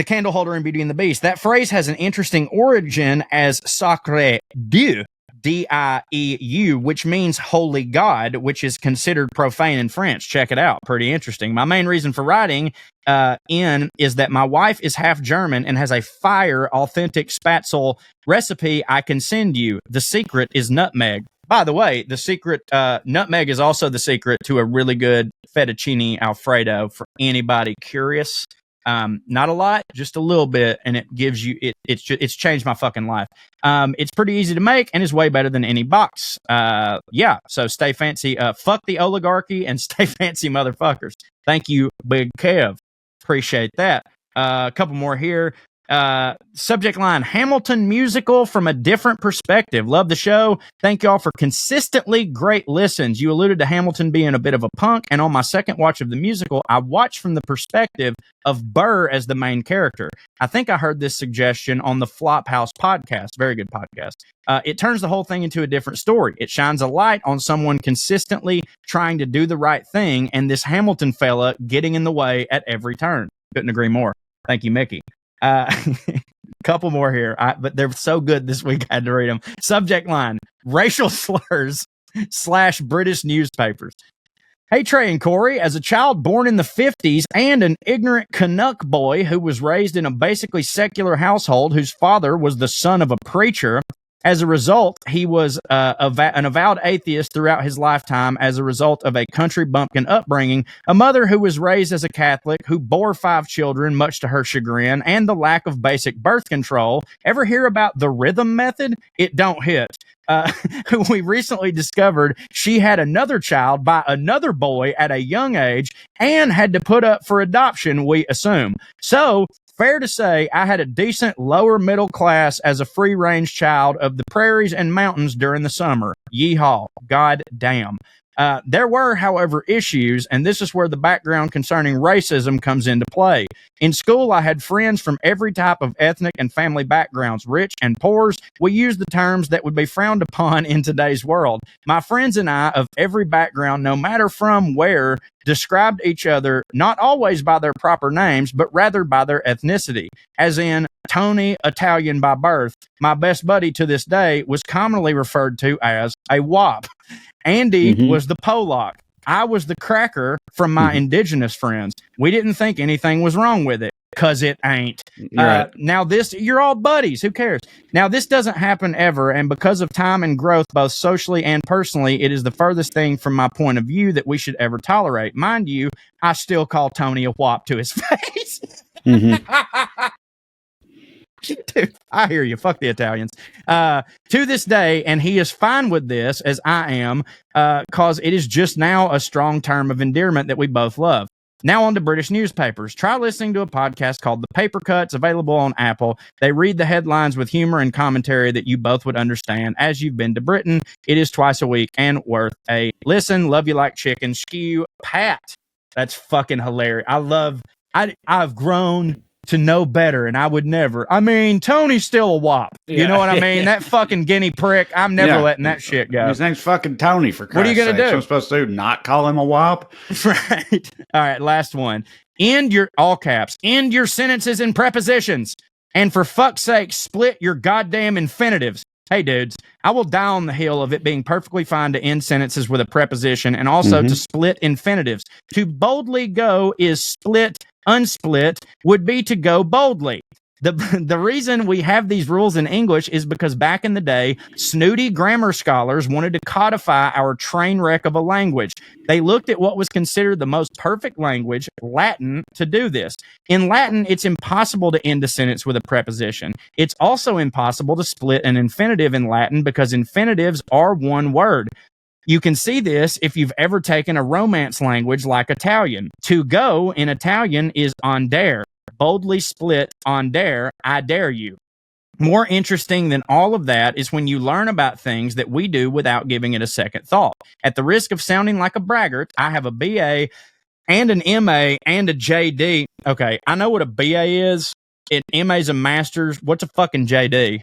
candle holder in Beauty and the Beast. That phrase has an interesting origin as Sacre Dieu. Dieu, which means holy God, which is considered profane in French. Check it out. Pretty interesting. My main reason for writing is that my wife is half German and has a fire authentic spatzel recipe I can send you. The secret is nutmeg. By the way, the secret nutmeg is also the secret to a really good fettuccine Alfredo for anybody curious. Not a lot, just a little bit, and it gives you it's changed my fucking life. It's pretty easy to make and is way better than any box. So stay fancy. Fuck the oligarchy and stay fancy, motherfuckers. Thank you, Big Kev. Appreciate that. A couple more here. Subject line, Hamilton musical from a different perspective. Love the show. Thank y'all for consistently great listens. You alluded to Hamilton being a bit of a punk, and on my second watch of the musical, I watched from the perspective of Burr as the main character. I think I heard this suggestion on the Flophouse podcast. Very good podcast. It turns the whole thing into a different story. It shines a light on someone consistently trying to do the right thing, and this Hamilton fella getting in the way at every turn. Couldn't agree more. Thank you, Mickey. Couple more here, but they're so good this week I had to read them. Subject line, racial slurs / British newspapers. Hey, Trae and Corey, as a child born in the 50s and an ignorant Canuck boy who was raised in a basically secular household whose father was the son of a preacher, as a result, he was an avowed atheist throughout his lifetime as a result of a country bumpkin upbringing, a mother who was raised as a Catholic, who bore 5 children, much to her chagrin, and the lack of basic birth control. Ever hear about the rhythm method? It don't hit. We recently discovered she had another child by another boy at a young age and had to put up for adoption, we assume. So, fair to say, I had a decent lower middle class as a free-range child of the prairies and mountains during the summer. Yeehaw. God damn. There were, however, issues, and this is where the background concerning racism comes into play. In school, I had friends from every type of ethnic and family backgrounds, rich and poor. We used the terms that would be frowned upon in today's world. My friends and I, of every background, no matter from where, described each other not always by their proper names, but rather by their ethnicity, as in Tony, Italian by birth. My best buddy to this day was commonly referred to as a WAP. Andy was the Polak. I was the cracker from my indigenous friends. We didn't think anything was wrong with it, because it ain't. Right. Now this, you're all buddies. Who cares? Now this doesn't happen ever, and because of time and growth, both socially and personally, it is the furthest thing from my point of view that we should ever tolerate. Mind you, I still call Tony a whop to his face. Dude, I hear you. Fuck the Italians. To this day, and he is fine with this, as I am, cause it is just now a strong term of endearment that we both love. Now on to British newspapers. Try listening to a podcast called The Paper Cuts, available on Apple. They read the headlines with humor and commentary that you both would understand. As you've been to Britain, it is twice a week and worth a listen. Love you like chicken. Skew Pat. That's fucking hilarious. I've grown to know better, and I would never. I mean, Tony's still a wop. Yeah. You know what I mean? That fucking guinea prick. I'm never letting that shit go. His name's fucking Tony, for Christ's sake. What are you going to do? So I'm supposed to not call him a wop? Right. All right, last one. End your, all caps, end your sentences and prepositions. And for fuck's sake, split your goddamn infinitives. Hey, dudes, I will die on the hill of it being perfectly fine to end sentences with a preposition and also to split infinitives. To boldly go is split. Unsplit would be to go boldly. The reason we have these rules in English is because back in the day, snooty grammar scholars wanted to codify our train wreck of a language. They looked at what was considered the most perfect language, Latin, to do this. In Latin, it's impossible to end a sentence with a preposition. It's also impossible to split an infinitive in Latin because infinitives are one word. You can see this if you've ever taken a Romance language like Italian. To go in Italian is andare. Boldly split andare, I dare you. More interesting than all of that is when you learn about things that we do without giving it a second thought. At the risk of sounding like a braggart, I have a BA and an MA and a JD. Okay, I know what a BA is. MA is a master's. What's a fucking JD?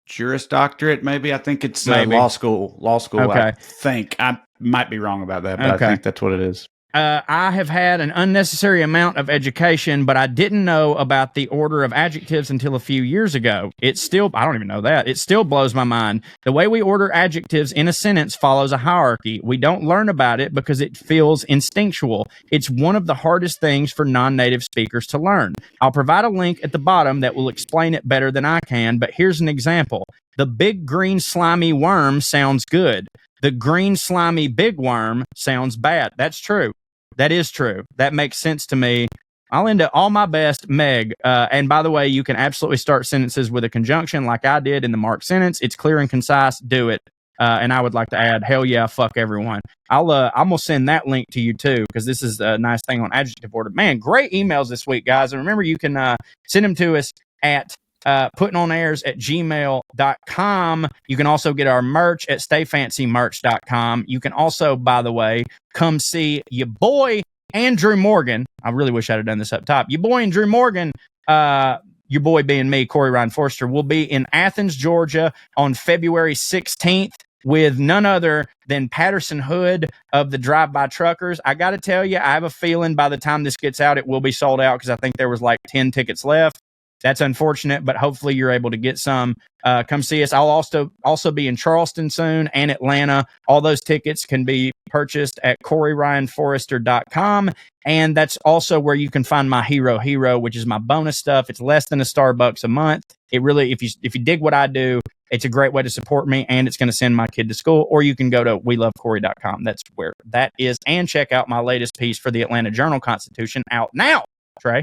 Juris Doctorate, maybe. I think it's law school. Okay. I think. I might be wrong about that, but I think that's what it is. I have had an unnecessary amount of education, but I didn't know about the order of adjectives until a few years ago. I don't even know that. It still blows my mind. The way we order adjectives in a sentence follows a hierarchy. We don't learn about it because it feels instinctual. It's one of the hardest things for non-native speakers to learn. I'll provide a link at the bottom that will explain it better than I can, but here's an example. The big green slimy worm sounds good. The green slimy big worm sounds bad. That's true. That is true. That makes sense to me. I'll end it all my best, Meg. And by the way, you can absolutely start sentences with a conjunction like I did in the marked sentence. It's clear and concise. Do it. And I would like to add, hell yeah, fuck everyone. I'm going to send that link to you too, because this is a nice thing on adjective order. Man, great emails this week, guys. And remember, you can send them to us at puttingonairs@gmail.com. You can also get our merch at stayfancymerch.com. You can also, by the way, come see your boy Andrew Morgan. I really wish I'd have done this up top. Your boy Andrew Morgan, your boy being me, Corey Ryan Forrester, will be in Athens, Georgia on February 16th with none other than Patterson Hood of the Drive-By Truckers. I got to tell you, I have a feeling by the time this gets out, it will be sold out because I think there was like 10 tickets left. That's unfortunate, but hopefully you're able to get some. Come see us. I'll also be in Charleston soon and Atlanta. All those tickets can be purchased at CoreyRyanForrester.com. And that's also where you can find my Hero, which is my bonus stuff. It's less than $1 a month. It really, if you dig what I do, it's a great way to support me, and it's going to send my kid to school. Or you can go to WeLoveCorey.com. That's where that is. And check out my latest piece for the Atlanta Journal-Constitution out now. Trae?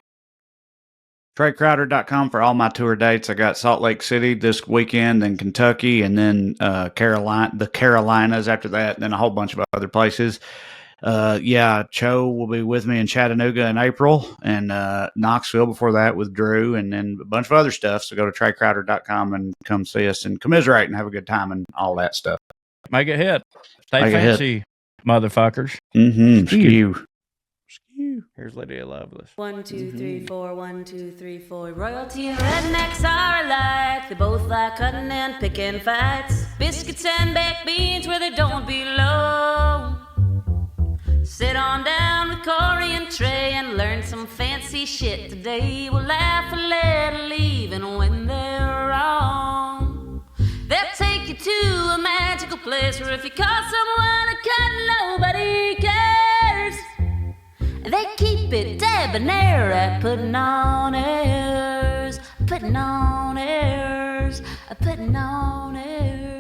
TraeCrowder.com for all my tour dates. I got Salt Lake City this weekend, and Kentucky, and then the Carolinas after that, and then a whole bunch of other places. Cho will be with me in Chattanooga in April, and Knoxville before that with Drew, and then a bunch of other stuff. So go to TraeCrowder.com and come see us and commiserate and have a good time and all that stuff. Make it hit. Stay fancy, motherfuckers. Skew. Here's Lydia Lovelace. 1, 2, 3, 4. 1, 2, 3, 4. Royalty and rednecks are alike. They both like cutting and picking fights. Biscuits and baked beans where they don't belong. Sit on down with Corey and Trae and learn some fancy shit today. We'll laugh a little even when they're wrong. They'll take you to a magical place where if you call someone a cunt, nobody cares. They keep it debonair at putting on airs, putting on airs, putting on airs.